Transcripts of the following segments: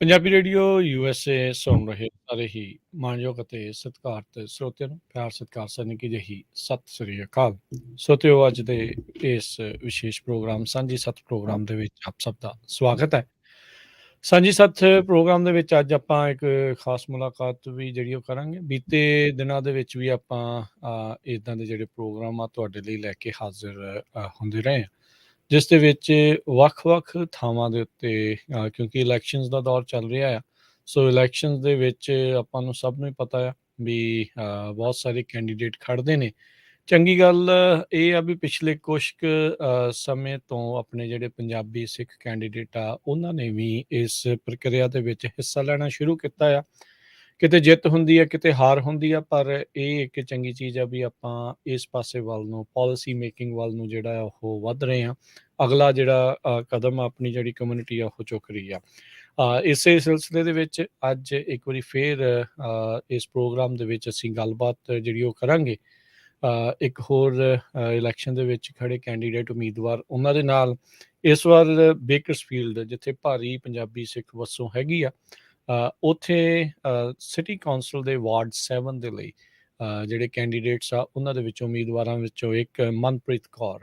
Punjabi radio USA ਸੁਣ ਰਹੇ ਸਾਰੇ ਹੀ ਮਾਣਯੋਗ ਅਤੇ ਸਤਿਕਾਰਤ ਸਰੋਤਿਆਂ ਨੂੰ ਪਿਆਰ ਸਤਿਕਾਰ ਸਨ ਕਿ ਜਿਹੀ ਸਤਿ ਸ੍ਰੀ ਅਕਾਲ। ਸਰੋਤਿਓ, ਅੱਜ ਦੇ ਇਸ ਵਿਸ਼ੇਸ਼ ਪ੍ਰੋਗਰਾਮ ਸਾਂਝੀ ਸੱਤ ਪ੍ਰੋਗਰਾਮ ਦੇ ਵਿੱਚ ਆਪ ਸਭ ਦਾ ਸਵਾਗਤ ਹੈ। ਸਾਂਝੀ ਸੱਤ ਪ੍ਰੋਗਰਾਮ ਦੇ ਵਿੱਚ ਅੱਜ ਆਪਾਂ ਇੱਕ ਖਾਸ ਮੁਲਾਕਾਤ ਵੀ ਜਿਹੜੀ ਉਹ ਕਰਾਂਗੇ। ਬੀਤੇ ਦਿਨਾਂ ਦੇ ਵਿੱਚ ਵੀ ਆਪਾਂ ਇੱਦਾਂ ਦੇ ਜਿਹੜੇ ਪ੍ਰੋਗਰਾਮ ਆ ਤੁਹਾਡੇ ਲਈ ਲੈ ਕੇ ਹਾਜ਼ਰ ਹੁੰਦੇ ਰਹੇ ਹਾਂ, ਜਿਸ ਦੇ ਵਿੱਚ ਵੱਖ-ਵੱਖ ਥਾਵਾਂ ਦੇ ਉੱਤੇ ਕਿਉਂਕਿ ਇਲੈਕਸ਼ਨਸ ਦਾ ਦੌਰ ਚੱਲ ਰਿਹਾ ਆ, ਸੋ ਇਲੈਕਸ਼ਨਸ ਦੇ ਵਿੱਚ ਆਪਾਂ ਨੂੰ ਸਭ ਨੂੰ ਹੀ ਪਤਾ ਆ ਵੀ ਬਹੁਤ ਸਾਰੇ ਕੈਂਡੀਡੇਟ ਖੜ੍ਹਦੇ ਨੇ। ਚੰਗੀ ਗੱਲ ਇਹ ਆ ਵੀ ਪਿਛਲੇ ਕੁਛ ਕੁ ਸਮੇਂ ਤੋਂ ਆਪਣੇ ਜਿਹੜੇ ਪੰਜਾਬੀ ਸਿੱਖ ਕੈਂਡੀਡੇਟ ਆ, ਉਹਨਾਂ ਨੇ ਵੀ ਇਸ ਪ੍ਰਕਿਰਿਆ ਦੇ ਵਿੱਚ ਹਿੱਸਾ ਲੈਣਾ ਸ਼ੁਰੂ ਕੀਤਾ ਆ। ਕਿਤੇ ਜਿੱਤ ਹੁੰਦੀ ਆ, ਕਿਤੇ ਹਾਰ ਹੁੰਦੀ ਆ, ਪਰ ਇਹ ਇੱਕ ਚੰਗੀ ਚੀਜ਼ ਆ ਵੀ ਆਪਾਂ ਇਸ ਪਾਸੇ ਵੱਲ ਨੂੰ ਪਾਲਿਸੀ ਮੇਕਿੰਗ ਵੱਲ ਨੂੰ ਜਿਹੜਾ ਆ ਉਹ ਵੱਧ ਰਹੇ ਹਾਂ। ਅਗਲਾ ਜਿਹੜਾ ਕਦਮ ਆਪਣੀ ਜਿਹੜੀ ਕਮਿਊਨਿਟੀ ਆ ਉਹ ਚੁੱਕ ਰਹੀ ਆ। ਇਸੇ ਸਿਲਸਿਲੇ ਦੇ ਵਿੱਚ ਅੱਜ ਇੱਕ ਵਾਰੀ ਫੇਰ ਇਸ ਪ੍ਰੋਗਰਾਮ ਦੇ ਵਿੱਚ ਅਸੀਂ ਗੱਲਬਾਤ ਜਿਹੜੀ ਉਹ ਕਰਾਂਗੇ ਇੱਕ ਹੋਰ ਇਲੈਕਸ਼ਨ ਦੇ ਵਿੱਚ ਖੜੇ ਕੈਂਡੀਡੇਟ ਉਮੀਦਵਾਰ ਉਹਨਾਂ ਦੇ ਨਾਲ। ਇਸ ਵਾਰ ਬੇਕਰਸਫੀਲਡ, ਜਿੱਥੇ ਭਾਰੀ ਪੰਜਾਬੀ ਸਿੱਖ ਵਸੋਂ ਹੈਗੀ ਆ, ਉੱਥੇ ਸਿਟੀ ਕੌਂਸਲ ਦੇ ਵਾਰਡ 7 ਦੇ ਲਈ ਜਿਹੜੇ ਕੈਂਡੀਡੇਟਸ ਆ, ਉਹਨਾਂ ਦੇ ਵਿੱਚੋਂ ਉਮੀਦਵਾਰਾਂ ਵਿੱਚੋਂ ਇੱਕ ਮਨਪ੍ਰੀਤ ਕੌਰ,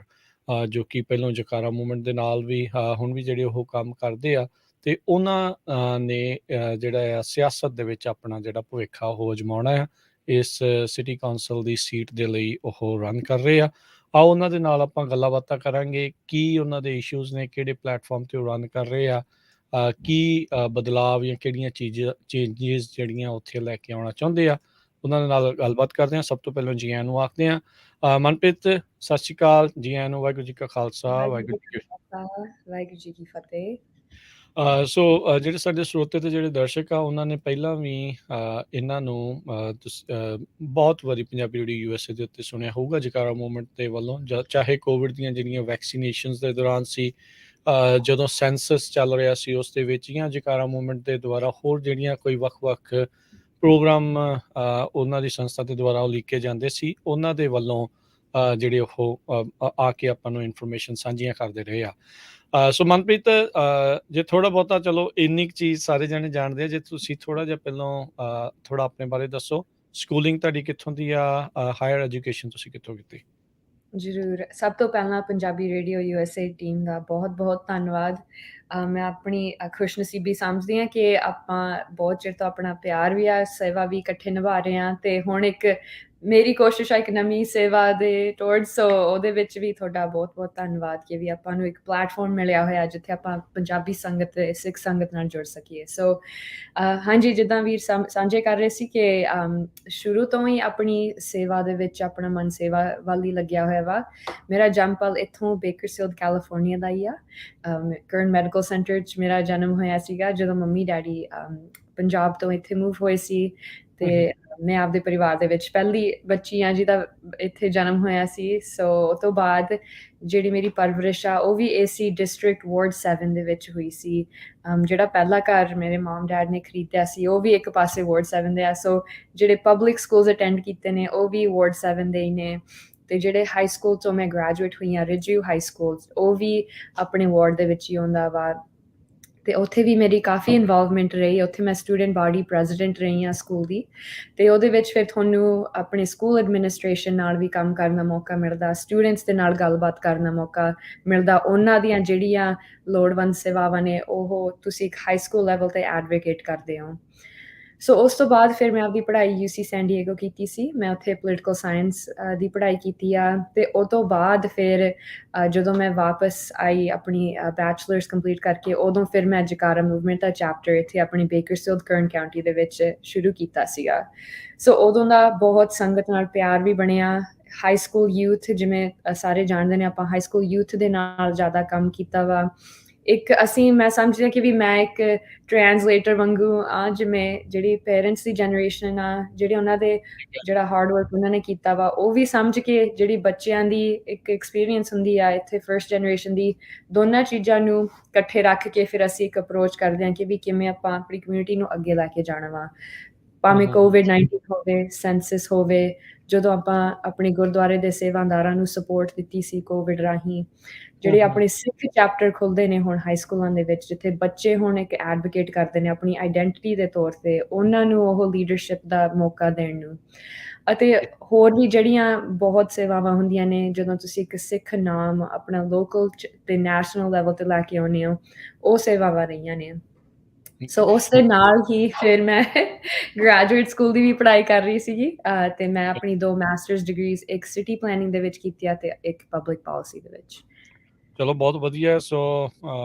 ਜੋ ਕਿ ਪਹਿਲੋਂ ਜਕਾਰਾ ਮੂਵਮੈਂਟ ਦੇ ਨਾਲ ਵੀ ਹੁਣ ਵੀ ਜਿਹੜੇ ਉਹ ਕੰਮ ਕਰਦੇ ਆ, ਅਤੇ ਉਹਨਾਂ ਨੇ ਜਿਹੜਾ ਆ ਸਿਆਸਤ ਦੇ ਵਿੱਚ ਆਪਣਾ ਜਿਹੜਾ ਭਵਿੱਖ ਆ ਉਹ ਅਜਮਾਉਣਾ ਆ। ਇਸ ਸਿਟੀ ਕੌਂਸਲ ਦੀ ਸੀਟ ਦੇ ਲਈ ਉਹ ਰਨ ਕਰ ਰਹੇ ਆ। ਆਓ ਉਹਨਾਂ ਦੇ ਨਾਲ ਆਪਾਂ ਗੱਲਾਂ ਬਾਤਾਂ ਕਰਾਂਗੇ, ਕੀ ਉਹਨਾਂ ਦੇ ਇਸ਼ੂਜ਼ ਨੇ, ਕਿਹੜੇ ਪਲੇਟਫਾਰਮ 'ਤੇ ਉਹ ਰਨ ਕਰ ਰਹੇ ਆ, ਕੀ ਬਦਲਾਵ ਜਾਂ ਕਿਹੜੀਆਂ ਚੇਂਜਿਸ ਜਿਹੜੀਆਂ ਉੱਥੇ ਲੈ ਕੇ ਆਉਣਾ ਚਾਹੁੰਦੇ ਆ, ਉਹਨਾਂ ਦੇ ਨਾਲ ਗੱਲਬਾਤ ਕਰਦੇ ਹਾਂ। ਸਭ ਤੋਂ ਪਹਿਲਾਂ ਜੀ ਆਇਆਂ ਨੂੰ ਆਖਦੇ ਹਾਂ। ਮਨਪ੍ਰੀਤ, ਸਤਿ ਸ਼੍ਰੀ ਅਕਾਲ, ਜੀ ਆਇਆਂ ਨੂੰ। ਵਾਹਿਗੁਰੂ ਜੀ ਕਾ ਖਾਲਸਾ, ਵਾਹਿਗੁਰੂ ਜੀ ਕੀ ਵਾਹਿਗੁਰੂ ਜੀ ਕੀ ਫਤਿਹ। ਸੋ ਜਿਹੜੇ ਸਾਡੇ ਸਰੋਤੇ ਤੇ ਜਿਹੜੇ ਦਰਸ਼ਕ ਆ, ਉਹਨਾਂ ਨੇ ਪਹਿਲਾਂ ਵੀ ਇਹਨਾਂ ਨੂੰ ਬਹੁਤ ਵਾਰੀ ਪੰਜਾਬੀ ਰੇਡੀਓ USA ਦੇ ਉੱਤੇ ਸੁਣਿਆ ਹੋਊਗਾ, ਜਕਾਰਾ ਮੂਵਮੈਂਟ ਦੇ ਵੱਲੋਂ, ਚਾਹੇ ਕੋਵਿਡ ਦੀਆਂ ਜਿਹੜੀਆਂ ਵੈਕਸੀਨੇਸ਼ਨਸ ਦੇ ਦੌਰਾਨ ਸੀ, ਜਦੋਂ ਸੈਂਸਸ ਚੱਲ ਰਿਹਾ ਸੀ ਉਸ ਦੇ ਵਿੱਚ, ਜਾਂ ਜਕਾਰਾ ਮੂਵਮੈਂਟ ਦੇ ਦੁਆਰਾ ਹੋਰ ਜਿਹੜੀਆਂ ਕੋਈ ਵੱਖ-ਵੱਖ ਪ੍ਰੋਗਰਾਮ ਉਹਨਾਂ ਦੀ ਸੰਸਥਾ ਦੇ ਦੁਆਰਾ ਉਹ ਲਿਖੇ ਜਾਂਦੇ ਸੀ, ਉਹਨਾਂ ਦੇ ਵੱਲੋਂ ਜਿਹੜੇ ਉਹ ਆ ਕੇ ਆਪਾਂ ਨੂੰ ਇਨਫੋਰਮੇਸ਼ਨ ਸਾਂਝੀਆਂ ਕਰਦੇ ਰਹੇ ਆ। ਸੋ ਮਨਪ੍ਰੀਤ, ਜੇ ਥੋੜ੍ਹਾ ਬਹੁਤਾ, ਚਲੋ ਇੰਨੀ ਕੁ ਚੀਜ਼ ਸਾਰੇ ਜਣੇ ਜਾਣਦੇ ਆ, ਜੇ ਤੁਸੀਂ ਥੋੜ੍ਹਾ ਜਿਹਾ ਪਹਿਲਾਂ ਥੋੜ੍ਹਾ ਆਪਣੇ ਬਾਰੇ ਦੱਸੋ। ਸਕੂਲਿੰਗ ਤੁਹਾਡੀ ਕਿੱਥੋਂ ਦੀ ਆ, ਹਾਇਰ ਐਜੂਕੇਸ਼ਨ ਤੁਸੀਂ ਕਿੱਥੋਂ ਕੀਤੀ? ਜ਼ਰੂਰ। ਸਭ ਤੋਂ ਪਹਿਲਾਂ ਪੰਜਾਬੀ ਰੇਡੀਓ USA ਟੀਮ ਦਾ ਬਹੁਤ-ਬਹੁਤ ਧੰਨਵਾਦ। ਮੈਂ ਆਪਣੀ ਖੁਸ਼ਨਸੀਬੀ ਸਮਝਦੀ ਹਾਂ ਕਿ ਆਪਾਂ ਬਹੁਤ ਚਿਰ ਤੋਂ ਆਪਣਾ ਪਿਆਰ ਵੀ ਆ, ਸੇਵਾ ਵੀ ਇਕੱਠੇ ਨਿਭਾ ਰਹੇ ਹਾਂ, ਅਤੇ ਹੁਣ ਇੱਕ ਮੇਰੀ ਕੋਸ਼ਿਸ਼ ਆ ਇੱਕ ਨਵੀਂ ਸੇਵਾ ਦੇ ਟੋwards, ਸੋ ਉਹਦੇ ਵਿੱਚ ਵੀ ਤੁਹਾਡਾ ਬਹੁਤ-ਬਹੁਤ ਧੰਨਵਾਦ ਕਿ ਵੀ ਆਪਾਂ ਨੂੰ ਇੱਕ ਪਲੇਟਫਾਰਮ ਮਿਲਿਆ ਹੋਇਆ ਜਿੱਥੇ ਆਪਾਂ ਪੰਜਾਬੀ ਸੰਗਤ ਤੇ ਸਿੱਖ ਸੰਗਤ ਨਾਲ ਜੁੜ ਸਕੀਏ। ਸੋ ਹਾਂਜੀ, ਜਿੱਦਾਂ ਵੀਰ ਸਾਂਝੇ ਕਰ ਰਹੇ ਸੀ ਕਿ ਸ਼ੁਰੂ ਤੋਂ ਹੀ ਆਪਣੀ ਸੇਵਾ ਦੇ ਵਿੱਚ ਆਪਣਾ ਮਨ ਸੇਵਾ ਵੱਲ ਹੀ ਲੱਗਿਆ ਹੋਇਆ ਵਾ। ਮੇਰਾ ਜੰਮਪਲ ਇੱਥੋਂ ਬੇਕਰਸਫੀਲਡ ਕੈਲੀਫੋਰਨੀਆ ਦਾ ਹੀ ਆ। ਕਰਨ ਮੈਡੀਕਲ ਸੈਂਟਰ 'ਚ ਮੇਰਾ ਜਨਮ ਹੋਇਆ ਸੀਗਾ ਜਦੋਂ ਮੰਮੀ ਡੈਡੀ ਪੰਜਾਬ ਤੋਂ ਇੱਥੇ ਮੂਵ ਹੋਏ ਸੀ, ਅਤੇ ਮੈਂ ਆਪਦੇ ਪਰਿਵਾਰ ਦੇ ਵਿੱਚ ਪਹਿਲੀ ਬੱਚੀ ਹਾਂ ਜਿਹਦਾ ਇੱਥੇ ਜਨਮ ਹੋਇਆ ਸੀ। ਸੋ ਉਹ ਤੋਂ ਬਾਅਦ ਜਿਹੜੀ ਮੇਰੀ ਪਰਵਰਿਸ਼ ਆ ਉਹ ਵੀ AC ਡਿਸਟ੍ਰਿਕਟ ਵਾਰਡ 7 ਦੇ ਵਿੱਚ ਹੋਈ ਸੀ। ਜਿਹੜਾ ਪਹਿਲਾ ਘਰ ਮੇਰੇ ਮਮ ਡੈਡ ਨੇ ਖਰੀਦਿਆ ਸੀ ਉਹ ਵੀ ਇੱਕ ਪਾਸੇ ਵਾਰਡ 7 ਦੇ ਆ। ਸੋ ਜਿਹੜੇ ਪਬਲਿਕ ਸਕੂਲਸ ਅਟੈਂਡ ਕੀਤੇ ਨੇ ਉਹ ਵੀ ਵਾਰਡ 7 ਦੇ ਹੀ ਨੇ, ਅਤੇ ਜਿਹੜੇ ਹਾਈ ਸਕੂਲ ਤੋਂ ਮੈਂ ਗ੍ਰੈਜੂਏਟ ਹੋਈ ਹਾਂ, ਰਿਜਿਊ ਹਾਈ ਸਕੂਲ, ਉਹ ਵੀ ਆਪਣੇ ਵਾਰਡ ਦੇ ਵਿੱਚ ਹੀ ਆਉਂਦਾ ਵਾ, ਅਤੇ ਉੱਥੇ ਵੀ ਮੇਰੀ ਕਾਫੀ ਇਨਵੋਲਵਮੈਂਟ ਰਹੀ। ਉੱਥੇ ਮੈਂ ਸਟੂਡੈਂਟ ਬਾਡੀ ਪ੍ਰੈਜ਼ੀਡੈਂਟ ਰਹੀ ਹਾਂ ਸਕੂਲ ਦੀ, ਅਤੇ ਉਹਦੇ ਵਿੱਚ ਫਿਰ ਤੁਹਾਨੂੰ ਆਪਣੇ ਸਕੂਲ ਐਡਮਿਨਿਸਟ੍ਰੇਸ਼ਨ ਨਾਲ ਵੀ ਕੰਮ ਕਰਨ ਦਾ ਮੌਕਾ ਮਿਲਦਾ, ਸਟੂਡੈਂਟਸ ਦੇ ਨਾਲ ਗੱਲਬਾਤ ਕਰਨ ਦਾ ਮੌਕਾ ਮਿਲਦਾ, ਉਹਨਾਂ ਦੀਆਂ ਜਿਹੜੀਆਂ ਲੋੜਵੰਦ ਸੇਵਾਵਾਂ ਨੇ ਉਹ ਤੁਸੀਂ ਇੱਕ ਹਾਈ ਸਕੂਲ ਲੈਵਲ 'ਤੇ ਐਡਵੋਕੇਟ ਕਰਦੇ ਹੋ। ਸੋ ਉਸ ਤੋਂ ਬਾਅਦ ਫਿਰ ਮੈਂ ਆਪਦੀ ਪੜ੍ਹਾਈ UC ਸੈਨ ਡਿਏਗੋ ਕੀਤੀ ਸੀ। ਮੈਂ ਉੱਥੇ ਪੋਲੀਟੀਕਲ ਸਾਇੰਸ ਦੀ ਪੜ੍ਹਾਈ ਕੀਤੀ ਆ, ਅਤੇ ਉਹ ਤੋਂ ਬਾਅਦ ਫਿਰ ਜਦੋਂ ਮੈਂ ਵਾਪਸ ਆਈ ਆਪਣੀ ਬੈਚਲਰਸ ਕੰਪਲੀਟ ਕਰਕੇ, ਉਦੋਂ ਫਿਰ ਮੈਂ ਜਕਾਰਾ ਮੂਵਮੈਂਟ ਦਾ ਚੈਪਟਰ ਇੱਥੇ ਆਪਣੀ ਬੇਕਰਸਫੀਲਡ ਕਰਨ ਕਾਊਂਟੀ ਦੇ ਵਿੱਚ ਸ਼ੁਰੂ ਕੀਤਾ ਸੀਗਾ। ਸੋ ਉਦੋਂ ਦਾ ਬਹੁਤ ਸੰਗਤ ਨਾਲ ਪਿਆਰ ਵੀ ਬਣਿਆ। ਹਾਈ ਸਕੂਲ ਯੂਥ, ਜਿਵੇਂ ਸਾਰੇ ਜਾਣਦੇ ਨੇ, ਆਪਾਂ ਹਾਈ ਸਕੂਲ ਯੂਥ ਦੇ ਨਾਲ ਜ਼ਿਆਦਾ ਕੰਮ ਕੀਤਾ ਵਾ। ਮੈਂ ਸਮਝਦੀ ਹਾਂ ਕਿ ਵੀ ਮੈਂ ਇੱਕ ਟ੍ਰਾਂਸਲੇਟਰ ਵਾਂਗੂ ਆ, ਜਿਵੇਂ ਜਿਹੜੀ ਪੇਰੈਂਟਸ ਦੀ ਜਨਰੇਸ਼ਨ ਆ, ਜਿਹੜੇ ਉਹਨਾਂ ਦੇ ਜਿਹੜਾ ਹਾਰਡ ਵਰਕ ਉਹਨਾਂ ਨੇ ਕੀਤਾ ਵਾ, ਉਹ ਵੀ ਸਮਝ ਕੇ ਜਿਹੜੀ ਬੱਚਿਆਂ ਦੀ ਇੱਕ ਐਕਸਪੀਰੀਅੰਸ ਹੁੰਦੀ ਆ ਇੱਥੇ ਫਰਸਟ ਜਨਰੇਸ਼ਨ ਦੀ, ਦੋਨਾਂ ਚੀਜ਼ਾਂ ਨੂੰ ਇਕੱਠੇ ਰੱਖ ਕੇ ਫਿਰ ਅਸੀਂ ਇੱਕ ਅਪਰੋਚ ਕਰਦੇ ਹਾਂ ਕਿ ਵੀ ਕਿਵੇਂ ਆਪਾਂ ਆਪਣੀ ਕਮਿਊਨਿਟੀ ਨੂੰ ਅੱਗੇ ਲੈ ਕੇ ਜਾਣਾ ਵਾ। ਭਾਵੇਂ COVID-19 ਹੋਵੇ, ਸੈਂਸਸ ਹੋਵੇ, ਜਦੋਂ ਆਪਾਂ ਆਪਣੇ ਗੁਰਦੁਆਰੇ ਦੇ ਸੇਵਾਦਾਰਾਂ ਨੂੰ ਸਪੋਰਟ ਦਿੱਤੀ ਸੀ ਕੋਵਿਡ ਰਾਹੀਂ, ਜਿਹੜੇ ਆਪਣੇ ਸਿੱਖ ਚੈਪਟਰ ਖੁੱਲ੍ਹਦੇ ਨੇ ਹੁਣ ਹਾਈ ਸਕੂਲਾਂ ਦੇ ਵਿੱਚ, ਜਿੱਥੇ ਬੱਚੇ ਹੁਣ ਇੱਕ ਐਡਵੋਕੇਟ ਕਰਦੇ ਨੇ ਆਪਣੀ ਆਈਡੈਂਟਿਟੀ ਦੇ ਤੌਰ 'ਤੇ, ਉਹਨਾਂ ਨੂੰ ਉਹ ਲੀਡਰਸ਼ਿਪ ਦਾ ਮੌਕਾ ਦੇਣ ਨੂੰ। ਅਤੇ ਹੋਰ ਵੀ ਜਿਹੜੀਆਂ ਬਹੁਤ ਸੇਵਾਵਾਂ ਹੁੰਦੀਆਂ ਨੇ, ਜਦੋਂ ਤੁਸੀਂ ਇੱਕ ਸਿੱਖ ਨਾਮ ਆਪਣਾ ਲੋਕਲ 'ਚ ਤੇ ਨੈਸ਼ਨਲ ਲੈਵਲ 'ਤੇ ਲੈ ਕੇ ਆਉਂਦੇ ਹੋ, ਉਹ ਸੇਵਾਵਾਂ ਰਹੀਆਂ ਨੇ। ਸੋ ਉਸ ਦੇ ਨਾਲ ਹੀ ਫਿਰ ਮੈਂ ਗ੍ਰੈਜੂਏਟ ਸਕੂਲ ਦੀ ਵੀ ਪੜ੍ਹਾਈ ਕਰ ਰਹੀ ਸੀਗੀ ਤੇ ਮੈਂ ਆਪਣੀ 2 ਮਾਸਟਰਸ ਡਿਗਰੀਜ਼ ਇੱਕ ਸਿਟੀ ਪਲੈਨਿੰਗ ਦੇ ਵਿੱਚ ਕੀਤੀਆਂ ਤੇ ਇੱਕ ਪਬਲਿਕ ਪਾਲਿਸੀ ਦੇ ਵਿੱਚ। ਚਲੋ ਬਹੁਤ ਵਧੀਆ। ਸੋ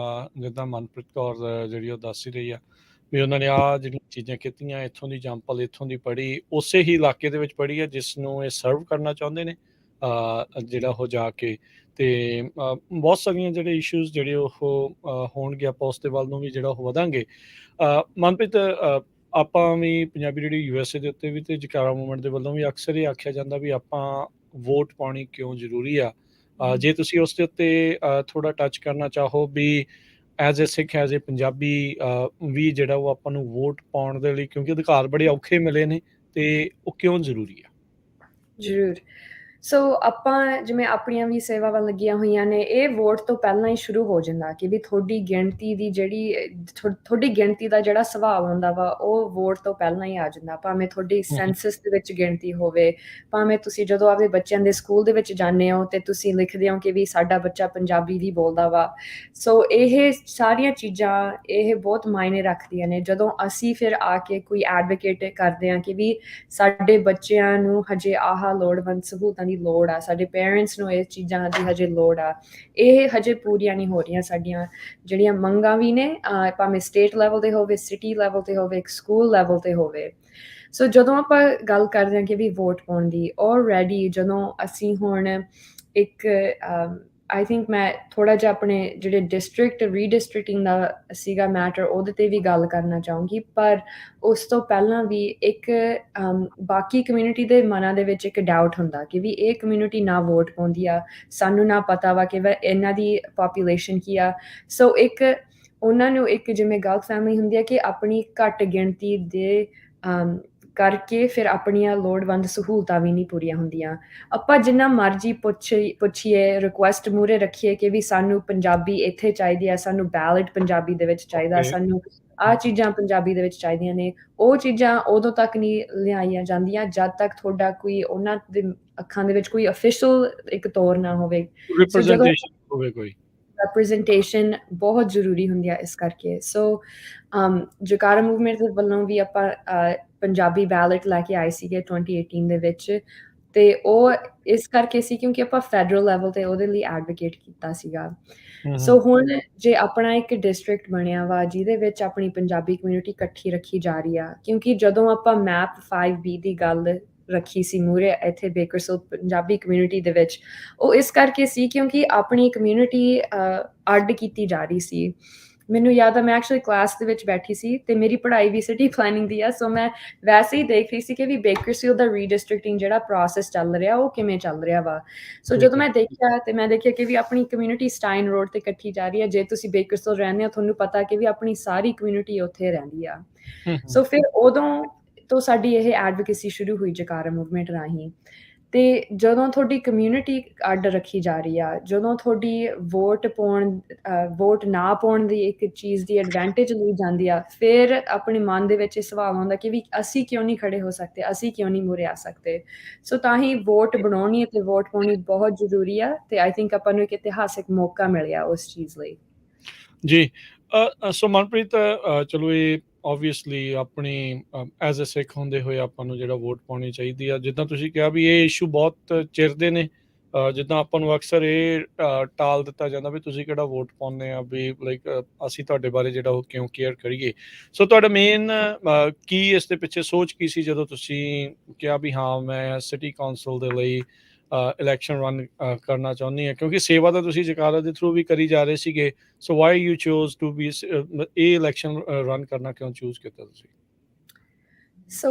ਜਿੱਦਾਂ ਮਨਪ੍ਰੀਤ ਕੌਰ ਜਿਹੜੀ ਉਹ ਦੱਸ ਹੀ ਰਹੀ ਆ ਵੀ ਉਹਨਾਂ ਨੇ ਆਹ ਜਿਹੜੀਆਂ ਚੀਜ਼ਾਂ ਕੀਤੀਆਂ, ਇੱਥੋਂ ਦੀ ਜੰਪਲ ਇੱਥੋਂ ਦੀ ਪੜ੍ਹੀ, ਉਸੇ ਹੀ ਇਲਾਕੇ ਦੇ ਵਿੱਚ ਪੜ੍ਹੀ ਹੈ ਜਿਸ ਨੂੰ ਇਹ ਸਰਵ ਕਰਨਾ ਚਾਹੁੰਦੇ ਨੇ ਜਿਹੜਾ ਉਹ ਜਾ ਕੇ। ਤੇ ਬਹੁਤ ਸਾਰੀਆਂ ਜਿਹੜੇ ਇਸ਼ੂਜ਼ ਜਿਹੜੇ ਉਹ ਹੋਣਗੇ, ਆਪਾਂ ਉਸ ਦੇ ਵੱਲ ਨੂੰ ਵੀ ਜਿਹੜਾ ਉਹ ਵਧਾਂਗੇ। ਮਨਪ੍ਰੀਤ, ਆਪਾਂ ਵੀ ਪੰਜਾਬੀ ਰੇਡੀਓ USA ਦੇ ਉੱਤੇ ਵੀ ਤੇ ਜਕਾਰਾ ਮੂਵਮੈਂਟ ਦੇ ਵੱਲੋਂ ਵੀ ਅਕਸਰ ਇਹ ਆਖਿਆ ਜਾਂਦਾ ਵੀ ਆਪਾਂ ਵੋਟ ਪਾਉਣੀ ਕਿਉਂ ਜ਼ਰੂਰੀ ਆ। ਜੇ ਤੁਸੀਂ ਉਸ ਦੇ ਉੱਤੇ ਥੋੜਾ ਟੱਚ ਕਰਨਾ ਚਾਹੋ ਵੀ as a Sikh, as a Punjabi ਵੀ ਜਿਹੜਾ ਉਹ ਆਪਾਂ ਨੂੰ ਵੋਟ ਪਾਉਣ ਦੇ ਲਈ, ਕਿਉਂਕਿ ਅਧਿਕਾਰ ਬੜੇ ਔਖੇ ਮਿਲੇ ਨੇ, ਤੇ ਉਹ ਕਿਉਂ ਜ਼ਰੂਰੀ ਆ? ਜ਼ਰੂਰ। ਸੋ ਆਪਾਂ ਜਿਵੇਂ ਆਪਣੀਆਂ ਵੀ ਸੇਵਾਵਾਂ ਲੱਗੀਆਂ ਹੋਈਆਂ ਨੇ, ਇਹ ਵੋਟ ਤੋਂ ਪਹਿਲਾਂ ਹੀ ਸ਼ੁਰੂ ਹੋ ਜਾਂਦਾ ਕਿ ਵੀ ਤੁਹਾਡੀ ਗਿਣਤੀ ਦੀ ਜਿਹੜੀ ਤੁਹਾਡੀ ਗਿਣਤੀ ਦਾ ਜਿਹੜਾ ਸੁਭਾਅ ਹੁੰਦਾ ਵਾ, ਉਹ ਵੋਟ ਤੋਂ ਪਹਿਲਾਂ ਹੀ ਆ ਜਾਂਦਾ। ਭਾਵੇਂ ਤੁਹਾਡੀ ਸੈਂਸਸ ਦੇ ਵਿੱਚ ਗਿਣਤੀ ਹੋਵੇ, ਭਾਵੇਂ ਤੁਸੀਂ ਜਦੋਂ ਆਪਦੇ ਬੱਚਿਆਂ ਦੇ ਸਕੂਲ ਦੇ ਵਿੱਚ ਜਾਂਦੇ ਹੋ ਤੇ ਤੁਸੀਂ ਲਿਖਦੇ ਹੋ ਕਿ ਵੀ ਸਾਡਾ ਬੱਚਾ ਪੰਜਾਬੀ ਵੀ ਬੋਲਦਾ ਵਾ। ਸੋ ਇਹ ਸਾਰੀਆਂ ਚੀਜ਼ਾਂ ਇਹ ਬਹੁਤ ਮਾਇਨੇ ਰੱਖਦੀਆਂ ਨੇ। ਜਦੋਂ ਅਸੀਂ ਫਿਰ ਆ ਕੇ ਕੋਈ ਐਡਵੋਕੇਟ ਕਰਦੇ ਹਾਂ ਕਿ ਵੀ ਸਾਡੇ ਬੱਚਿਆਂ ਨੂੰ ਹਜੇ ਆਹ ਲੋੜਵੰਦ ਸਹੂਲਤਾਂ ਦੀ ਲੋੜ ਆ, ਸਾਡੇ ਪੇਰੈਂਟਸ ਨੂੰ ਇਹ ਚੀਜ਼ਾਂ ਦੀ ਹਜੇ ਲੋੜ ਆ, ਇਹ ਹਜੇ ਪੂਰੀਆਂ ਨਹੀਂ ਹੋ ਰਹੀਆਂ। ਸਾਡੀਆਂ ਜਿਹੜੀਆਂ ਮੰਗਾਂ ਵੀ ਨੇ, ਭਾਵੇਂ ਸਟੇਟ ਲੈਵਲ 'ਤੇ ਹੋਵੇ, ਸਿਟੀ ਲੈਵਲ 'ਤੇ ਹੋਵੇ, ਇੱਕ ਸਕੂਲ ਲੈਵਲ 'ਤੇ ਹੋਵੇ। ਸੋ ਜਦੋਂ ਆਪਾਂ ਗੱਲ ਕਰਦੇ ਹਾਂ ਕਿ ਵੀ ਵੋਟ ਪਾਉਣ ਦੀ, ਆਲਰੈਡੀ ਜਦੋਂ ਅਸੀਂ ਹੁਣ ਇੱਕ ਆਈ ਥਿੰਕ ਮੈਂ ਥੋੜ੍ਹਾ ਜਿਹਾ ਆਪਣੇ ਜਿਹੜੇ ਡਿਸਟ੍ਰਿਕਟ ਰੀਡਿਸਟ੍ਰਿਕਟਿੰਗ ਦਾ ਸੀਗਾ ਮੈਟਰ, ਉਹਦੇ 'ਤੇ ਵੀ ਗੱਲ ਕਰਨਾ ਚਾਹੂੰਗੀ। ਪਰ ਉਸ ਤੋਂ ਪਹਿਲਾਂ ਵੀ ਇੱਕ ਬਾਕੀ ਕਮਿਊਨਿਟੀ ਦੇ ਮਨਾਂ ਦੇ ਵਿੱਚ ਇੱਕ ਡਾਊਟ ਹੁੰਦਾ ਕਿ ਵੀ ਇਹ ਕਮਿਊਨਿਟੀ ਨਾ ਵੋਟ ਪਾਉਂਦੀ ਆ, ਸਾਨੂੰ ਨਾ ਪਤਾ ਵਾ ਕਿ ਇਹਨਾਂ ਦੀ ਪਾਪੂਲੇਸ਼ਨ ਕੀ ਆ। ਸੋ ਇੱਕ ਉਹਨਾਂ ਨੂੰ ਇੱਕ ਜਿਵੇਂ ਗਲਤਫਹਿਮੀ ਹੁੰਦੀ ਹੈ ਕਿ ਆਪਣੀ ਘੱਟ ਗਿਣਤੀ ਦੇ ਕਰਕੇ ਫਿਰ ਆਪਣੀਆਂ ਲੋੜਵੰਦ ਸਹੂਲਤਾਂ ਵੀ ਨਹੀਂ ਪੂਰੀਆਂ ਹੁੰਦੀਆਂ। ਆਪਾਂ ਜਿੰਨਾ ਮਰਜ਼ੀ ਪੁੱਛੀਏ, ਰਿਕੁਐਸਟ ਮੂਹਰੇ ਰੱਖੀਏ ਕਿ ਵੀ ਸਾਨੂੰ ਪੰਜਾਬੀ ਇੱਥੇ ਚਾਹੀਦੀ ਆ, ਸਾਨੂੰ ਬੈਲਟ ਪੰਜਾਬੀ ਦੇ ਵਿੱਚ ਚਾਹੀਦਾ, ਸਾਨੂੰ ਆਹ ਚੀਜ਼ਾਂ ਪੰਜਾਬੀ ਦੇ ਵਿੱਚ ਚਾਹੀਦੀਆਂ ਨੇ, ਉਹ ਚੀਜ਼ਾਂ ਉਦੋਂ ਤੱਕ ਨਹੀਂ ਲਿਆਈਆਂ ਜਾਂਦੀਆਂ ਜਦ ਤੱਕ ਤੁਹਾਡਾ ਕੋਈ ਉਹਨਾਂ ਦੇ ਅੱਖਾਂ ਦੇ ਵਿੱਚ ਕੋਈ ਅਫੀਸ਼ੀਅਲ ਇੱਕ ਤੌਰ ਨਾ ਹੋਵੇ। ਸੋ ਜਦੋਂ ਰਿਪਰੈਜ਼ੈਂਟੇਸ਼ਨ ਹੋਵੇ ਕੋਈ। ਰਿਪਰੈਜ਼ੈਂਟੇਸ਼ਨ ਬਹੁਤ ਜ਼ਰੂਰੀ ਹੁੰਦੀ ਆ ਇਸ ਕਰਕੇ। ਸੋ ਜਕਾਰਾ ਮੂਵਮੈਂਟ ਦੇ ਵੱਲੋਂ ਵੀ ਆਪਾਂ ਪੰਜਾਬੀ ਬੈਲਟ ਲੈ ਕੇ ਆਏ ਸੀਗੇ 2018 ਦੇ ਵਿੱਚ, ਤੇ ਉਹ ਇਸ ਕਰਕੇ ਸੀ ਕਿਉਂਕਿ ਆਪਾਂ ਫੈਡਰਲ ਲੈਵਲ 'ਤੇ ਉਹਦੇ ਲਈ ਐਡਵੋਕੇਟ ਕੀਤਾ ਸੀਗਾ। ਸੋ ਹੁਣ ਜੇ ਆਪਣਾ ਇੱਕ ਡਿਸਟ੍ਰਿਕਟ ਬਣਿਆ ਵਾ ਜਿਹਦੇ ਵਿੱਚ ਆਪਣੀ ਪੰਜਾਬੀ ਕਮਿਊਨਿਟੀ ਇਕੱਠੀ ਰੱਖੀ ਜਾ ਰਹੀ ਆ, ਕਿਉਂਕਿ ਜਦੋਂ ਆਪਾਂ ਮੈਪ 5B ਦੀ ਗੱਲ ਰੱਖੀ ਸੀ ਮੂਹਰੇ ਇੱਥੇ ਬੇਕਰਸਫੀਲਡ ਪੰਜਾਬੀ ਕਮਿਊਨਿਟੀ ਦੇ ਵਿੱਚ, ਉਹ ਇਸ ਕਰਕੇ ਸੀ ਕਿਉਂਕਿ ਆਪਣੀ ਕਮਿਊਨਿਟੀ ਅੱਡ ਕੀਤੀ ਜਾ ਰਹੀ ਸੀ। ਮੈਨੂੰ ਯਾਦ ਆ ਮੈਂ ਐਕਚੁਅਲੀ ਕਲਾਸ ਦੇ ਵਿੱਚ ਬੈਠੀ ਸੀ ਤੇ ਮੇਰੀ ਪੜ੍ਹਾਈ ਵੀ ਸਿਟੀ ਪਲੈਨਿੰਗ ਦੀ ਆ, ਸੋ ਮੈਂ ਵੈਸੇ ਹੀ ਦੇਖ ਰਹੀ ਸੀ ਕਿ ਵੀ ਬੇਕਰਸਫੀਲਡ ਦਾ ਰੀਡਿਸਟ੍ਰਿਕਟਿੰਗ ਜਿਹੜਾ ਪ੍ਰੋਸੈਸ ਚੱਲ ਰਿਹਾ ਉਹ ਕਿਵੇਂ ਚੱਲ ਰਿਹਾ ਵਾ। ਸੋ ਜਦੋਂ ਮੈਂ ਦੇਖਿਆ ਤੇ ਮੈਂ ਦੇਖਿਆ ਕਿ ਵੀ ਆਪਣੀ ਕਮਿਊਨਿਟੀ ਸਟਾਈਨ ਰੋਡ ਤੇ ਇਕੱਠੀ ਜਾ ਰਹੀ ਹੈ। ਜੇ ਤੁਸੀਂ ਬੇਕਰਸਫੀਲਡ ਰਹਿੰਦੇ ਹੋ ਤੁਹਾਨੂੰ ਪਤਾ ਕਿ ਵੀ ਆਪਣੀ ਸਾਰੀ ਕਮਿਊਨਿਟੀ ਉੱਥੇ ਰਹਿੰਦੀ ਆ। ਸੋ ਫਿਰ ਉਦੋਂ ਤੋਂ ਸਾਡੀ ਇਹ ਐਡਵੋਕੇਸੀ ਸ਼ੁਰੂ ਹੋਈ ਜਕਾਰਾ ਮੂਵਮੈਂਟ ਰਾਹੀਂ। ਤੇ ਜਦੋਂ ਤੁਹਾਡੀ ਕਮਿਊਨਿਟੀ ਅੱਡ ਰੱਖੀ ਜਾ ਰਹੀ ਆ, ਜਦੋਂ ਤੁਹਾਡੀ ਵੋਟ ਨਾ ਪਾਉਣ ਦੀ ਇੱਕ ਚੀਜ਼ ਦੀ ਐਡਵਾਂਟੇਜ ਲਈ ਜਾਂਦੀ ਆ, ਫਿਰ ਆਪਣੇ ਮਨ ਦੇ ਵਿੱਚ ਇਹ ਸਵਾਲ ਆਉਂਦਾ ਕਿ ਵੀ ਅਸੀਂ ਕਿਉਂ ਨਹੀਂ ਖੜੇ ਹੋ ਸਕਦੇ, ਅਸੀਂ ਕਿਉਂ ਨਹੀਂ ਮੂਹਰੇ ਆ ਸਕਦੇ। ਸੋ ਤਾਂ ਹੀ ਵੋਟ ਬਣਾਉਣੀ ਅਤੇ ਵੋਟ ਪਾਉਣੀ ਬਹੁਤ ਜ਼ਰੂਰੀ ਆ ਤੇ ਆਈ ਥਿੰਕ ਆਪਾਂ ਨੂੰ ਇੱਕ ਇਤਿਹਾਸਿਕ ਮੌਕਾ ਮਿਲਿਆ ਉਸ ਚੀਜ਼ ਲਈ। ਜੀ। ਸੋ ਮਨਪ੍ਰੀਤ, ਚਲੋ ਇਹ ਓਬਵੀਅਸਲੀ ਆਪਣੀ ਐਜ਼ ਅ ਸਿੱਖ ਹੁੰਦੇ ਹੋਏ ਆਪਾਂ ਨੂੰ ਜਿਹੜਾ ਵੋਟ ਪਾਉਣੀ ਚਾਹੀਦੀ ਆ। ਜਿੱਦਾਂ ਤੁਸੀਂ ਕਿਹਾ ਵੀ ਇਹ ਇਸ਼ੂ ਬਹੁਤ ਚਿਰ ਦੇ ਨੇ, ਜਿੱਦਾਂ ਆਪਾਂ ਨੂੰ ਅਕਸਰ ਇਹ ਟਾਲ ਦਿੱਤਾ ਜਾਂਦਾ ਵੀ ਤੁਸੀਂ ਕਿਹੜਾ ਵੋਟ ਪਾਉਂਦੇ ਆ, ਵੀ ਲਾਈਕ ਅਸੀਂ ਤੁਹਾਡੇ ਬਾਰੇ ਜਿਹੜਾ ਉਹ ਕਿਉਂ ਕੇਅਰ ਕਰੀਏ। ਸੋ ਤੁਹਾਡਾ ਮੇਨ ਕੀ ਇਸ ਦੇ ਪਿੱਛੇ ਸੋਚ ਕੀ ਸੀ ਜਦੋਂ ਤੁਸੀਂ ਕਿਹਾ ਵੀ ਹਾਂ ਮੈਂ ਸਿਟੀ ਕੌਂਸਲ ਦੇ ਲਈ ਇਲੈਕਸ਼ਨ ਰਨ ਕਰਨਾ ਚਾਹੁੰਦੀ ਹਾਂ, ਕਿਉਂਕਿ ਸੇਵਾ ਤਾਂ ਤੁਸੀਂ ਜਕਾਰਾ ਦੇ ਥਰੂ ਵੀ ਕਰੀ ਜਾ ਰਹੇ ਸੀਗੇ। So why you choose to be ਇਹ ਇਲੈਕਸ਼ਨ ਰਨ ਕਰਨਾ ਕਿਉਂ ਚੂਜ਼ ਕੀਤਾ ਤੁਸੀਂ? ਸੋ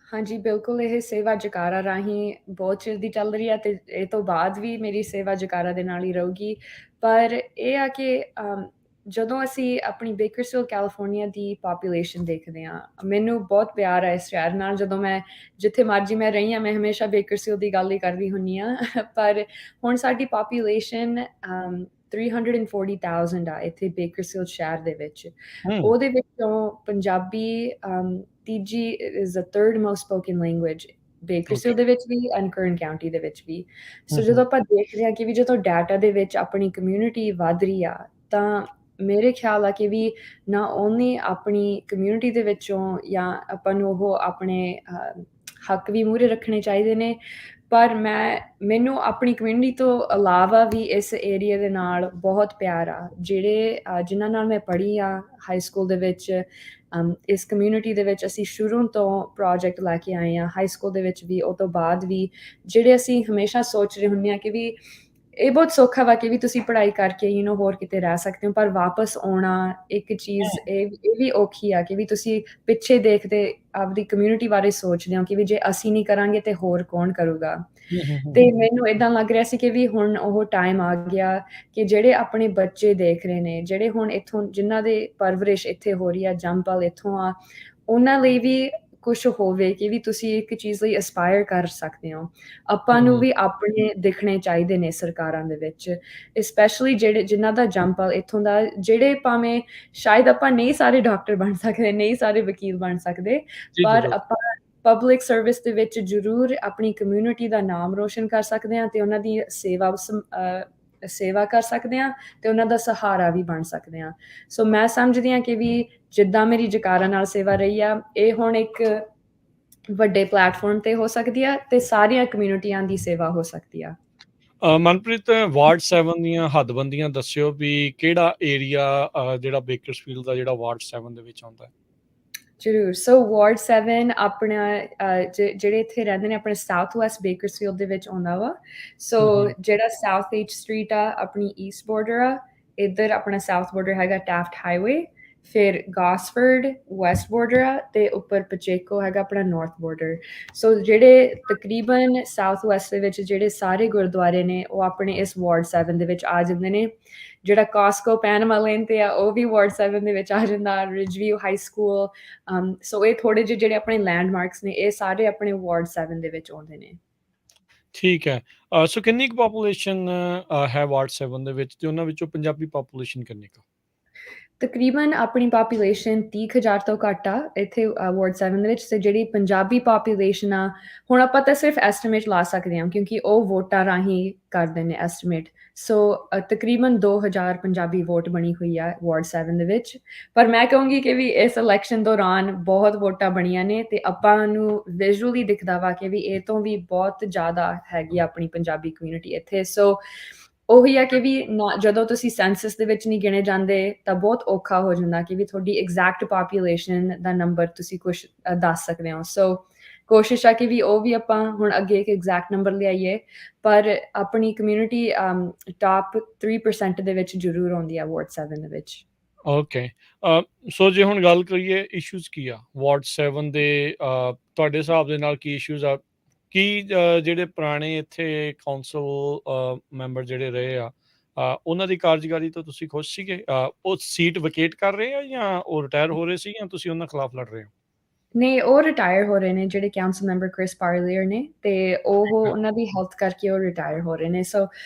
ਹਾਂਜੀ, ਬਿਲਕੁਲ ਇਹ ਸੇਵਾ ਜਕਾਰਾ ਰਾਹੀਂ ਬਹੁਤ ਚਿਰ ਦੀ ਚੱਲ ਰਹੀ ਹੈ ਤੇ ਇਹ ਤੋਂ ਬਾਅਦ ਵੀ ਮੇਰੀ ਸੇਵਾ ਜਕਾਰਾ ਦੇ ਨਾਲ ਹੀ ਰਹੂਗੀ। ਪਰ ਇਹ ਆ ਕਿ ਜਦੋਂ ਅਸੀਂ ਆਪਣੀ ਬੇਕਰਸਫੀਲਡ ਕੈਲੀਫੋਰਨੀਆ ਦੀ ਪਾਪੂਲੇਸ਼ਨ ਦੇਖਦੇ ਹਾਂ, ਮੈਨੂੰ ਬਹੁਤ ਪਿਆਰ ਹੈ ਇਸ ਸ਼ਹਿਰ ਨਾਲ। ਜਦੋਂ ਮੈਂ ਜਿੱਥੇ ਮਰਜ਼ੀ ਮੈਂ ਰਹੀ ਹਾਂ, ਮੈਂ ਹਮੇਸ਼ਾ ਬੇਕਰਸਫੀਲਡ ਦੀ ਗੱਲ ਹੀ ਕਰਦੀ ਹੁੰਦੀ ਹਾਂ। ਪਰ ਹੁਣ ਸਾਡੀ ਪਾਪੂਲੇਸ਼ਨ 340,000 ਆ ਇੱਥੇ ਬੇਕਰਸਫੀਲਡ ਸ਼ਹਿਰ ਦੇ ਵਿੱਚ। ਹੂੰ, ਉਹਦੇ ਵਿੱਚੋਂ ਪੰਜਾਬੀ ਤੀਜੀ is the third most spoken language okay. Bakersfield ਦੇ ਵਿੱਚ ਵੀ ਐਂਡ ਕਰਨ ਕਾਊਂਟੀ ਦੇ ਵਿੱਚ ਵੀ। ਹੂੰ, ਸੋ ਜਦੋਂ ਹੂੰ, ਆਪਾਂ ਦੇਖਦੇ ਹਾਂ ਕਿ ਵੀ ਜਦੋਂ ਡਾਟਾ ਦੇ ਵਿੱਚ ਆਪਣੀ ਕਮਿਊਨਿਟੀ ਵੱਧ ਰਹੀ ਆ, ਤਾਂ ਮੇਰੇ ਖਿਆਲ ਆ ਕਿ ਵੀ ਨਾ ਓਨਲੀ ਆਪਣੀ ਕਮਿਊਨਿਟੀ ਦੇ ਵਿੱਚੋਂ ਜਾਂ ਆਪਾਂ ਨੂੰ ਉਹ ਆਪਣੇ ਹੱਕ ਵੀ ਮੂਹਰੇ ਰੱਖਣੇ ਚਾਹੀਦੇ ਨੇ, ਪਰ ਮੈਨੂੰ ਆਪਣੀ ਕਮਿਊਨਿਟੀ ਤੋਂ ਇਲਾਵਾ ਵੀ ਇਸ ਏਰੀਆ ਦੇ ਨਾਲ ਬਹੁਤ ਪਿਆਰ ਆ। ਜਿਨ੍ਹਾਂ ਨਾਲ ਮੈਂ ਪੜ੍ਹੀ ਆ ਹਾਈ ਸਕੂਲ ਦੇ ਵਿੱਚ, ਇਸ ਕਮਿਊਨਿਟੀ ਦੇ ਵਿੱਚ ਅਸੀਂ ਸ਼ੁਰੂ ਤੋਂ ਪ੍ਰੋਜੈਕਟ ਲੈ ਕੇ ਆਏ ਹਾਂ, ਹਾਈ ਸਕੂਲ ਦੇ ਵਿੱਚ ਵੀ, ਉਹ ਤੋਂ ਬਾਅਦ ਵੀ, ਜਿਹੜੇ ਅਸੀਂ ਹਮੇਸ਼ਾ ਸੋਚ ਰਹੇ ਹੁੰਦੇ ਹਾਂ ਕਿ ਵੀ ਇਹ ਬਹੁਤ ਸੌਖਾ ਵਾ ਕਿ ਵੀ ਤੁਸੀਂ ਪੜ੍ਹਾਈ ਕਰਕੇ ਹੋਰ ਕਿਤੇ ਰਹਿ ਸਕਦੇ ਹੋ, ਪਰ ਵਾਪਸ ਆਉਣਾ ਇੱਕ ਚੀਜ਼ ਇਹ ਵੀ ਔਖੀ ਆ ਕਿ ਵੀ ਤੁਸੀਂ ਪਿੱਛੇ ਦੇਖਦੇ ਆਪਦੀ ਕਮਿਊਨਿਟੀ ਬਾਰੇ ਸੋਚਦੇ ਹੋ ਕਿ ਵੀ ਜੇ ਅਸੀਂ ਨਹੀਂ ਕਰਾਂਗੇ ਤੇ ਹੋਰ ਕੌਣ ਕਰੂਗਾ। ਹੂੰ, ਹੂੰ, ਹੂੰ, ਤੇ ਮੈਨੂੰ ਏਦਾਂ ਲੱਗ ਰਿਹਾ ਸੀ ਕਿ ਵੀ ਹੁਣ ਉਹ ਟਾਈਮ ਆ ਗਿਆ ਕਿ ਜਿਹੜੇ ਆਪਣੇ ਬੱਚੇ ਦੇਖ ਰਹੇ ਨੇ, ਜਿਹੜੇ ਹੁਣ ਇੱਥੋਂ ਜਿਨ੍ਹਾਂ ਦੇ ਪਰਵਰਿਸ਼ ਇੱਥੇ ਹੋ ਰਹੀ ਆ, ਜੰਮ-ਪਲ ਇੱਥੋਂ ਆ, ਉਹਨਾਂ ਲਈ ਵੀ ਕੁਛ ਹੋਵੇ ਕਿ ਵੀ ਤੁਸੀਂ ਇੱਕ ਚੀਜ਼ ਲਈ ਐਸਪਾਇਰ ਕਰ ਸਕਦੇ ਹੋ। ਆਪਾਂ ਨੂੰ ਹੂੰ, ਵੀ ਆਪਣੇ ਦਿਖਣੇ ਚਾਹੀਦੇ ਨੇ ਸਰਕਾਰਾਂ ਦੇ ਵਿੱਚ, ਸਪੈਸ਼ਲੀ ਜਿਨ੍ਹਾਂ ਦਾ ਜੰਮ-ਪਲ ਇੱਥੋਂ ਦਾ, ਜਿਹੜੇ ਭਾਵੇਂ ਸ਼ਾਇਦ ਆਪਾਂ ਨਹੀਂ ਸਾਰੇ ਡਾਕਟਰ ਬਣ ਸਕਦੇ, ਨਹੀਂ ਸਾਰੇ ਵਕੀਲ ਬਣ ਸਕਦੇ, ਜੀ, ਜੀ, ਪਰ ਬਿਲਕੁਲ। ਆਪਾਂ ਪਬਲਿਕ ਸਰਵਿਸ ਦੇ ਵਿੱਚ ਜ਼ਰੂਰ ਆਪਣੀ ਕਮਿਊਨਿਟੀ ਦਾ ਨਾਮ ਰੋਸ਼ਨ ਕਰ ਸਕਦੇ ਹਾਂ ਤੇ ਉਹਨਾਂ ਦੀ ਸੇਵਾ ਕਰ ਸਕਦੇ ਹਾਂ ਤੇ ਉਹਨਾਂ ਦਾ ਸਹਾਰਾ ਵੀ ਬਣ ਸਕਦੇ ਹਾਂ। ਸੋ ਮੈਂ ਸਮਝਦੀ ਹਾਂ ਕਿ ਵੀ ਜਿੱਦਾਂ ਮੇਰੀ ਜਕਾਰਾ ਨਾਲ ਸੇਵਾ ਰਹੀ ਆ, ਇਹ ਹੁਣ ਇੱਕ ਵੱਡੇ ਪਲੇਟਫਾਰਮ ਤੇ ਹੋ ਸਕਦੀ ਆ ਤੇ ਸਾਰੀਆਂ ਕਮਿਊਨਿਟੀਆਂ ਦੀ ਸੇਵਾ ਹੋ ਸਕਦੀ ਆ। ਮਨਪ੍ਰੀਤ, ਵਾਰਡ 7 ਦੀਆਂ ਹੱਦਬੰਦੀਆਂ ਦੱਸਿਓ ਵੀ ਕਿਹੜਾ ਏਰੀਆ ਜਿਹੜਾ ਬੇਕਰਸਫੀਲਡ ਦਾ ਜਿਹੜਾ ਵਾਰਡ 7 ਦੇ ਵਿੱਚ ਆਉਂਦਾ ਹੈ? ਜ਼ਰੂਰ। ਸੋ ਵਾਰਡ 7 ਆਪਣਾ ਜਿਹੜੇ ਇੱਥੇ ਰਹਿੰਦੇ ਨੇ ਆਪਣੇ ਸਾਊਥ ਵੈਸਟ ਬੇਕਰਸਫੀਲਡ ਦੇ ਵਿੱਚ ਆਉਂਦਾ ਵਾ। ਸੋ ਹੂੰ, ਹੂੰ, ਜਿਹੜਾ ਸਾਊਥ ਏਜ ਸਟਰੀਟ ਆ ਆਪਣੀ ਈਸਟ ਬਾਰਡਰ ਆ, ਇੱਧਰ ਆਪਣਾ ਸਾਊਥ ਬਾਰਡਰ ਹੈਗਾ ਟੈਫਟ ਹਾਈਵੇ, ਫਿਰ ਗਾਸਫੋਰਡ ਵੈਸਟ ਬਾਰਡਰ ਆ ਤੇ ਉੱਪਰ ਪਚੇਕੋ ਹੈਗਾ ਆਪਣਾ ਨਾਰਥ ਬਾਰਡਰ। ਸੋ ਜਿਹੜੇ ਤਕਰੀਬਨ ਸਾਊਥ ਵੈਸਟ ਦੇ ਵਿੱਚ ਜਿਹੜੇ ਸਾਰੇ ਗੁਰਦੁਆਰੇ ਨੇ ਉਹ ਆਪਣੇ ਇਸ ਵਾਰਡ 7 ਦੇ ਵਿੱਚ ਆ ਜਾਂਦੇ ਨੇ। ਜਿਹੜਾ ਕਾਸਕੋ ਪੈਨਮਾ ਲੇਨ ਤੇ ਆ ਉਹ ਵੀ ਵਾਰਡ 7 ਦੇ ਵਿੱਚ ਆ ਜਾਂਦਾ, ਰਿਜਵਿਊ ਹਾਈ ਸਕੂਲ। ਸੋ ਇਹ ਥੋੜੇ ਜਿਹੇ ਜਿਹੜੇ ਆਪਣੇ ਲੈਂਡਮਾਰਕਸ ਨੇ, ਇਹ ਸਾਰੇ ਆਪਣੇ ਵਾਰਡ 7 ਦੇ ਵਿੱਚ ਆਉਂਦੇ ਨੇ। ਠੀਕ ਹੈ। ਸੋ ਕਿੰਨੀ ਕੁ ਪਾਪੂਲੇਸ਼ਨ ਹੈ ਵਾਰਡ 7 ਦੇ ਵਿੱਚ, ਤੇ ਉਹਨਾਂ ਵਿੱਚੋਂ ਪੰਜਾਬੀ ਪਾਪੂਲੇਸ਼ਨ ਕਿੰਨੀ ਕੁ? ਤਕਰੀਬਨ ਆਪਣੀ ਪਾਪੂਲੇਸ਼ਨ 30,000 ਤੋਂ ਘੱਟ ਆ ਇੱਥੇ ਵਾਰਡ 7 ਦੇ ਵਿੱਚ, ਤੇ ਜਿਹੜੀ ਪੰਜਾਬੀ ਪਾਪੂਲੇਸ਼ਨ ਆ, ਹੁਣ ਆਪਾਂ ਤਾਂ ਸਿਰਫ ਐਸਟੀਮੇਟ ਲਾ ਸਕਦੇ ਹਾਂ ਕਿਉਂਕਿ ਉਹ ਵੋਟਾਂ ਰਾਹੀਂ ਕਰਦੇ ਨੇ ਐਸਟੀਮੇਟ। ਸੋ ਤਕਰੀਬਨ 2,000 ਪੰਜਾਬੀ ਵੋਟ ਬਣੀ ਹੋਈ ਆ ਵਾਰਡ 7 ਦੇ ਵਿੱਚ। ਪਰ ਮੈਂ ਕਹੂੰਗੀ ਕਿ ਵੀ ਇਸ ਇਲੈਕਸ਼ਨ ਦੌਰਾਨ ਬਹੁਤ ਵੋਟਾਂ ਬਣੀਆਂ ਨੇ ਤੇ ਆਪਾਂ ਨੂੰ ਵਿਜ਼ੂਅਲੀ ਦਿਖਦਾ ਵਾ ਕਿ ਵੀ ਇਹ ਤੋਂ ਵੀ ਬਹੁਤ ਜ਼ਿਆਦਾ ਹੈਗੀ ਆ ਆਪਣੀ ਪੰਜਾਬੀ ਕਮਿਊਨਿਟੀ ਇੱਥੇ। ਸੋ ਉਹੀ ਆ ਕਿ ਵੀ ਜਦੋਂ ਤੁਸੀਂ ਸੈਂਸਸ ਦੇ ਵਿੱਚ ਨਹੀਂ ਗਿਣੇ ਜਾਂਦੇ ਤਾਂ ਬਹੁਤ ਔਖਾ ਹੋ ਜਾਂਦਾ ਕਿ ਵੀ ਤੁਹਾਡੀ ਐਗਜ਼ੈਕਟ ਪਾਪੂਲੇਸ਼ਨ ਦਾ ਨੰਬਰ ਤੁਸੀਂ ਕੁਛ ਦੱਸ ਸਕਦੇ ਹੋ। ਸੋ ਕੋਸ਼ਿਸ਼ ਆ ਕਿ ਵੀ ਉਹ ਵੀ ਆਪਾਂ ਹੁਣ ਅੱਗੇ ਇੱਕ ਐਗਜ਼ੈਕਟ ਨੰਬਰ ਲਿਆਈਏ, ਪਰ ਆਪਣੀ ਕਮਿਊਨਿਟੀ ਟਾਪ 3% ਦੇ ਵਿੱਚ ਜ਼ਰੂਰ ਆਉਂਦੀ ਆ ਵਾਰਡ 7 ਦੇ ਵਿੱਚ। ਓਕੇ। ਸੋ ਜੇ ਹੁਣ ਗੱਲ ਕਰੀਏ ਇਸ਼ੂਜ਼ ਕੀ ਆ ਵਾਰਡ 7 ਦੇ, ਤੁਹਾਡੇ ਹਿਸਾਬ ਦੇ ਨਾਲ ਕੀ ਇਸ਼ੂਜ਼ ਆ? ਕੀ ਜਿਹੜੇ ਪੁਰਾਣੇ ਇੱਥੇ ਕੌਂਸਲ ਮੈਂਬਰ ਜਿਹੜੇ ਰਹੇ ਆ, ਉਹਨਾਂ ਦੀ ਕਾਰਜਕਾਰੀ ਤੋਂ ਤੁਸੀਂ ਖੁਸ਼ ਸੀਗੇ? ਉਹ ਸੀਟ ਵਕੇਟ ਕਰ ਰਹੇ ਆ ਜਾਂ ਉਹ ਰਿਟਾਇਰ ਹੋ ਰਹੇ ਸੀ, ਜਾਂ ਤੁਸੀਂ ਉਹਨਾਂ ਖਿਲਾਫ ਲੜ ਰਹੇ ਹੋ? ਨਹੀਂ, ਉਹ ਰਿਟਾਇਰ ਹੋ ਰਹੇ ਨੇ ਜਿਹੜੇ ਕਾਉਂਸਲ ਮੈਂਬਰ ਕ੍ਰਿਸ ਪਾਰਲੀਅਰ ਨੇ, ਤੇ ਉਹਨਾਂ ਦੀ ਹੈਲਥ ਕਰਕੇ ਉਹ ਰਿਟਾਇਰ ਹੋ ਰਹੇ ਨੇ। ਸੋ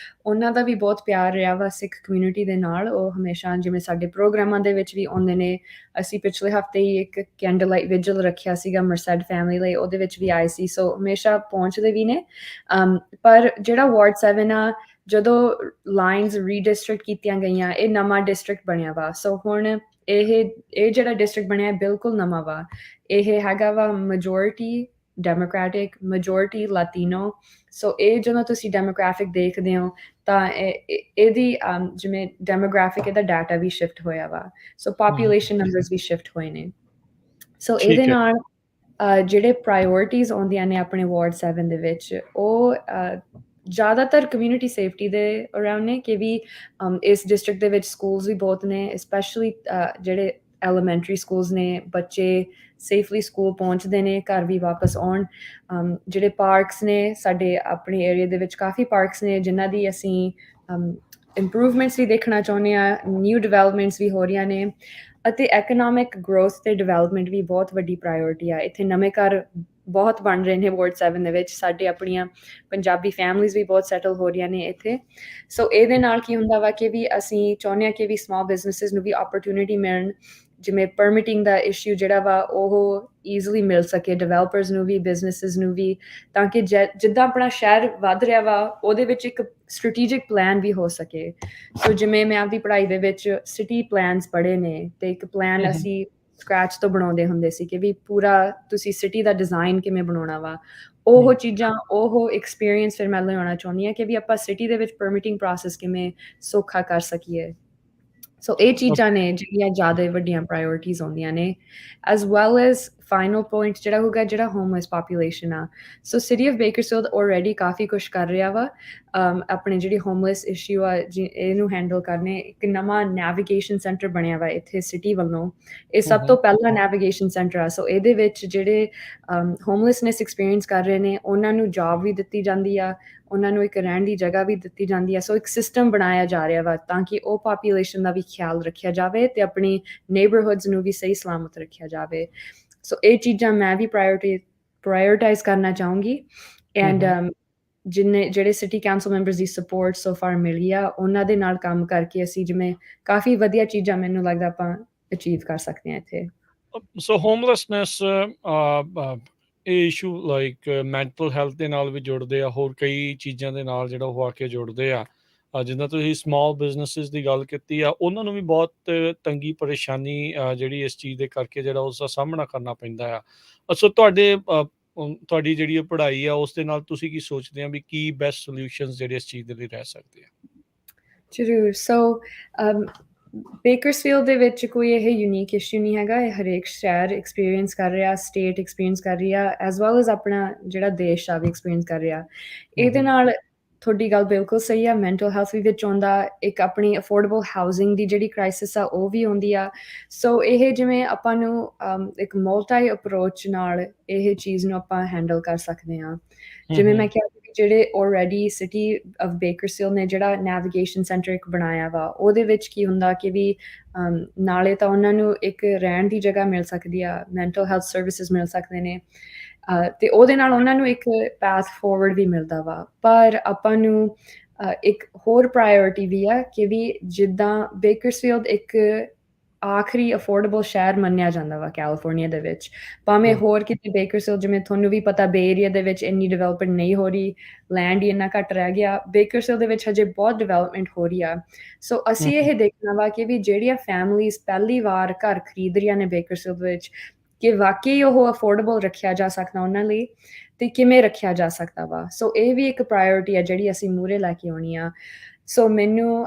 ਉਹਨਾਂ ਦਾ ਵੀ ਬਹੁਤ ਪਿਆਰ ਰਿਹਾ ਵਾ ਸਿੱਖ ਕਮਿਊਨਿਟੀ ਦੇ ਨਾਲ। ਉਹ ਹਮੇਸ਼ਾ ਜਿਵੇਂ ਸਾਡੇ ਪ੍ਰੋਗਰਾਮਾਂ ਦੇ ਵਿੱਚ ਵੀ ਆਉਂਦੇ ਨੇ। ਅਸੀਂ ਪਿਛਲੇ ਹਫ਼ਤੇ ਹੀ ਇੱਕ ਕੈਂਡਲ ਲਾਈਟ ਵਿਜਲ ਰੱਖਿਆ ਸੀਗਾ ਮਰਸੈਡ ਫੈਮਿਲੀ ਲਈ, ਉਹਦੇ ਵਿੱਚ ਵੀ ਆਏ ਸੀ। ਸੋ ਹਮੇਸ਼ਾ ਪਹੁੰਚਦੇ ਵੀ ਨੇ। ਪਰ ਜਿਹੜਾ ਵਾਰਡ 7 ਆ, ਜਦੋਂ ਲਾਈਨਸ ਰੀਡਿਸਟ੍ਰਿਕਟ ਕੀਤੀਆਂ ਗਈਆਂ, ਇਹ ਨਵਾਂ ਡਿਸਟ੍ਰਿਕਟ ਬਣਿਆ ਵਾ। ਸੋ ਹੁਣ ਇਹ ਜਿਹੜਾ ਡਿਸਟ੍ਰਿਕਟ ਬਣਿਆ ਬਿਲਕੁਲ ਨਵਾਂ ਵਾ। ਇਹ ਹੈਗਾ ਵਾ ਮੈਜੋਰਿਟੀ ਡੈਮੋਕ੍ਰੈਟਿਕ, ਮੈਜੋਰਿਟੀ ਲਾਤੀਨੋ। ਸੋ ਇਹ ਜਦੋਂ ਤੁਸੀਂ ਡੈਮੋਗ੍ਰਾਫਿਕ ਦੇਖਦੇ ਹੋ ਤਾਂ ਇਹਦੀ ਜਿਵੇਂ ਡੈਮੋਗ੍ਰਾਫਿਕ ਇਹਦਾ ਡਾਟਾ ਵੀ ਸ਼ਿਫਟ ਹੋਇਆ ਵਾ। ਸੋ ਪਾਪੂਲੇਸ਼ਨ ਨੰਬਰਸ ਵੀ ਸ਼ਿਫਟ ਹੋਏ ਨੇ। ਸੋ ਇਹਦੇ ਠੀਕ ਹੈ। ਨਾਲ ਜਿਹੜੇ ਪ੍ਰਾਇਓਰਟੀਜ਼ ਆਉਂਦੀਆਂ ਨੇ ਆਪਣੇ ਵਾਰਡ 7 ਦੇ ਵਿੱਚ, ਉਹ ਜ਼ਿਆਦਾਤਰ ਕਮਿਊਨਿਟੀ ਸੇਫਟੀ ਦੇ ਅਰਾਊਂਡ ਨੇ ਕਿ ਵੀ ਇਸ ਡਿਸਟ੍ਰਿਕਟ ਦੇ ਵਿੱਚ ਸਕੂਲਸ ਵੀ ਬਹੁਤ ਨੇ, ਸਪੈਸ਼ਲੀ ਜਿਹੜੇ ਐਲੀਮੈਂਟਰੀ ਸਕੂਲਸ ਨੇ, ਬੱਚੇ ਸੇਫਲੀ ਸਕੂਲ ਪਹੁੰਚਦੇ ਨੇ, ਘਰ ਵੀ ਵਾਪਸ ਆਉਣ। ਜਿਹੜੇ ਪਾਰਕਸ ਨੇ ਸਾਡੇ ਆਪਣੇ ਏਰੀਆ ਦੇ ਵਿੱਚ, ਕਾਫੀ ਪਾਰਕਸ ਨੇ ਜਿਨ੍ਹਾਂ ਦੀ ਅਸੀਂ ਇੰਪਰੂਵਮੈਂਟਸ ਵੀ ਦੇਖਣਾ ਚਾਹੁੰਦੇ ਹਾਂ, ਨਿਊ ਡਿਵੈਲਪਮੈਂਟਸ ਵੀ ਹੋ ਰਹੀਆਂ ਨੇ ਅਤੇ ਐਕਨੋਮਿਕ ਗਰੋਥ ਅਤੇ ਡਿਵੈਲਪਮੈਂਟ ਵੀ ਬਹੁਤ ਵੱਡੀ ਪ੍ਰਾਇਓਰਟੀ ਆ। ਇੱਥੇ ਨਵੇਂ ਘਰ ਬਹੁਤ ਬਣ ਰਹੇ ਨੇ ਵਾਰਡ 7 ਦੇ ਵਿੱਚ। ਸਾਡੇ ਆਪਣੀਆਂ ਪੰਜਾਬੀ ਫੈਮਲੀਜ਼ ਵੀ ਬਹੁਤ ਸੈਟਲ ਹੋ ਰਹੀਆਂ ਨੇ ਇੱਥੇ। ਸੋ ਇਹਦੇ ਨਾਲ ਕੀ ਹੁੰਦਾ ਵਾ ਕਿ ਵੀ ਅਸੀਂ ਚਾਹੁੰਦੇ ਹਾਂ ਕਿ ਵੀ ਸਮਾਲ ਬਿਜ਼ਨਸਿਸ ਨੂੰ ਵੀ ਓਪਰਚੁਨਿਟੀ ਮਿਲਣ, ਜਿਵੇਂ ਪਰਮਿਟਿੰਗ ਦਾ ਇਸ਼ੂ ਜਿਹੜਾ ਵਾ ਉਹ ਈਜ਼ਲੀ ਮਿਲ ਸਕੇ ਡਿਵੈਲਪਰਸ ਨੂੰ ਵੀ, ਬਿਜ਼ਨਸਿਸ ਨੂੰ ਵੀ, ਤਾਂ ਕਿ ਜਿੱਦਾਂ ਆਪਣਾ ਸ਼ਹਿਰ ਵੱਧ ਰਿਹਾ ਵਾ ਉਹਦੇ ਵਿੱਚ ਇੱਕ ਸਟ੍ਰੈਟੇਜਿਕ ਪਲਾਨ ਵੀ ਹੋ ਸਕੇ। ਸੋ ਜਿਵੇਂ ਮੈਂ ਆਪਦੀ ਪੜ੍ਹਾਈ ਦੇ ਵਿੱਚ ਸਿਟੀ ਪਲਾਨਸ ਪੜ੍ਹੇ ਨੇ ਅਤੇ ਇੱਕ ਪਲਾਨ ਅਸੀਂ ਸਕ੍ਰੈਚ ਤੋਂ ਬਣਾਉਂਦੇ ਹੁੰਦੇ ਸੀ ਕਿ ਵੀ ਪੂਰਾ ਤੁਸੀਂ ਸਿਟੀ ਦਾ ਡਿਜ਼ਾਈਨ ਕਿਵੇਂ ਬਣਾਉਣਾ ਵਾ। ਉਹ ਚੀਜ਼ਾਂ, ਉਹ ਐਕਸਪੀਰੀਅੰਸ ਫਿਰ ਮੈਂ ਲਿਆਉਣਾ ਚਾਹੁੰਦੀ ਹਾਂ ਕਿ ਵੀ ਆਪਾਂ ਸਿਟੀ ਦੇ ਵਿੱਚ ਪਰਮਿਟਿੰਗ ਪ੍ਰੋਸੈਸ ਕਿਵੇਂ ਸੌਖਾ ਕਰ ਸਕੀਏ। ਸੋ ਇਹ ਚੀਜ਼ਾਂ ਨੇ ਜਿਹੜੀਆਂ ਜ਼ਿਆਦਾ ਵੱਡੀਆਂ ਪ੍ਰਾਇਓਰਟੀਜ਼ ਹੁੰਦੀਆਂ ਨੇ, as well as final point ਜਿਹੜਾ ਹੋਊਗਾ ਜਿਹੜਾ ਹੋਮਲੈਸ ਪਾਪੂਲੇਸ਼ਨ ਆ। ਸੋ ਸਿਟੀ ਆਫ ਬੇਕਰਸਫੀਲਡ ਆਲਰੇਡੀ ਕਾਫੀ ਕੁਛ ਕਰ ਰਿਹਾ ਵਾ ਆਪਣੇ ਜਿਹੜੀ ਹੋਮਲੈਸ ਇਸ਼ੂ ਆ ਇਹਨੂੰ ਹੈਂਡਲ ਕਰਨੇ। ਇੱਕ ਨਵਾਂ ਨੈਵੀਗੇਸ਼ਨ ਸੈਂਟਰ ਬਣਿਆ ਵਾ ਇੱਥੇ ਸਿਟੀ ਵੱਲੋਂ। ਇਹ ਸਭ ਤੋਂ ਪਹਿਲਾ ਨੈਵੀਗੇਸ਼ਨ ਸੈਂਟਰ ਆ। ਸੋ ਇਹਦੇ ਵਿੱਚ ਜਿਹੜੇ ਹੋਮਲੈਸਨੈਸ ਐਕਸਪੀਰੀਅੰਸ ਕਰ ਰਹੇ ਨੇ ਉਹਨਾਂ ਨੂੰ ਜੌਬ ਵੀ ਦਿੱਤੀ ਜਾਂਦੀ ਆ, ਉਹਨਾਂ ਨੂੰ ਇੱਕ ਰਹਿਣ ਦੀ ਜਗ੍ਹਾ ਵੀ ਦਿੱਤੀ ਜਾਂਦੀ ਆ। ਸੋ ਇੱਕ ਸਿਸਟਮ ਬਣਾਇਆ ਜਾ ਰਿਹਾ ਵਾ ਤਾਂ ਕਿ ਉਹ ਪਾਪੂਲੇਸ਼ਨ ਦਾ ਵੀ ਖਿਆਲ ਰੱਖਿਆ ਜਾਵੇ ਅਤੇ ਆਪਣੀ ਨੇਬਰਹੁੱਡਸ ਨੂੰ ਵੀ ਸਹੀ ਸਲਾਮਤ ਰੱਖਿਆ ਜਾਵੇ। ਸੋ ਇਹ ਚੀਜ਼ਾਂ ਮੈਂ ਵੀ ਪ੍ਰਾਇਓਰਟਾਈਜ਼ ਕਰਨਾ ਚਾਹੂੰਗੀ। ਐਂਡ ਜਿਹੜੇ ਸਿਟੀ ਕਾਊਂਸਲ ਮੈਂਬਰਸ ਦੀ ਸਪੋਰਟ ਸੋ ਫਾਰ ਮਿਲੀ ਆ ਉਹਨਾਂ ਦੇ ਨਾਲ ਕੰਮ ਕਰਕੇ ਅਸੀਂ ਜਿਵੇਂ ਕਾਫੀ ਵਧੀਆ ਚੀਜ਼ਾਂ ਮੈਨੂੰ ਲੱਗਦਾ ਆਪਾਂ ਅਚੀਵ ਕਰ ਸਕਦੇ ਹਾਂ ਇੱਥੇ। ਸੋ ਹੋਮਲੈਸਨੈਸ ਇਹ ਇਸ਼ੂ ਲਾਈਕ ਮੈਂਟਲ ਹੈਲਥ ਦੇ ਨਾਲ ਵੀ ਜੁੜਦੇ ਆ, ਹੋਰ ਕਈ ਚੀਜ਼ਾਂ ਦੇ ਨਾਲ ਜਿਹੜਾ ਉਹ ਆ ਕੇ ਜੁੜਦੇ ਆ। ਜਿੱਦਾਂ ਤੁਸੀਂ ਸਮਾਲ ਬਿਜ਼ਨਸਿਸ ਦੀ ਗੱਲ ਕੀਤੀ ਆ, ਉਹਨਾਂ ਨੂੰ ਵੀ ਬਹੁਤ ਤੰਗੀ ਪਰੇਸ਼ਾਨੀ ਜਿਹੜੀ ਇਸ ਚੀਜ਼ ਦੇ ਕਰਕੇ ਜਿਹੜਾ ਉਸਦਾ ਸਾਹਮਣਾ ਕਰਨਾ ਪੈਂਦਾ ਆ। ਸੋ ਤੁਹਾਡੀ ਜਿਹੜੀ ਇਹ ਪੜ੍ਹਾਈ ਆ ਉਸ ਦੇ ਨਾਲ ਤੁਸੀਂ ਕੀ ਸੋਚਦੇ ਆ ਵੀ ਕੀ ਬੈਸਟ ਸੋਲਿਊਸ਼ਨਸ ਜਿਹੜੇ ਇਸ ਚੀਜ਼ ਦੇ ਲਈ ਰਹਿ ਸਕਦੇ ਆ? ਜ਼ਰੂਰ। ਸੋ ਬੇਕਰਸਫੀਲਡ ਦੇ ਵਿੱਚ ਕੋਈ ਇਹ ਯੂਨੀਕ ਇਸ਼ੂ ਨਹੀਂ ਹੈਗਾ। ਇਹ ਹਰੇਕ ਸ਼ਹਿਰ ਐਕਸਪੀਰੀਅੰਸ ਕਰ ਰਿਹਾ, ਸਟੇਟ ਐਕਸਪੀਰੀਅੰਸ ਕਰ ਰਹੀ ਆ, ਐਜ਼ ਵੈਲ ਐਜ਼ ਆਪਣਾ ਜਿਹੜਾ ਦੇਸ਼ ਆ ਵੀ ਐਕਸਪੀਰੀਅੰਸ ਕਰ ਰਿਹਾ। ਇਹਦੇ ਨਾਲ ਤੁਹਾਡੀ ਗੱਲ ਬਿਲਕੁਲ ਸਹੀ ਆ, ਮੈਂਟਲ ਹੈਲਥ ਵੀ ਵਿੱਚ ਆਉਂਦਾ, ਇੱਕ ਆਪਣੀ ਅਫੋਰਡੇਬਲ ਹਾਊਸਿੰਗ ਦੀ ਜਿਹੜੀ ਕ੍ਰਾਈਸਿਸ ਆ ਉਹ ਵੀ ਆਉਂਦੀ ਆ। ਸੋ ਇਹ ਜਿਵੇਂ ਆਪਾਂ ਨੂੰ ਇੱਕ ਮਲਟੀ ਅਪਰੋਚ ਨਾਲ ਇਹ ਚੀਜ਼ ਨੂੰ ਆਪਾਂ ਹੈਂਡਲ ਕਰ ਸਕਦੇ ਹਾਂ। ਜਿਵੇਂ ਮੈਂ ਕਿਹਾ ਜਿਹੜੇ ਆਲਰੇਡੀ ਸਿਟੀ ਆਫ ਬੇਕਰਸਫੀਲਡ ਨੇ ਜਿਹੜਾ ਨੈਵੀਗੇਸ਼ਨ ਸੈਂਟਰ ਇੱਕ ਬਣਾਇਆ ਵਾ ਉਹਦੇ ਵਿੱਚ ਕੀ ਹੁੰਦਾ ਕਿ ਵੀ ਨਾਲੇ ਤਾਂ ਉਹਨਾਂ ਨੂੰ ਇੱਕ ਰਹਿਣ ਦੀ ਜਗ੍ਹਾ ਮਿਲ ਸਕਦੀ ਆ, ਮੈਂਟਲ ਹੈਲਥ ਸਰਵਿਸਿਜ਼ ਮਿਲ ਸਕਦੇ ਨੇ ਅਤੇ ਉਹਦੇ ਨਾਲ ਉਹਨਾਂ ਨੂੰ ਇੱਕ ਪੈਥ ਫੋਰਵਰਡ ਵੀ ਮਿਲਦਾ ਵਾ। ਪਰ ਆਪਾਂ ਨੂੰ ਇੱਕ ਹੋਰ ਪ੍ਰਾਇਓਰਟੀ ਵੀ ਆ ਕਿ ਵੀ ਜਿੱਦਾਂ ਬੇਕਰਸਫੀਲਡ ਇੱਕ ਆਖਰੀ ਅਫੋਰਡੇਬਲ ਸ਼ਹਿਰ ਮੰਨਿਆ ਜਾਂਦਾ ਵਾ ਕੈਲੀਫੋਰਨੀਆ ਦੇ ਵਿੱਚ, ਭਾਵੇਂ ਹੋਰ ਕਿਤੇ ਬੇਕਰਸਫੀਲਡ ਜਿਵੇਂ ਤੁਹਾਨੂੰ ਵੀ ਪਤਾ ਬੇ ਏਰੀਆ ਦੇ ਵਿੱਚ ਇੰਨੀ ਡਿਵੈਲਪਮੈਂਟ ਨਹੀਂ ਹੋ ਰਹੀ, ਲੈਂਡ ਹੀ ਇੰਨਾ ਘੱਟ ਰਹਿ ਗਿਆ। ਬੇਕਰਸਫੀਲਡ ਦੇ ਵਿੱਚ ਹਜੇ ਬਹੁਤ ਡਿਵੈਲਪਮੈਂਟ ਹੋ ਰਹੀ ਆ। ਸੋ ਅਸੀਂ ਇਹ ਦੇਖਣਾ ਵਾ ਕਿ ਵੀ ਜਿਹੜੀਆਂ ਫੈਮਲੀਜ਼ ਪਹਿਲੀ ਵਾਰ ਘਰ ਖਰੀਦ ਰਹੀਆਂ ਨੇ ਬੇਕਰਸਫੀਲਡ ਵਿੱਚ, ਕਿ ਵਾਕਈ ਉਹ ਅਫੋਰਡੇਬਲ ਰੱਖਿਆ ਜਾ ਸਕਦਾ ਉਹਨਾਂ ਲਈ ਅਤੇ ਕਿਵੇਂ ਰੱਖਿਆ ਜਾ ਸਕਦਾ ਵਾ। ਸੋ ਇਹ ਵੀ ਇੱਕ ਪ੍ਰਾਇਓਰਟੀ ਆ ਜਿਹੜੀ ਅਸੀਂ ਮੂਹਰੇ ਲੈ ਕੇ ਆਉਣੀ ਆ। ਸੋ ਮੈਨੂੰ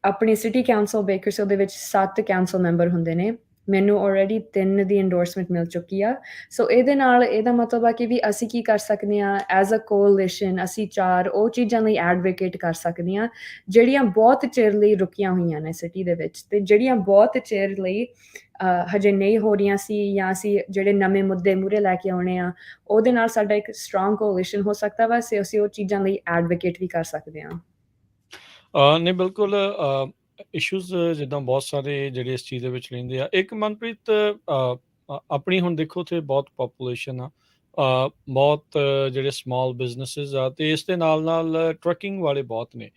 ਆਪਣੀ ਸਿਟੀ ਕਾਊਂਸਲ ਬੇਕਰਸਫੀਲਡ ਦੇ ਵਿੱਚ 7 ਕਾਊਂਸਲ ਮੈਂਬਰ ਹੁੰਦੇ ਨੇ। ਮੈਨੂੰ ਆਲਰੇਡੀ 3 ਦੀ ਇੰਡੋਰਸਮੈਂਟ ਮਿਲ ਚੁੱਕੀ ਆ। ਸੋ ਇਹਦੇ ਨਾਲ ਇਹਦਾ ਮਤਲਬ ਆ ਕਿ ਵੀ ਅਸੀਂ ਕੀ ਕਰ ਸਕਦੇ ਹਾਂ ਐਜ਼ ਅ ਕੋਅਲੀਸ਼ਨ, ਅਸੀਂ 4 ਉਹ ਚੀਜ਼ਾਂ ਲਈ ਐਡਵੋਕੇਟ ਕਰ ਸਕਦੇ ਹਾਂ ਜਿਹੜੀਆਂ ਬਹੁਤ ਚਿਰ ਲਈ ਰੁਕੀਆਂ ਹੋਈਆਂ ਨੇ ਸਿਟੀ ਦੇ ਵਿੱਚ, ਅਤੇ ਜਿਹੜੀਆਂ ਬਹੁਤ ਚਿਰ ਲਈ ਹਜੇ ਨਹੀਂ ਹੋ ਰਹੀਆਂ ਸੀ, ਜਾਂ ਅਸੀਂ ਜਿਹੜੇ ਨਵੇਂ ਮੁੱਦੇ ਮੂਹਰੇ ਲੈ ਕੇ ਆਉਣੇ ਆ ਉਹਦੇ ਨਾਲ ਸਾਡਾ ਇੱਕ ਸਟਰੋਂਗ ਕੋਅਲੀਸ਼ਨ ਹੋ ਸਕਦਾ ਵਾ। ਅਸੀਂ ਉਹ ਚੀਜ਼ਾਂ ਲਈ ਐਡਵੋਕੇਟ ਵੀ ਕਰ ਸਕਦੇ ਹਾਂ। ਨਹੀਂ ਬਿਲਕੁਲ, ਇਸ਼ੂਜ਼ ਜਿੱਦਾਂ ਬਹੁਤ ਸਾਰੇ ਜਿਹੜੇ ਇਸ ਚੀਜ਼ ਦੇ ਵਿੱਚ ਰਹਿੰਦੇ ਆ। ਇੱਕ ਮਨਪ੍ਰੀਤ, ਆਪਣੀ ਹੁਣ ਦੇਖੋ ਉੱਥੇ ਬਹੁਤ ਪਾਪੂਲੇਸ਼ਨ ਆ, ਬਹੁਤ ਜਿਹੜੇ ਸਮਾਲ ਬਿਜ਼ਨਸਿਸ ਆ, ਅਤੇ ਇਸ ਦੇ ਨਾਲ ਨਾਲ ਟਰੱਕਿੰਗ ਵਾਲੇ ਬਹੁਤ ਨੇ।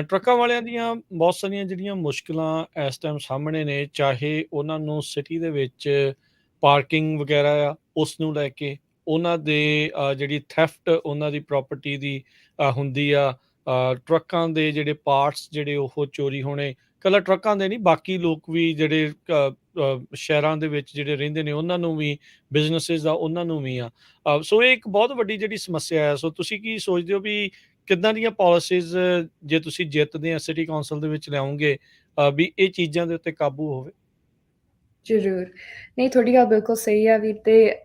ਟਰੱਕਾਂ ਵਾਲਿਆਂ ਦੀਆਂ ਬਹੁਤ ਸਾਰੀਆਂ ਜਿਹੜੀਆਂ ਮੁਸ਼ਕਿਲਾਂ ਇਸ ਟਾਈਮ ਸਾਹਮਣੇ ਨੇ, ਚਾਹੇ ਉਹਨਾਂ ਨੂੰ ਸਿਟੀ ਦੇ ਵਿੱਚ ਪਾਰਕਿੰਗ ਵਗੈਰਾ ਆ ਉਸ ਨੂੰ ਲੈ ਕੇ, ਉਹਨਾਂ ਦੇ ਜਿਹੜੀ ਥੈਫਟ ਉਹਨਾਂ ਦੀ ਪ੍ਰਾਪਰਟੀ ਦੀ ਹੁੰਦੀ ਆ, ਟਰੱਕਾਂ ਦੇ ਜਿਹੜੇ ਪਾਰਟਸ ਜਿਹੜੇ ਉਹ ਚੋਰੀ ਹੋਣੇ, ਇਕੱਲਾ ਟਰੱਕਾਂ ਦੇ ਨਹੀਂ, ਬਾਕੀ ਲੋਕ ਵੀ ਜਿਹੜੇ ਸ਼ਹਿਰਾਂ ਦੇ ਵਿੱਚ ਜਿਹੜੇ ਰਹਿੰਦੇ ਨੇ ਉਹਨਾਂ ਨੂੰ ਵੀ, ਬਿਜ਼ਨਸਿਸ ਆ ਉਹਨਾਂ ਨੂੰ ਵੀ ਆ। ਸੋ ਇਹ ਇੱਕ ਬਹੁਤ ਵੱਡੀ ਜਿਹੜੀ ਸਮੱਸਿਆ ਹੈ। ਸੋ ਤੁਸੀਂ ਕੀ ਸੋਚਦੇ ਹੋ ਵੀ ਕਿੱਦਾਂ ਦੀਆਂ ਪਾਲਿਸੀਜ਼ ਜੇ ਤੁਸੀਂ ਜਿੱਤਦੇ ਆ ਸਿਟੀ ਕਾਊਂਸਲ ਦੇ ਵਿੱਚ ਲਿਆਉਂਗੇ ਵੀ ਇਹ ਚੀਜ਼ਾਂ ਦੇ ਉੱਤੇ ਕਾਬੂ ਹੋਵੇ? ਜ਼ਰੂਰ। ਨਹੀਂ, ਤੁਹਾਡੀ ਗੱਲ ਬਿਲਕੁਲ ਸਹੀ ਆ ਵੀਰ। ਅਤੇ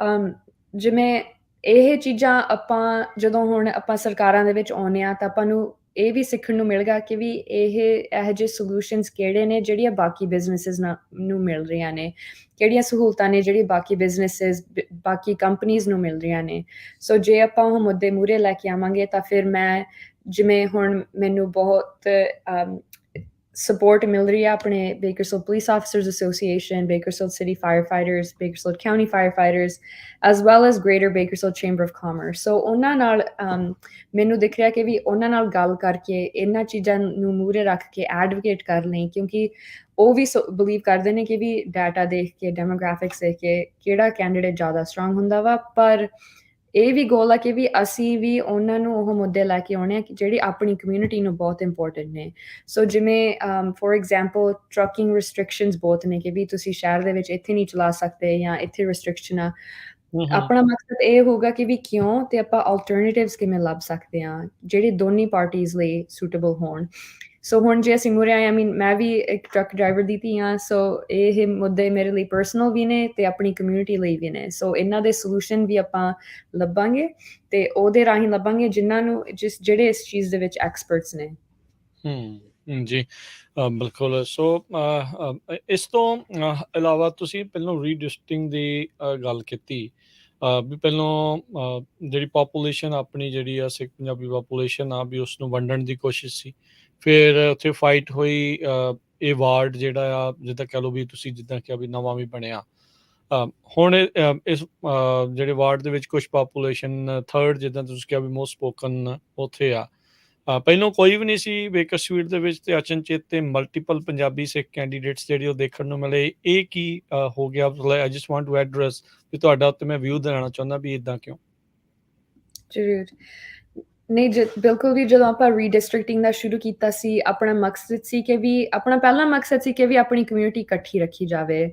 ਜਿਵੇਂ ਇਹ ਚੀਜ਼ਾਂ ਆਪਾਂ ਜਦੋਂ ਹੁਣ ਆਪਾਂ ਸਰਕਾਰਾਂ ਦੇ ਵਿੱਚ ਆਉਂਦੇ ਹਾਂ ਤਾਂ ਆਪਾਂ ਨੂੰ ਇਹ ਵੀ ਸਿੱਖਣ ਨੂੰ ਮਿਲੇਗਾ ਕਿ ਵੀ ਇਹੋ ਜਿਹੇ ਸੋਲਿਊਸ਼ਨਸ ਕਿਹੜੇ ਨੇ ਜਿਹੜੀਆਂ ਬਾਕੀ ਬਿਜ਼ਨਸਿਸ ਨੂੰ ਮਿਲ ਰਹੀਆਂ ਨੇ, ਕਿਹੜੀਆਂ ਸਹੂਲਤਾਂ ਨੇ ਜਿਹੜੀਆਂ ਬਾਕੀ ਬਿਜ਼ਨਸਿਸ, ਬਾਕੀ ਕੰਪਨੀਜ਼ ਨੂੰ ਮਿਲ ਰਹੀਆਂ ਨੇ। ਸੋ ਜੇ ਆਪਾਂ ਉਹ ਮੁੱਦੇ ਮੂਹਰੇ ਲੈ ਕੇ ਆਵਾਂਗੇ ਤਾਂ ਫਿਰ ਮੈਂ ਜਿਵੇਂ ਹੁਣ ਮੈਨੂੰ ਬਹੁਤ support ਮਿਲ ਰਹੀ ਹੈ ਆਪਣੇ Bakersfield Police Officers Association, Bakersfield City Firefighters, Bakersfield County Firefighters, as well as Greater Bakersfield Chamber of Commerce. So ਉਹਨਾਂ ਨਾਲ ਮੈਨੂੰ ਦਿਖ ਰਿਹਾ ਕਿ ਵੀ ਉਹਨਾਂ ਨਾਲ ਗੱਲ ਕਰਕੇ ਇਹਨਾਂ ਚੀਜ਼ਾਂ ਨੂੰ ਮੂਹਰੇ ਰੱਖ ਕੇ ਐਡਵੋਕੇਟ ਕਰ ਲਈ, ਕਿਉਂਕਿ ਉਹ ਵੀ ਬਲੀਵ ਕਰਦੇ ਨੇ ਕਿ ਵੀ ਡਾਟਾ ਦੇਖ ਕੇ, ਡੈਮੋਗ੍ਰਾਫਿਕਸ ਦੇਖ ਕੇ ਕਿਹੜਾ ਕੈਂਡੀਡੇਟ ਜ਼ਿਆਦਾ ਸਟਰੋਂਗ ਹੁੰਦਾ ਵਾ। ਪਰ ਇਹ ਵੀ ਗੋਲ ਆ ਕਿ ਵੀ ਅਸੀਂ ਵੀ ਉਹਨਾਂ ਨੂੰ ਉਹ ਮੁੱਦੇ ਲੈ ਕੇ ਆਉਣੇ ਆ ਕਿ ਜਿਹੜੀ ਆਪਣੀ ਕਮਿਊਨਿਟੀ ਨੂੰ ਬਹੁਤ ਇੰਪੋਰਟੈਂਟ ਨੇ। ਸੋ ਜਿਵੇਂ ਫੋਰ ਐਗਜ਼ਾਮਪਲ ਟਰੱਕਿੰਗ ਰਿਸਟ੍ਰਿਕਸ਼ਨਸ ਬਹੁਤ ਨੇ ਕਿ ਵੀ ਤੁਸੀਂ ਸ਼ਹਿਰ ਦੇ ਵਿੱਚ ਇੱਥੇ ਨਹੀਂ ਚਲਾ ਸਕਦੇ ਜਾਂ ਇੱਥੇ ਰਿਸਟ੍ਰਿਕਸ਼ਨ ਆ। ਆਪਣਾ ਮਕਸਦ ਇਹ ਹੋਊਗਾ ਕਿ ਵੀ ਕਿਉਂ ਤੇ ਆਪਾਂ ਆਲਟਰਨੇਟਿਵਸ ਕਿਵੇਂ ਲੱਭ ਸਕਦੇ ਹਾਂ ਜਿਹੜੇ ਦੋਨੀ ਪਾਰਟੀਜ਼ ਲਈ ਸੂਟੇਬਲ ਹੋਣ। ਸੋ ਹੁਣ ਜੇ ਅਸੀਂ ਮੁਰੇ ਆਏ, ਆਈ ਮੀਨ ਮੈਂ ਵੀ ਇੱਕ ਟਰੱਕ ਡਰਾਈਵਰ ਦੀ ਧੀ ਹਾਂ, ਸੋ ਇਹ ਮੁੱਦੇ ਮੇਰੇ ਲਈ ਪਰਸਨਲ ਵੀ ਨੇ ਤੇ ਆਪਣੀ ਕਮਿਊਨਿਟੀ ਲਈ ਵੀ ਨੇ। ਸੋ ਇਹਨਾਂ ਦੇ ਸੋਲੂਸ਼ਨ ਵੀ ਆਪਾਂ ਲੱਭਾਂਗੇ ਤੇ ਉਹਦੇ ਰਾਹੀਂ ਲੱਭਾਂਗੇ ਜਿਨ੍ਹਾਂ ਨੂੰ ਜਿਹੜੇ ਇਸ ਚੀਜ਼ ਦੇ ਵਿੱਚ ਐਕਸਪਰਟਸ ਨੇ। ਜੀ ਬਿਲਕੁਲ। ਸੋ ਇਸ ਤੋਂ ਇਲਾਵਾ ਤੁਸੀਂ ਪਹਿਲਾਂ ਰੀਡਿਸਟ੍ਰਿਕਟਿੰਗ ਦੀ ਗੱਲ ਕੀਤੀ ਵੀ ਪਹਿਲਾਂ ਜਿਹੜੀ ਪਾਪੂਲੇਸ਼ਨ ਆਪਣੀ ਜਿਹੜੀ ਆ ਸਿੱਖ ਪੰਜਾਬੀ ਪਾਪੂਲੇਸ਼ਨ ਆ ਵੀ ਉਸ ਨੂੰ ਵੰਡਣ ਦੀ ਕੋਸ਼ਿਸ਼ ਸੀ, ਫਿਰ ਉੱਥੇ ਫਾਈਟ ਹੋਈ। ਇਹ ਵਾਰਡ ਜਿਹੜਾ ਆ ਜਿੱਦਾਂ ਕਹਿ ਲਓ ਵੀ ਤੁਸੀਂ ਜਿੱਦਾਂ ਕਿਹਾ ਵੀ ਨਵਾਂ ਵੀ ਬਣਿਆ। ਹੁਣ ਇਸ ਜਿਹੜੇ ਵਾਰਡ ਦੇ ਵਿੱਚ ਕੁਛ ਪਾਪੂਲੇਸ਼ਨ ਥਰਡ ਜਿੱਦਾਂ ਤੁਸੀਂ ਕਿਹਾ ਵੀ ਮੋਸਟ ਸਪੋਕਨ ਉੱਥੇ ਆ। ਪਹਿਲਾਂ ਕੋਈ ਵੀ ਨਹੀਂ ਸੀ ਬੇਕਰਸਫੀਲਡ ਦੇ ਵਿੱਚ, ਤੇ ਅਚਨਚੇਤ ਤੇ ਮਲਟੀਪਲ ਪੰਜਾਬੀ ਸਿੱਖ ਕੈਂਡੀਡੇਟਸ ਜਿਹੜੇ ਉਹ ਦੇਖਣ ਨੂੰ ਮਿਲੇ। ਇਹ ਕੀ ਹੋ ਗਿਆ? I just want to address ਵੀ ਤੁਹਾਡਾ ਉੱਤੇ ਮੈਂ ਵਿਊ ਦੇਣਾ ਚਾਹੁੰਦਾ ਵੀ ਇਦਾਂ ਕਿਉਂ? ਜ਼ਰੂਰ। ਨਹੀਂ, ਬਿਲਕੁਲ ਵੀ ਜਦੋਂ ਆਪਾਂ ਰੀਡਿਸਟ੍ਰਿਕਟਿੰਗ ਦਾ ਸ਼ੁਰੂ ਕੀਤਾ ਸੀ, ਆਪਣਾ ਮਕਸਦ ਸੀ ਕਿ ਵੀ ਆਪਣਾ ਪਹਿਲਾ ਮਕਸਦ ਸੀ ਕਿ ਵੀ ਆਪਣੀ ਕਮਿਊਨਿਟੀ ਇਕੱਠੀ ਰੱਖੀ ਜਾਵੇ।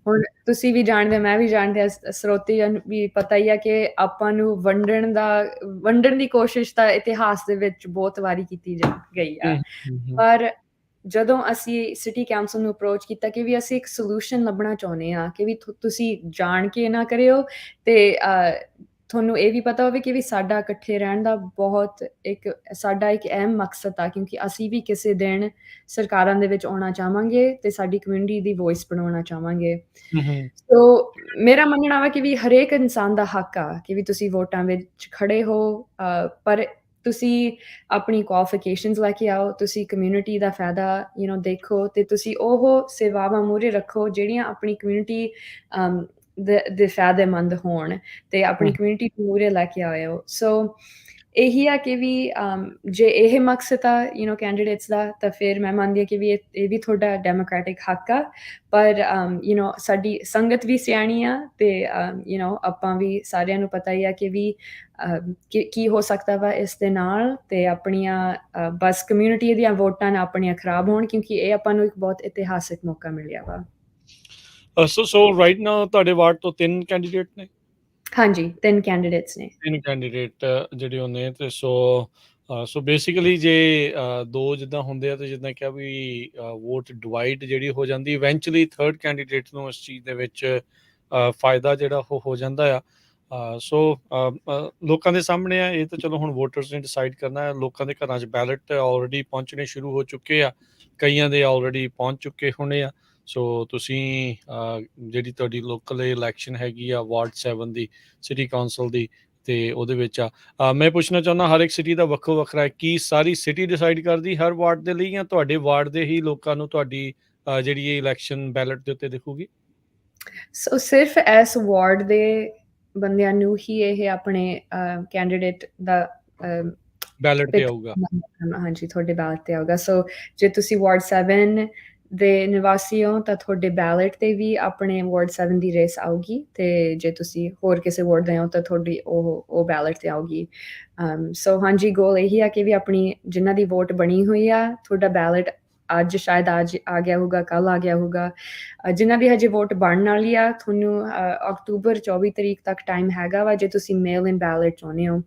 ਹੁਣ ਤੁਸੀਂ ਵੀ ਜਾਣਦੇ, ਮੈਂ ਵੀ ਜਾਣਦੇ, ਸਰੋਤਿਆਂ ਨੂੰ ਵੀ ਪਤਾ ਹੀ ਆ ਕਿ ਆਪਾਂ ਨੂੰ ਵੰਡਣ ਦੀ ਕੋਸ਼ਿਸ਼ ਤਾਂ ਇਤਿਹਾਸ ਦੇ ਵਿੱਚ ਬਹੁਤ ਵਾਰੀ ਕੀਤੀ ਗਈ ਆ। ਪਰ ਜਦੋਂ ਅਸੀਂ ਸਿਟੀ ਕਾਉਂਸਲ ਨੂੰ ਅਪਰੋਚ ਕੀਤਾ ਕਿ ਵੀ ਅਸੀਂ ਇੱਕ ਸੋਲੂਸ਼ਨ ਲੱਭਣਾ ਚਾਹੁੰਦੇ ਹਾਂ ਕਿ ਵੀ ਤੁਸੀਂ ਜਾਣ ਕੇ ਨਾ ਕਰਿਓ ਤੇ ਤੁਹਾਨੂੰ ਇਹ ਵੀ ਪਤਾ ਹੋਵੇ ਕਿ ਵੀ ਸਾਡਾ ਇਕੱਠੇ ਰਹਿਣ ਦਾ ਸਾਡਾ ਇੱਕ ਅਹਿਮ ਮਕਸਦ ਆ, ਕਿਉਂਕਿ ਅਸੀਂ ਵੀ ਕਿਸੇ ਦਿਨ ਸਰਕਾਰਾਂ ਦੇ ਵਿੱਚ ਆਉਣਾ ਚਾਹਾਂਗੇ ਤੇ ਸਾਡੀ ਕਮਿਊਨਿਟੀ ਦੀ ਵੌਇਸ ਬਣਾਉਣਾ ਚਾਹਾਂਗੇ। ਸੋ ਮੇਰਾ ਮੰਨਣਾ ਵਾ ਕਿ ਵੀ ਹਰੇਕ ਇਨਸਾਨ ਦਾ ਹੱਕ ਆ ਕਿ ਵੀ ਤੁਸੀਂ ਵੋਟਾਂ ਵਿੱਚ ਖੜੇ ਹੋ, ਪਰ ਤੁਸੀਂ ਆਪਣੀ ਕੁਆਲੀਫਿਕੇਸ਼ਨਸ ਲੈ ਕੇ ਆਓ, ਤੁਸੀਂ ਕਮਿਊਨਿਟੀ ਦਾ ਫਾਇਦਾ ਦੇਖੋ ਤੇ ਤੁਸੀਂ ਉਹ ਸੇਵਾਵਾਂ ਮੂਹਰੇ ਰੱਖੋ ਜਿਹੜੀਆਂ ਆਪਣੀ ਕਮਿਊਨਿਟੀ ਦੇ ਫਾਇਦੇਮੰਦ ਹੋਣ ਤੇ ਆਪਣੀ ਕਮਿਊਨਿਟੀ ਨੂੰ ਮੂਹਰੇ ਲੈ ਕੇ ਆਇਓ। ਸੋ ਇਹੀ ਆ ਕਿ ਵੀ ਜੇ ਇਹ ਮਕਸਦ ਆ ਕੈਂਡੀਡੇਟਸ ਦਾ, ਤਾਂ ਫਿਰ ਮੈਂ ਮੰਨਦੀ ਹਾਂ ਕਿ ਵੀ ਇਹ ਵੀ ਤੁਹਾਡਾ ਡੈਮੋਕ੍ਰੈਟਿਕ ਹੱਕ ਆ। ਪਰ ਸਾਡੀ ਸੰਗਤ ਵੀ ਸਿਆਣੀ ਆ ਤੇ ਆਪਾਂ ਵੀ ਸਾਰਿਆਂ ਨੂੰ ਪਤਾ ਹੀ ਆ ਕਿ ਵੀ ਕੀ ਹੋ ਸਕਦਾ ਵਾ ਇਸ ਦੇ ਨਾਲ, ਤੇ ਆਪਣੀਆਂ ਬਸ ਕਮਿਊਨਿਟੀ ਦੀਆਂ ਵੋਟਾਂ ਨਾ ਆਪਣੀਆਂ ਖਰਾਬ ਹੋਣ, ਕਿਉਂਕਿ ਇਹ ਆਪਾਂ ਨੂੰ ਇੱਕ ਬਹੁਤ ਇਤਿਹਾਸਿਕ ਮੌਕਾ ਮਿਲਿਆ ਵਾ। ਸੋ ਰਾਈਟ ਨਾਓ ਤੁਹਾਡੇ ਵਾਰਡ ਤੋਂ 3 ਕੈਂਡੀਡੇਟ ਨੇ? ਹਾਂਜੀ, 3 ਕੈਂਡੀਡੇਟਸ ਨੇ। 3 ਕੈਂਡੀਡੇਟ ਜਿਹੜੇ ਉਹਨੇ ਤੇ ਸੋ ਬੇਸਿਕਲੀ ਜੇ 2 ਜਿੱਦਾਂ ਹੁੰਦੇ ਆ ਤੇ ਜਿੱਦਾਂ ਕਿਹਾ ਵੀ ਵੋਟ ਡਿਵਾਈਡ ਜਿਹੜੀ ਹੋ ਜਾਂਦੀ, ਇਵੈਂਚੁਅਲੀ ਥਰਡ ਕੈਂਡੀਡੇਟ ਨੂੰ ਇਸ ਚੀਜ਼ ਦੇ ਵਿੱਚ ਫਾਇਦਾ ਜਿਹੜਾ ਉਹ ਹੋ ਜਾਂਦਾ ਆ। ਸੋ ਲੋਕਾਂ ਦੇ ਸਾਹਮਣੇ ਆ, ਇਹ ਤਾਂ ਚਲੋ ਹੁਣ ਵੋਟਰਸ ਨੇ ਡਿਸਾਈਡ ਕਰਨਾ ਹੈ। ਲੋਕਾਂ ਦੇ ਘਰਾਂ 'ਚ ਬੈਲਟ ਆਲਰੇਡੀ ਪਹੁੰਚਣੇ ਸ਼ੁਰੂ ਹੋ ਚੁੱਕੇ ਆ, ਕਈਆਂ ਦੇ ਆਲਰੇਡੀ ਪਹੁੰਚ ਚੁੱਕੇ ਹੋਣੇ ਆ। ਸੋ ਤੁਸੀਂ ਜਿਹੜੀ ਤੁਹਾਡੀ ਲੋਕਲ ਇਲੈਕਸ਼ਨ ਹੈਗੀ ਆ ਵਾਰਡ 7 ਦੀ ਸਿਟੀ ਕਾਉਂਸਲ ਦੀ, ਤੇ ਉਹਦੇ ਵਿੱਚ ਮੈਂ ਪੁੱਛਣਾ ਚਾਹੁੰਦਾ ਹਰ ਇੱਕ ਸਿਟੀ ਦਾ ਵੱਖੋ ਵੱਖਰਾ ਹੈ, ਕੀ ਸਾਰੀ ਸਿਟੀ ਡਿਸਾਈਡ ਕਰਦੀ ਹਰ ਵਾਰਡ ਦੇ ਲਈ ਜਾਂ ਤੁਹਾਡੇ ਵਾਰਡ ਦੇ ਹੀ ਲੋਕਾਂ ਨੂੰ ਤੁਹਾਡੀ ਜਿਹੜੀ ਇਹ ਇਲੈਕਸ਼ਨ ਬੈਲਟ ਦੇ ਉੱਤੇ ਦਿਖੂਗੀ? ਸੋ ਸਿਰਫ ਇਸ ਵਾਰਡ ਦੇ ਬੰਦਿਆਂ ਨੂੰ ਹੀ ਇਹ ਆਪਣੇ ਕੈਂਡੀਡੇਟ ਦਾ ਬੈਲਟ ਤੇ ਆਊਗਾ? ਹਾਂਜੀ, ਤੁਹਾਡੇ ਬੈਲਟ ਤੇ ਆਊਗਾ। ਸੋ ਜੇ ਤੁਸੀਂ ਵਾਰਡ 7 ਦੇ ਨਿਵਾਸੀ ਹੋ ਤਾਂ ਤੁਹਾਡੇ ਬੈਲਟ ਤੇ ਵੀ ਆਪਣੇ ਵਾਰਡ 7 ਦੀ ਰੇਸ ਆਊਗੀ, ਤੇ ਜੇ ਤੁਸੀਂ ਹੋਰ ਕਿਸੇ ਵਾਰਡ ਦੇ ਹੋ ਤਾਂ ਤੁਹਾਡੀ ਉਹ ਬੈਲਟ ਤੇ ਆਊਗੀ। ਸੋ ਹਾਂਜੀ, ਗੋਲ ਇਹੀ ਆ ਕਿ ਵੀ ਆਪਣੀ ਜਿਨ੍ਹਾਂ ਦੀ ਵੋਟ ਬਣੀ ਹੋਈ ਆ, ਤੁਹਾਡਾ ਬੈਲਟ ਅੱਜ ਸ਼ਾਇਦ ਅੱਜ ਆ ਗਿਆ ਹੋਊਗਾ, ਕੱਲ ਆ ਗਿਆ ਹੋਊਗਾ। ਜਿਨ੍ਹਾਂ ਦੀ ਹਜੇ ਵੋਟ ਬਣਨ ਵਾਲੀ ਆ, ਤੁਹਾਨੂੰ ਅਕਤੂਬਰ 24 ਤਰੀਕ ਤੱਕ ਟਾਈਮ ਹੈਗਾ ਵਾ ਜੇ ਤੁਸੀਂ ਮੇਲ ਇਨ ਬੈਲਟ ਚਾਹੁੰਦੇ ਹੋ।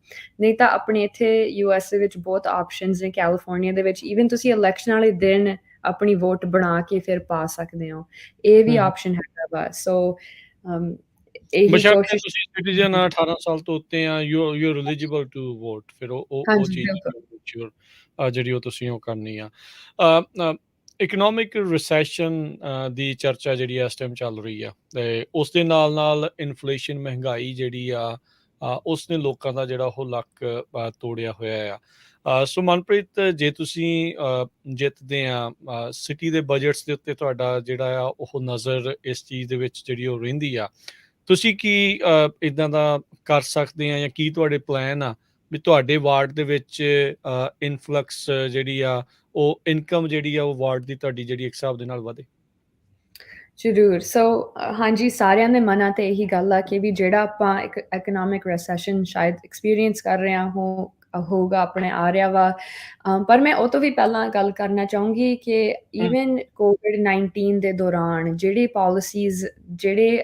ਨਹੀਂ ਤਾਂ ਆਪਣੇ ਇੱਥੇ US ਦੇ ਵਿੱਚ ਬਹੁਤ ਆਪਸ਼ਨਸ ਨੇ, ਕੈਲੀਫੋਰਨੀਆ ਦੇ ਵਿੱਚ ਈਵਨ ਤੁਸੀਂ ਇਲੈਕਸ਼ਨ ਵਾਲੇ ਦਿਨ ਆਪਣੀ ਵੋਟ ਬਣਾ ਕੇ ਫਿਰ ਪਾ ਸਕਦੇ ਹੋ, ਇਹ ਵੀ ਆਪਸ਼ਨ ਹੈਗਾ ਵਾ। ਸੋ ਇਹੀ ਬਸ਼ਰਤੇ ਕੋਸ਼ਿਸ਼ ਤੁਸੀਂ ਸਿਟੀਜ਼ਨ 18 ਸਾਲ ਤੋਂ ਉੱਤੇ ਆ, you are eligible to vote, ਫਿਰ ਉਹ ਹਾਂਜੀ, ਚੀਜ਼ ਬਿਲਕੁਲ। ਜਿਹੜੀ ਉਹ ਤੁਸੀਂ ਉਹ ਕਰਨੀ ਆ। ਇਕਨੋਮਿਕ ਰਿਸੈਸ਼ਨ ਦੀ ਚਰਚਾ ਜਿਹੜੀ ਇਸ ਟਾਈਮ ਚੱਲ ਰਹੀ ਆ, ਤੇ ਉਸ ਦੇ ਨਾਲ ਨਾਲ ਇਨਫਲੇਸ਼ਨ, ਮਹਿੰਗਾਈ ਜਿਹੜੀ ਆ ਉਸਨੇ ਲੋਕਾਂ ਦਾ ਜਿਹੜਾ ਉਹ ਲੱਕ ਤੋੜਿਆ ਹੋਇਆ ਆ। ਸੋ ਮਨਪ੍ਰੀਤ, ਜੇ ਤੁਸੀਂ ਜਿੱਤਦੇ ਆ, ਸਿਟੀ ਦੇ ਬਜਟਸ ਦੇ ਉੱਤੇ ਤੁਹਾਡਾ ਜਿਹੜਾ ਆ ਉਹ ਨਜ਼ਰ ਇਸ ਚੀਜ਼ ਦੇ ਵਿੱਚ ਜਿਹੜੀ ਉਹ ਰਹਿੰਦੀ ਆ, ਤੁਸੀਂ ਕੀ ਇੱਦਾਂ ਦਾ ਕਰ ਸਕਦੇ ਆ, ਜਾਂ ਕੀ ਤੁਹਾਡੇ ਪਲਾਨ ਆ ਵੀ ਤੁਹਾਡੇ ਵਾਰਡ ਦੇ ਵਿੱਚ ਇਨਫਲਕਸ ਜਿਹੜੀ ਆ, ਉਹ ਇਨਕਮ ਜਿਹੜੀ ਆ ਉਹ ਵਾਰਡ ਦੀ ਤੁਹਾਡੀ ਜਿਹੜੀ ਇੱਕ ਹਿਸਾਬ ਦੇ ਨਾਲ ਵਧੇ? ਜ਼ਰੂਰ। ਸੋ ਹਾਂਜੀ, ਸਾਰਿਆਂ ਦੇ ਮਨਾਂ 'ਤੇ ਇਹੀ ਗੱਲ ਆ ਕਿ ਵੀ ਜਿਹੜਾ ਆਪਾਂ ਇੱਕ ਇਕਨੋਮਿਕ ਰਿਸੈਸ਼ਨ ਸ਼ਾਇਦ ਐਕਸਪੀਰੀਅੰਸ ਕਰ ਰਹੇ ਹਾਂ ਹੋਊਗਾ, ਆਪਣੇ ਆ ਰਿਹਾ ਵਾ। ਪਰ ਮੈਂ ਉਹ ਤੋਂ ਵੀ ਪਹਿਲਾਂ ਗੱਲ ਕਰਨਾ ਚਾਹੂੰਗੀ ਕਿ ਈਵਨ ਕੋਵਿਡ-19 ਦੇ ਦੌਰਾਨ ਜਿਹੜੀ ਪਾਲਿਸੀਜ਼, ਜਿਹੜੇ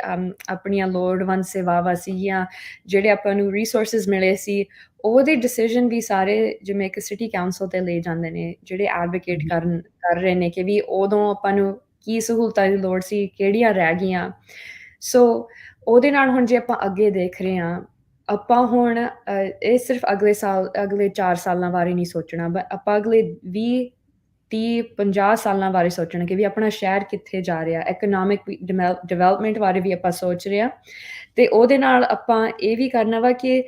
ਆਪਣੀਆਂ ਲੋੜਵੰਦ ਸੇਵਾਵਾਂ ਸੀਗੀਆਂ, ਜਿਹੜੇ ਆਪਾਂ ਨੂੰ ਰਿਸੋਰਸਿਸ ਮਿਲੇ ਸੀ, ਉਹਦੇ ਡਿਸੀਜ਼ਨ ਵੀ ਸਾਰੇ ਜਿਵੇਂ ਇੱਕ ਸਿਟੀ ਕਾਊਂਸਲ 'ਤੇ ਲਏ ਜਾਂਦੇ ਨੇ, ਜਿਹੜੇ ਐਡਵੋਕੇਟ ਕਰ ਰਹੇ ਨੇ ਕਿ ਵੀ ਉਦੋਂ ਆਪਾਂ ਨੂੰ ਕੀ ਸਹੂਲਤਾਂ ਦੀ ਲੋੜ ਸੀ, ਕਿਹੜੀਆਂ ਰਹਿ ਗਈਆਂ। ਸੋ ਉਹਦੇ ਨਾਲ ਹੁਣ ਜੇ ਆਪਾਂ ਅੱਗੇ ਦੇਖ ਰਹੇ ਹਾਂ, ਆਪਾਂ ਹੁਣ ਇਹ ਸਿਰਫ ਅਗਲੇ ਸਾਲ, ਅਗਲੇ 4 ਸਾਲਾਂ ਬਾਰੇ ਨਹੀਂ ਸੋਚਣਾ, ਆਪਾਂ ਅਗਲੇ 20, 30, 50 ਸਾਲਾਂ ਬਾਰੇ ਸੋਚਣਾ ਕਿ ਵੀ ਆਪਣਾ ਸ਼ਹਿਰ ਕਿੱਥੇ ਜਾ ਰਿਹਾ। ਇਕਨੋਮਿਕ ਡਿਵੈਲਪਮੈਂਟ ਬਾਰੇ ਵੀ ਆਪਾਂ ਸੋਚ ਰਹੇ ਹਾਂ, ਤੇ ਉਹਦੇ ਨਾਲ ਆਪਾਂ ਇਹ ਵੀ ਕਰਨਾ ਵਾ ਕਿ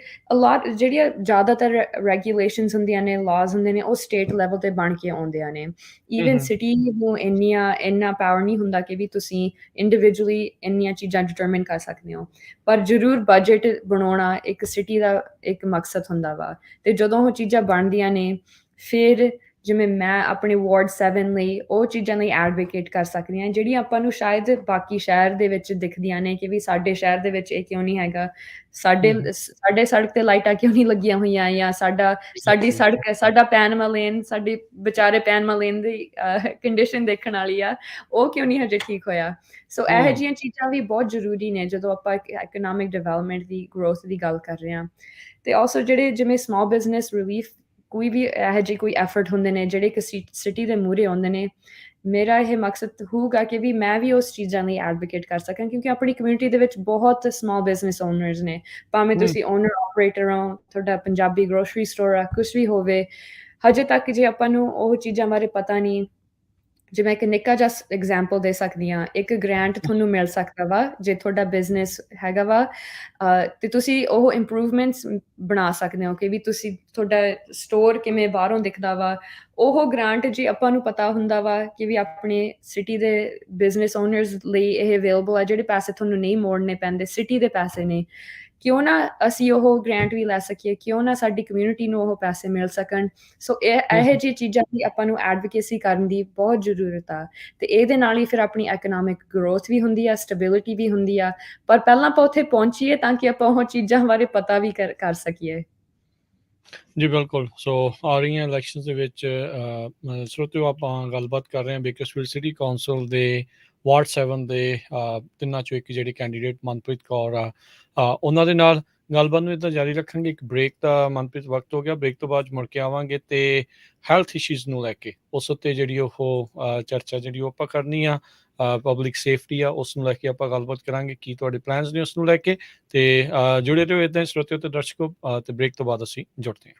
ਜਿਹੜੀਆਂ ਜ਼ਿਆਦਾਤਰ ਰੈਗੂਲੇਸ਼ਨਸ ਹੁੰਦੀਆਂ ਨੇ, ਲਾਜ਼ ਹੁੰਦੇ ਨੇ, ਉਹ ਸਟੇਟ ਲੈਵਲ 'ਤੇ ਬਣ ਕੇ ਆਉਂਦੀਆਂ ਨੇ। ਈਵਨ ਸਿਟੀ ਨੂੰ ਇੰਨਾ ਪਾਵਰ ਨਹੀਂ ਹੁੰਦਾ ਕਿ ਵੀ ਤੁਸੀਂ ਇੰਡੀਵਿਜੂਅਲੀ ਇੰਨੀਆਂ ਚੀਜ਼ਾਂ ਡਿਟਰਮਿਨ ਕਰ ਸਕਦੇ ਹੋ। ਪਰ ਜ਼ਰੂਰ ਬਜਟ ਬਣਾਉਣਾ ਇੱਕ ਸਿਟੀ ਦਾ ਇੱਕ ਮਕਸਦ ਹੁੰਦਾ ਵਾ, ਤੇ ਜਦੋਂ ਉਹ ਚੀਜ਼ਾਂ ਬਣਦੀਆਂ ਨੇ, ਫਿਰ ਜਿਵੇਂ ਮੈਂ ਆਪਣੇ ਵਾਰਡ 7 ਲਈ ਉਹ ਚੀਜ਼ਾਂ ਲਈ ਐਡਵੋਕੇਟ ਕਰ ਸਕਦੀ ਹਾਂ, ਜਿਹੜੀਆਂ ਆਪਾਂ ਨੂੰ ਸ਼ਾਇਦ ਬਾਕੀ ਸ਼ਹਿਰ ਦੇ ਵਿੱਚ ਦਿਖਦੀਆਂ ਨੇ ਕਿ ਵੀ ਸਾਡੇ ਸ਼ਹਿਰ ਦੇ ਵਿੱਚ ਇਹ ਕਿਉਂ ਨਹੀਂ ਹੈਗਾ, ਸਾਡੇ ਸੜਕ 'ਤੇ ਲਾਈਟਾਂ ਕਿਉਂ ਨਹੀਂ ਲੱਗੀਆਂ ਹੋਈਆਂ, ਜਾਂ ਸਾਡੀ ਸੜਕ, ਸਾਡਾ ਪੈਨਮਾ ਲੇਨ, ਸਾਡੇ ਵਿਚਾਰੇ ਪੈਨਮਾ ਲੇਨ ਦੀ ਕੰਡੀਸ਼ਨ ਦੇਖਣ ਵਾਲੀ ਆ, ਉਹ ਕਿਉਂ ਨਹੀਂ ਹਜੇ ਠੀਕ ਹੋਇਆ। ਸੋ ਇਹੋ ਜਿਹੀਆਂ ਚੀਜ਼ਾਂ ਵੀ ਬਹੁਤ ਜ਼ਰੂਰੀ ਨੇ ਜਦੋਂ ਆਪਾਂ ਇਕਨੋਮਿਕ ਡਿਵੈਲਪਮੈਂਟ ਦੀ ਗਰੋਥ ਦੀ ਗੱਲ ਕਰ ਰਹੇ ਹਾਂ। ਤੇ ਆਲਸੋ ਜਿਹੜੇ ਜਿਵੇਂ ਸਮਾਲ ਬਿਜ਼ਨਸ ਰਿਲੀਫ, ਕੋਈ ਵੀ ਇਹੋ ਜਿਹੇ ਕੋਈ ਐਫਰਟ ਹੁੰਦੇ ਨੇ ਜਿਹੜੇ ਇੱਕ ਸਿਟੀ ਦੇ ਮੂਹਰੇ ਆਉਂਦੇ ਨੇ, ਮੇਰਾ ਇਹ ਮਕਸਦ ਹੋਊਗਾ ਕਿ ਵੀ ਮੈਂ ਵੀ ਉਸ ਚੀਜ਼ਾਂ ਲਈ ਐਡਵੋਕੇਟ ਕਰ ਸਕਾਂ, ਕਿਉਂਕਿ ਆਪਣੀ ਕਮਿਊਨਿਟੀ ਦੇ ਵਿੱਚ ਬਹੁਤ ਸਮਾਲ ਬਿਜ਼ਨਸ ਓਨਰਸ ਨੇ, ਭਾਵੇਂ ਤੁਸੀਂ ਓਨਰ ਆਪਰੇਟਰ ਹੋ, ਤੁਹਾਡਾ ਪੰਜਾਬੀ ਗਰੋਸਰੀ ਸਟੋਰ ਆ, ਕੁਛ ਵੀ ਹੋਵੇ, ਹਜੇ ਤੱਕ ਜੇ ਆਪਾਂ ਨੂੰ ਉਹ ਚੀਜ਼ਾਂ ਬਾਰੇ ਪਤਾ ਨਹੀਂ। ਜਿਵੇਂ ਇੱਕ ਨਿੱਕਾ ਜਿਹਾ ਐਗਜ਼ਾਮਪਲ ਦੇ ਸਕਦੀ ਹਾਂ, ਇੱਕ ਗ੍ਰਾਂਟ ਤੁਹਾਨੂੰ ਮਿਲ ਸਕਦਾ ਵਾ ਜੇ ਤੁਹਾਡਾ ਬਿਜ਼ਨਸ ਹੈਗਾ ਵਾ, ਤੇ ਤੁਸੀਂ ਉਹ ਇੰਪਰੂਵਮੈਂਟਸ ਬਣਾ ਸਕਦੇ ਹੋ ਕਿ ਵੀ ਤੁਹਾਡਾ ਸਟੋਰ ਕਿਵੇਂ ਬਾਹਰੋਂ ਦਿਖਦਾ ਵਾ। ਉਹ ਗ੍ਰਾਂਟ ਜੇ ਆਪਾਂ ਨੂੰ ਪਤਾ ਹੁੰਦਾ ਵਾ ਕਿ ਵੀ ਆਪਣੇ ਸਿਟੀ ਦੇ ਬਿਜ਼ਨਸ ਓਨਰਸ ਲਈ ਇਹ ਅਵੇਲੇਬਲ ਆ, ਜਿਹੜੇ ਪੈਸੇ ਤੁਹਾਨੂੰ ਨਹੀਂ ਮੋੜਨੇ ਪੈਂਦੇ, ਸਿਟੀ ਦੇ ਪੈਸੇ ਨੇ, ਕਿਉਂ ਨਾ ਅਸੀਂ ਉਹ ਗ੍ਰਾਂਟ ਵੀ ਲੈ ਸਕੀਏ, ਕਿਉਂ ਨਾ ਸਾਡੀ ਕਮਿਊਨਿਟੀ ਨੂੰ ਉਹ ਪੈਸੇ ਮਿਲ ਸਕਣ। ਸੋ ਇਹੋ ਜਿਹੀ ਚੀਜ਼ਾਂ ਦੀ ਆਪਾਂ ਨੂੰ ਐਡਵੋਕੇਸੀ ਕਰਨ ਦੀ ਬਹੁਤ ਜ਼ਰੂਰਤ ਆ, ਤੇ ਇਹਦੇ ਨਾਲ ਹੀ ਫਿਰ ਆਪਣੀ ਇਕਨੋਮਿਕ ਗਰੋਥ ਵੀ ਹੁੰਦੀ ਆ, ਸਟੈਬਿਲਿਟੀ ਵੀ ਹੁੰਦੀ ਆ। ਪਰ ਪਹਿਲਾਂ ਆਪਾਂ ਉੱਥੇ ਪਹੁੰਚੀਏ ਤਾਂ ਕਿ ਆਪਾਂ ਉਹ ਚੀਜ਼ਾਂ ਬਾਰੇ ਪਤਾ ਵੀ ਕਰ ਸਕੀਏ। ਜੀ ਬਿਲਕੁਲ। ਸੋ ਆ ਰਹੀਆਂ ਇਲੈਕਸ਼ਨਸ ਦੇ ਵਿੱਚ ਸਰੋਤਿਓ, ਆਪਾਂ ਗੱਲਬਾਤ ਕਰ ਰਹੇ ਹਾਂ ਬੇਕਰਸਫੀਲਡ ਸਿਟੀ ਕਾਉਂਸਲ ਦੇ ਵਾਰਡ 7 ਦੇ ਤਿੰਨਾਂ ਚੋਂ ਇੱਕ ਜਿਹੜੇ ਕੈਂਡੀਡੇਟ ਮਨਪ੍ਰੀਤ ਕੌਰ ਆ, ਉਹਨਾਂ ਦੇ ਨਾਲ ਗੱਲਬਾਤ ਨੂੰ ਇੱਦਾਂ ਜਾਰੀ ਰੱਖਾਂਗੇ। ਇੱਕ ਬ੍ਰੇਕ ਦਾ ਮਨਪ੍ਰੀਤ ਵਕਤ ਹੋ ਗਿਆ, ਬ੍ਰੇਕ ਤੋਂ ਬਾਅਦ ਮੁੜ ਕੇ ਆਵਾਂਗੇ ਤੇ ਹੈਲਥ ਇਸ਼ੂਜ਼ ਨੂੰ ਲੈ ਕੇ ਉਸ ਉੱਤੇ ਜਿਹੜੀ ਉਹ ਚਰਚਾ ਜਿਹੜੀ ਉਹ ਆਪਾਂ ਕਰਨੀ ਆ, ਪਬਲਿਕ ਸੇਫਟੀ ਆ, ਉਸ ਨੂੰ ਲੈ ਕੇ ਆਪਾਂ ਗੱਲਬਾਤ ਕਰਾਂਗੇ, ਕੀ ਤੁਹਾਡੇ ਪਲਾਨਸ ਨੇ ਉਸ ਨੂੰ ਲੈ ਕੇ। ਤੇ ਜੁੜੇ ਰਹੋ ਇੱਦਾਂ ਸਰੋਤਿਓ ਤੇ ਦਰਸ਼ਕੋ, ਤੇ ਬ੍ਰੇਕ ਤੋਂ ਬਾਅਦ ਅਸੀਂ ਜੁੜਦੇ ਹਾਂ।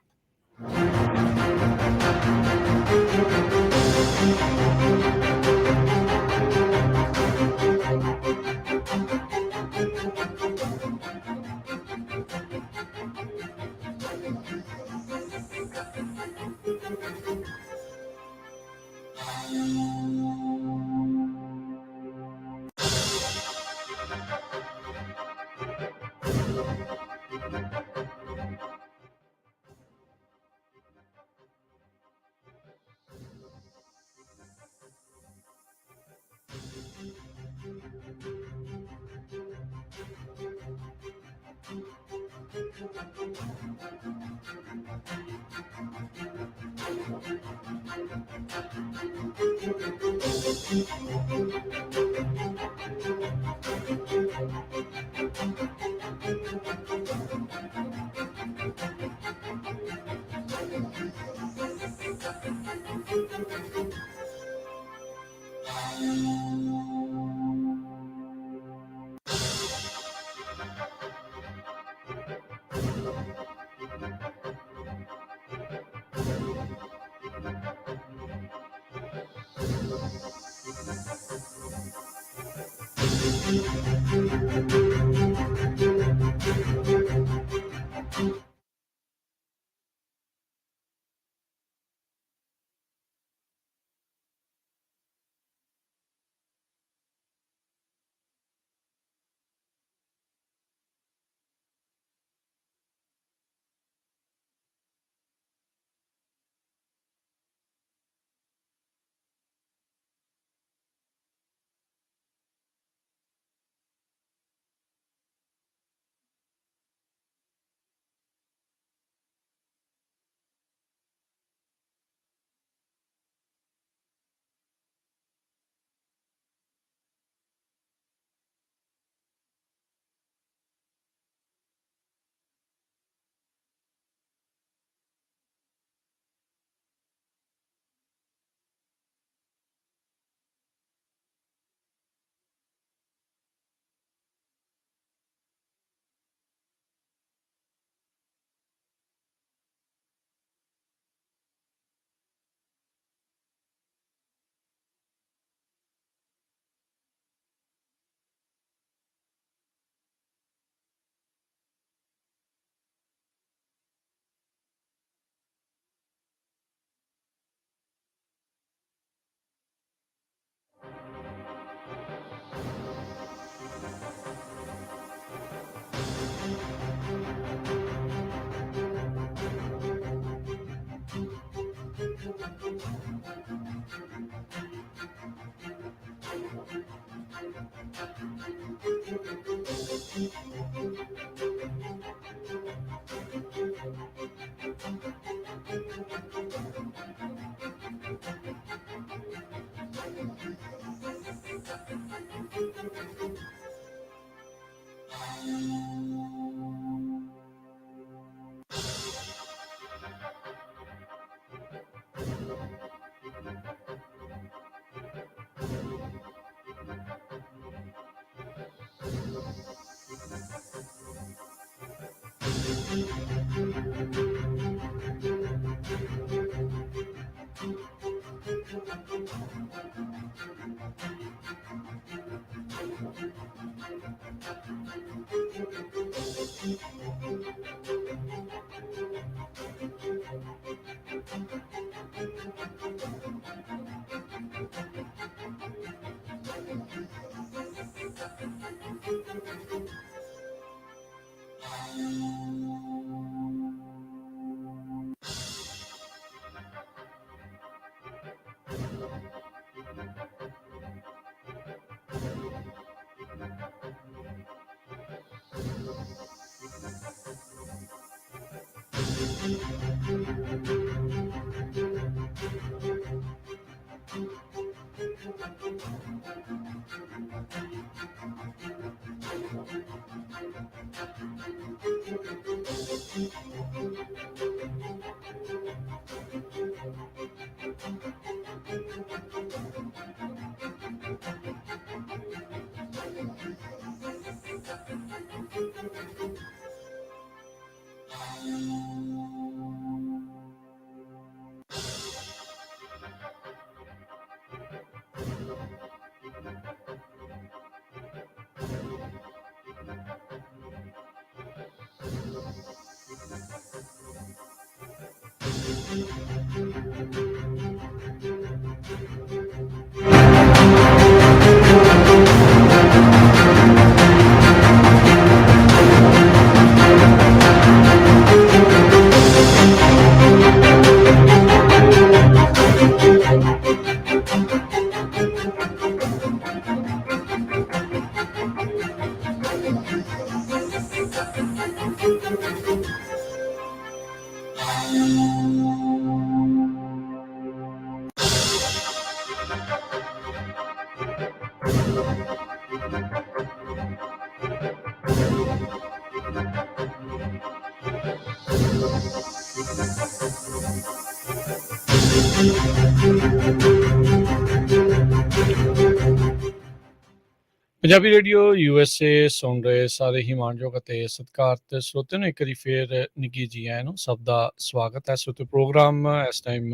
ਪੰਜਾਬੀ ਰੇਡੀਓ USA ਸੁਣ ਰਹੇ ਸਾਰੇ ਹੀ ਮਾਣਯੋਗ ਅਤੇ ਸਤਿਕਾਰਤ ਸਰੋਤਿਆਂ ਨੂੰ ਇੱਕ ਵਾਰੀ ਫੇਰ ਨਿੱਘੀ ਜੀ ਆਇਆਂ ਨੂੰ ਸਭ ਦਾ ਸਵਾਗਤ ਹੈ। ਸਰੋਤਿਓ ਪ੍ਰੋਗਰਾਮ ਇਸ ਟਾਈਮ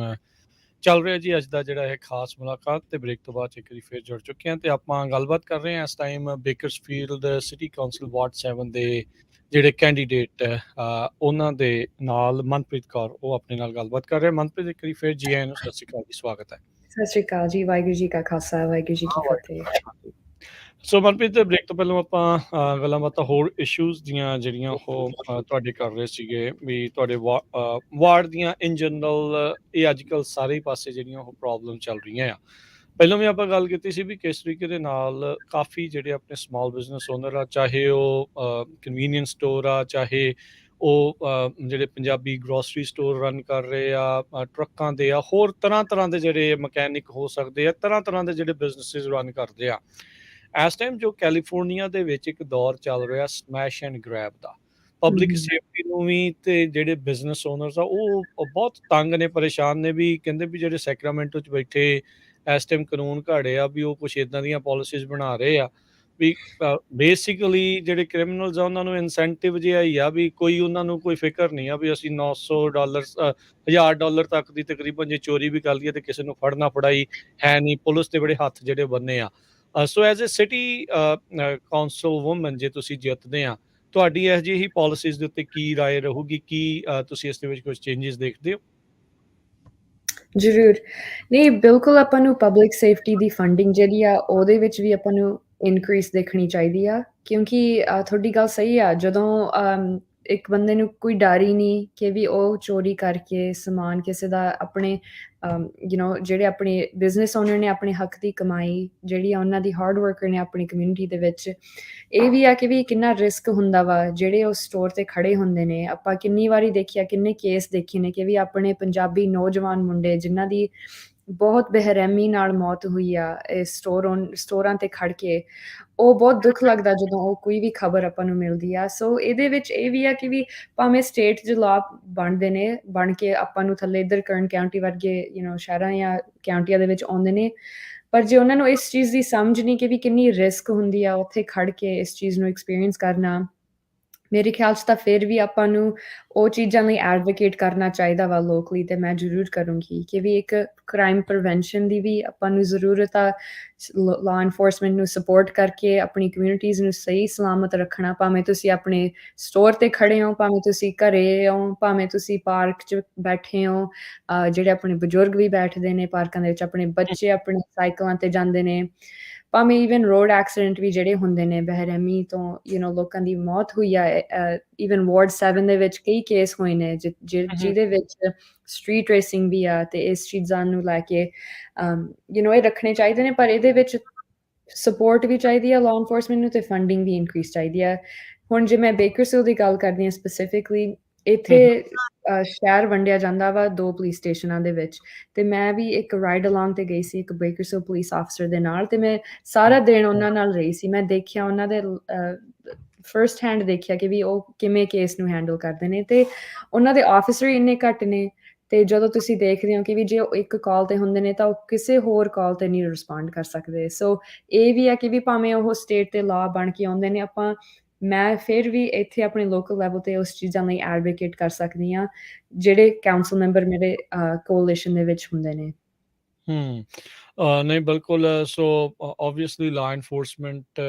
ਚੱਲ ਰਿਹਾ ਜੀ। ਅੱਜ ਦਾ ਜਿਹੜਾ ਹੈ ਖਾਸ ਮੁਲਾਕਾਤ ਤੇ ਬ੍ਰੇਕ ਤੋਂ ਬਾਅਦ ਇੱਕ ਵਾਰੀ ਫੇਰ ਜੁੜ ਚੁੱਕੇ ਹਾਂ ਤੇ ਆਪਾਂ ਗੱਲਬਾਤ ਕਰ ਰਹੇ ਹਾਂ ਇਸ time Bakersfield city council ward 7 ਦੇ ਜਿਹੜੇ ਕੈਂਡੀਡੇਟ ਉਹਨਾਂ ਦੇ ਨਾਲ ਮਨਪ੍ਰੀਤ ਕੌਰ ਉਹ ਆਪਣੇ ਨਾਲ ਗੱਲਬਾਤ ਕਰ ਰਹੇ। ਮਨਪ੍ਰੀਤ ਇੱਕ ਵਾਰੀ ਫੇਰ ਜੀ ਆਇਆਂ ਨੂੰ ਸਤਿ ਸ਼੍ਰੀ ਅਕਾਲ ਜੀ, ਸਵਾਗਤ ਹੈ। ਸਤਿ ਸ਼੍ਰੀ ਅਕਾਲ ਜੀ। ਵਾਹਿਗੁਰੂ ਜੀ ਕਾ ਖਾਲਸਾ, ਵਾਹਿਗੁਰੂ ਜੀ ਕੀ ਫਤਿਹ। ਸੋ ਮਨਪ੍ਰੀਤ ਬ੍ਰੇਕ ਤੋਂ ਪਹਿਲਾਂ ਆਪਾਂ ਗੱਲਾਂ ਬਾਤਾਂ ਹੋਰ ਇਸ਼ੂਜ਼ ਦੀਆਂ ਜਿਹੜੀਆਂ ਉਹ ਤੁਹਾਡੇ ਕਰ ਰਹੇ ਸੀਗੇ ਵੀ ਤੁਹਾਡੇ ਵਾਰਡ ਦੀਆਂ ਇਨ ਜਨਰਲ ਇਹ ਅੱਜ ਕੱਲ੍ਹ ਸਾਰੇ ਹੀ ਪਾਸੇ ਜਿਹੜੀਆਂ ਉਹ ਪ੍ਰੋਬਲਮ ਚੱਲ ਰਹੀਆਂ ਆ। ਪਹਿਲਾਂ ਵੀ ਆਪਾਂ ਗੱਲ ਕੀਤੀ ਸੀ ਵੀ ਕਿਸ ਤਰੀਕੇ ਦੇ ਨਾਲ ਕਾਫੀ ਜਿਹੜੇ ਆਪਣੇ ਸਮਾਲ ਬਿਜ਼ਨਸ ਓਨਰ ਆ, ਚਾਹੇ ਉਹ ਕਨਵੀਨੀਅੰਸ ਸਟੋਰ ਆ, ਚਾਹੇ ਉਹ ਜਿਹੜੇ ਪੰਜਾਬੀ ਗਰੋਸਰੀ ਸਟੋਰ ਰਨ ਕਰ ਰਹੇ ਆ, ਟਰੱਕਾਂ ਦੇ ਆ, ਹੋਰ ਤਰ੍ਹਾਂ ਦੇ ਜਿਹੜੇ ਮਕੈਨਿਕ ਹੋ ਸਕਦੇ ਆ, ਤਰ੍ਹਾਂ ਦੇ ਜਿਹੜੇ ਬਿਜ਼ਨਸਿਸ ਰਨ ਕਰਦੇ ਆ। ਇਸ ਟਾਈਮ ਜੋ ਕੈਲੀਫੋਰਨੀਆ ਦੇ ਵਿੱਚ ਇੱਕ ਦੌਰ ਚੱਲ ਰਿਹਾ smash and grab the, public safety ਨੂੰ ਵੀ ਤੇ ਜਿਹੜੇ ਬਿਜ਼ਨਸ ਓਨਰਸ ਆ ਉਹ ਬਹੁਤ ਤੰਗ ਨੇ, ਪਰੇਸ਼ਾਨ ਨੇ ਵੀ ਕਹਿੰਦੇ ਵੀ ਜਿਹੜੇ ਸੈਕਰਾਮੈਂਟੋ 'ਚ ਬੈਠੇ ਇਸ ਟਾਈਮ ਕਾਨੂੰਨ ਘਾੜੇ ਆ ਵੀ ਉਹ ਕੁਛ ਇੱਦਾਂ ਦੀਆਂ ਪਾਲਿਸੀਜ਼ ਬਣਾ ਰਹੇ ਆ ਵੀ ਬੇਸਿਕਲੀ ਜਿਹੜੇ ਕ੍ਰਿਮੀਨਲਸ ਆ ਉਹਨਾਂ ਨੂੰ ਇਨਸੈਂਟਿਵ ਜਿਹਾ ਹੀ ਆ ਵੀ ਕੋਈ ਉਹਨਾਂ ਨੂੰ ਕੋਈ ਫਿਕਰ ਨਹੀਂ ਆ ਵੀ ਅਸੀਂ $900 $1000 ਤੱਕ ਦੀ ਤਕਰੀਬਨ ਜੇ ਚੋਰੀ ਵੀ ਕਰ ਲਈਏ ਤੇ ਕਿਸੇ ਨੂੰ ਫੜਨਾ ਫੜਾਈ ਹੈ ਨਹੀਂ, ਪੁਲਿਸ ਦੇ ਬੜੇ ਹੱਥ ਜਿਹੜੇ ਬੰਨੇ ਆ। So as a city council woman ਜੇ ਤੁਸੀਂ ਜਿੱਤਦੇ ਆ, ਤੁਹਾਡੀ ਇਹੋ ਜਿਹੀ ਪਾਲਿਸੀਜ਼ ਦੇ ਉੱਤੇ ਕੀ ਰਾਏ ਰਹੂਗੀ? ਕੀ ਤੁਸੀਂ ਇਸ ਦੇ ਵਿੱਚ ਕੁਝ ਚੇਂਜਸ ਦੇਖਦੇ ਹੋ? ਜ਼ਰੂਰ। ਨਹੀਂ, ਬਿਲਕੁਲ ਆਪਾਂ ਨੂੰ ਪਬਲਿਕ ਸੇਫਟੀ ਦੀ ਫੰਡਿੰਗ ਜਿਹੜੀ ਆ ਉਹਦੇ ਵਿੱਚ ਵੀ ਆਪਾਂ ਨੂੰ ਇਨਕਰੀਜ਼ ਦੇਖਣੀ ਚਾਹੀਦੀ ਆ ਕਿਉਂਕਿ ਤੁਹਾਡੀ ਗੱਲ ਸਹੀ ਆ। ਜਦੋਂ ਇੱਕ ਬੰਦੇ ਨੂੰ ਕੋਈ ਡਰ ਹੀ ਨਹੀਂ ਕਿ ਵੀ ਉਹ ਚੋਰੀ ਕਰਕੇ ਸਮਾਨ ਕਿਸੇ ਦਾ ਆਪਣੇ ਜਿਹੜੇ ਆਪਣੇ ਬਿਜ਼ਨਸ ਓਨਰ ਨੇ ਆਪਣੇ ਹੱਕ ਦੀ ਕਮਾਈ ਜਿਹੜੀ ਆ ਉਹਨਾਂ ਦੀ ਹਾਰਡ ਵਰਕਰ ਨੇ ਆਪਣੀ ਕਮਿਊਨਿਟੀ ਦੇ ਵਿੱਚ ਇਹ ਵੀ ਆ ਕਿ ਵੀ ਕਿੰਨਾ ਰਿਸਕ ਹੁੰਦਾ ਵਾ ਜਿਹੜੇ ਉਹ ਸਟੋਰ ਤੇ ਖੜੇ ਹੁੰਦੇ ਨੇ ਆਪਾਂ ਕਿੰਨੀ ਵਾਰੀ ਦੇਖਿਆ ਕਿੰਨੇ ਕੇਸ ਦੇਖੇ ਨੇ ਕਿ ਵੀ ਆਪਣੇ ਪੰਜਾਬੀ ਨੌਜਵਾਨ ਮੁੰਡੇ ਜਿਨ੍ਹਾਂ ਦੀ ਬਹੁਤ ਬੇਰਹਿਮੀ ਨਾਲ ਮੌਤ ਹੋਈ ਆ ਇਹ ਸਟੋਰਾਂ ਤੇ ਖੜ ਕੇ ਉਹ ਬਹੁਤ ਦੁੱਖ ਲੱਗਦਾ ਜਦੋਂ ਉਹ ਕੋਈ ਵੀ ਖਬਰ ਆਪਾਂ ਨੂੰ ਮਿਲਦੀ ਆ ਸੋ ਇਹਦੇ ਵਿੱਚ ਇਹ ਵੀ ਆ ਕਿ ਵੀ ਭਾਵੇਂ ਸਟੇਟ 'ਚ ਲਾਅ ਬਣਦੇ ਨੇ ਬਣ ਕੇ ਆਪਾਂ ਨੂੰ ਥੱਲੇ ਇੱਧਰ ਕਰਨ ਕਾਉਂਟੀ ਵਰਗੇ ਸ਼ਹਿਰਾਂ ਜਾਂ ਕਾਉਂਟੀਆਂ ਦੇ ਵਿੱਚ ਆਉਂਦੇ ਨੇ ਪਰ ਜੇ ਉਹਨਾਂ ਨੂੰ ਇਸ ਚੀਜ਼ ਦੀ ਸਮਝ ਨਹੀਂ ਕਿ ਵੀ ਕਿੰਨੀ ਰਿਸਕ ਹੁੰਦੀ ਆ ਉੱਥੇ ਖੜ ਕੇ ਇਸ ਚੀਜ਼ ਨੂੰ ਐਕਸਪੀਰੀਅੰਸ ਕਰਨਾ ਮੇਰੇ ਖਿਆਲ 'ਚ ਤਾਂ ਫਿਰ ਵੀ ਆਪਾਂ ਨੂੰ ਉਹ ਚੀਜ਼ਾਂ ਲਈ ਐਡਵੋਕੇਟ ਕਰਨਾ ਚਾਹੀਦਾ ਵਾ ਲੋਕਲੀ ਤੇ ਮੈਂ ਜ਼ਰੂਰ ਕਰੂੰਗੀ ਕਿ ਵੀ ਇੱਕ ਕ੍ਰਾਈਮ ਪ੍ਰੀਵੈਂਸ਼ਨ ਦੀ ਵੀ ਆਪਾਂ ਨੂੰ ਜ਼ਰੂਰਤ ਆ ਲਾਅ ਐਨਫੋਰਸਮੈਂਟ ਨੂੰ ਸਪੋਰਟ ਕਰਕੇ ਆਪਣੀ ਕਮਿਊਨਿਟੀਜ਼ ਨੂੰ ਸਹੀ ਸਲਾਮਤ ਰੱਖਣਾ ਭਾਵੇਂ ਤੁਸੀਂ ਆਪਣੇ ਸਟੋਰ ਤੇ ਖੜੇ ਹੋ ਭਾਵੇਂ ਤੁਸੀਂ ਘਰੇ ਹੋ ਭਾਵੇਂ ਤੁਸੀਂ ਪਾਰਕ 'ਚ ਬੈਠੇ ਹੋ ਜਿਹੜੇ ਆਪਣੇ ਬਜ਼ੁਰਗ ਵੀ ਬੈਠਦੇ ਨੇ ਪਾਰਕਾਂ ਦੇ ਵਿੱਚ ਆਪਣੇ ਬੱਚੇ ਆਪਣੇ ਸਾਈਕਲਾਂ ਤੇ ਜਾਂਦੇ ਨੇ ਭਾਵੇਂ ਈਵਨ ਰੋਡ ਐਕਸੀਡੈਂਟ ਵੀ ਜਿਹੜੇ ਹੁੰਦੇ ਨੇ ਬੇਰਹਿਮੀ ਤੋਂ ਲੋਕਾਂ ਦੀ ਮੌਤ ਹੋਈ ਆ ਈਵਨ ਵਾਰਡ 7 ਦੇ ਵਿੱਚ ਕਈ ਕੇਸ ਹੋਏ ਨੇ ਜਿਹਦੇ ਵਿੱਚ ਸਟਰੀਟ ਰੇਸਿੰਗ ਵੀ ਆ ਤੇ ਇਸ ਚੀਜ਼ਾਂ ਨੂੰ ਲੈ ਕੇ ਇਹ ਰੱਖਣੇ ਚਾਹੀਦੇ ਨੇ ਪਰ ਇਹਦੇ ਵਿੱਚ ਸਪੋਰਟ ਵੀ ਚਾਹੀਦੀ ਆ ਲਾਅ ਐਨਫੋਰਸਮੈਂਟ ਨੂੰ ਤੇ ਫੰਡਿੰਗ ਵੀ ਇਨਕਰੀਜ਼ ਚਾਹੀਦੀ ਆ ਹੁਣ ਜੇ ਮੈਂ ਬੇਕਰਸਫੀਲਡ ਦੀ ਗੱਲ ਕਰਦੀ ਹਾਂ ਸਪੈਸੀਫਿਕਲੀ ਇੱਥੇ ਸ਼ਹਿਰ ਵੰਡਿਆ ਜਾਂਦਾ ਵਾ 2 ਪੁਲਿਸ ਸਟੇਸ਼ਨਾਂ ਦੇ ਵਿੱਚ ਤੇ ਮੈਂ ਵੀ ਇੱਕ ਰਾਈਡ ਅਲੋਂਗ ਤੇ ਗਈ ਸੀ ਇੱਕ ਬੇਕਰਸਫੀਲਡ ਪੁਲਿਸ ਅਫਸਰ ਦੇ ਨਾਲ ਤੇ ਮੈਂ ਸਾਰਾ ਦਿਨ ਉਹਨਾਂ ਨਾਲ ਰਹੀ ਸੀ ਮੈਂ ਦੇਖਿਆ ਉਹਨਾਂ ਦੇ ਫਰਸਟ ਹੈਂਡ ਦੇਖਿਆ ਕਿ ਵੀ ਉਹ ਕਿਵੇਂ ਕੇਸ ਨੂੰ ਹੈਂਡਲ ਕਰਦੇ ਨੇ ਤੇ ਉਹਨਾਂ ਦੇ ਆਫਿਸਰ ਇੰਨੇ ਘੱਟ ਨੇ ਤੇ ਜਦੋਂ ਤੁਸੀਂ ਦੇਖਦੇ ਹੋ ਕਿ ਵੀ ਜੇ ਉਹ ਇੱਕ ਕਾਲ ਤੇ ਹੁੰਦੇ ਨੇ ਤਾਂ ਉਹ ਕਿਸੇ ਹੋਰ ਕਾਲ ਤੇ ਨਹੀਂ ਰਿਸਪੌਂਡ ਕਰ ਸਕਦੇ ਸੋ ਇਹ ਵੀ ਹੈ ਕਿ ਵੀ ਭਾਵੇਂ ਉਹ ਸਟੇਟ ਤੇ ਲਾਅ ਬਣ ਕੇ ਆਉਂਦੇ ਨੇ ਮੈਂ ਫਿਰ ਵੀ ਇੱਥੇ ਆਪਣੇ ਲੋਕਲ ਲੈਵਲ ਤੇ ਉਸ ਚੀਜ਼ਾਂ ਲਈ ਐਡਵੋਕੇਟ ਕਰ ਸਕਦੀ ਹਾਂ ਜਿਹੜੇ ਕਾਉਂਸਲ ਮੈਂਬਰ ਮੇਰੇ ਕੋਲੀਸ਼ਨ ਦੇ ਵਿੱਚ ਹੁੰਦੇ ਨੇ ਹੂੰ। ਨਹੀਂ ਬਿਲਕੁਲ ਸੋ ਆਬਵੀਅਸਲੀ ਲਾਅ ਐਨਫੋਰਸਮੈਂਟ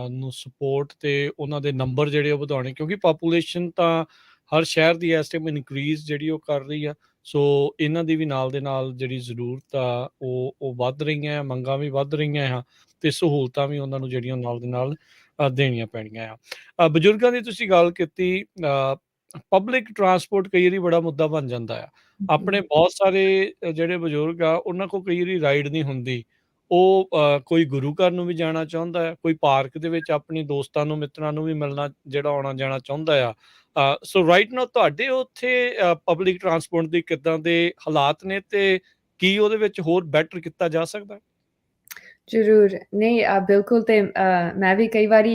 ਨੂੰ ਸਪੋਰਟ ਤੇ ਉਹਨਾਂ ਦੇ ਨੰਬਰ ਜਿਹੜੇ ਉਹ ਵਧਾਉਣੇ ਕਿਉਂਕਿ ਪਾਪੂਲੇਸ਼ਨ ਤਾਂ ਹਰ ਸ਼ਹਿਰ ਦੀ ਇਸ ਟਾਈਮ ਇਨਕਰੀਜ਼ ਜਿਹੜੀ ਉਹ ਕਰ ਰਹੀ ਆ ਸੋ ਇਹਨਾਂ ਦੀ ਵੀ ਨਾਲ ਦੇ ਨਾਲ ਜਿਹੜੀ ਜ਼ਰੂਰਤ ਆ ਉਹ ਵੱਧ ਰਹੀਆਂ ਆ ਮੰਗਾਂ ਵੀ ਵੱਧ ਰਹੀਆਂ ਆ ਤੇ ਸਹੂਲਤਾਂ ਵੀ ਉਹਨਾਂ ਨੂੰ ਜਿਹੜੀਆਂ ਨਾਲ ਦੇ ਨਾਲ ਦੇਣੀਆਂ ਪੈਣੀਆਂ ਆ ਬਜ਼ੁਰਗਾਂ ਦੀ ਤੁਸੀਂ ਗੱਲ ਕੀਤੀ ਪਬਲਿਕ ਟਰਾਂਸਪੋਰਟ ਕਈ ਵਾਰੀ ਬੜਾ ਮੁੱਦਾ ਬਣ ਜਾਂਦਾ ਆ ਆਪਣੇ ਬਹੁਤ ਸਾਰੇ ਜਿਹੜੇ ਬਜ਼ੁਰਗ ਆ ਉਹਨਾਂ ਕੋਲ ਕਈ ਵਾਰੀ ਰਾਈਡ ਨਹੀਂ ਹੁੰਦੀ ਉਹ ਕੋਈ ਗੁਰੂ ਘਰ ਨੂੰ ਵੀ ਜਾਣਾ ਚਾਹੁੰਦਾ ਹੈ ਕੋਈ ਪਾਰਕ ਦੇ ਵਿੱਚ ਆਪਣੀ ਦੋਸਤਾਂ ਨੂੰ ਮਿੱਤਰਾਂ ਨੂੰ ਵੀ ਮਿਲਣਾ ਜਿਹੜਾ ਆਉਣਾ ਜਾਣਾ ਚਾਹੁੰਦਾ ਆ ਸੋ ਰਾਈਟ ਨਾਓ ਤੁਹਾਡੇ ਉੱਥੇ ਪਬਲਿਕ ਟਰਾਂਸਪੋਰਟ ਦੀ ਕਿੱਦਾਂ ਦੇ ਹਾਲਾਤ ਨੇ ਤੇ ਕੀ ਉਹਦੇ ਵਿੱਚ ਹੋਰ ਬੈਟਰ ਕੀਤਾ ਜਾ ਸਕਦਾ ਜ਼ਰੂਰ ਨਹੀਂ ਬਿਲਕੁਲ ਤੇ ਮੈਂ ਵੀ ਕਈ ਵਾਰੀ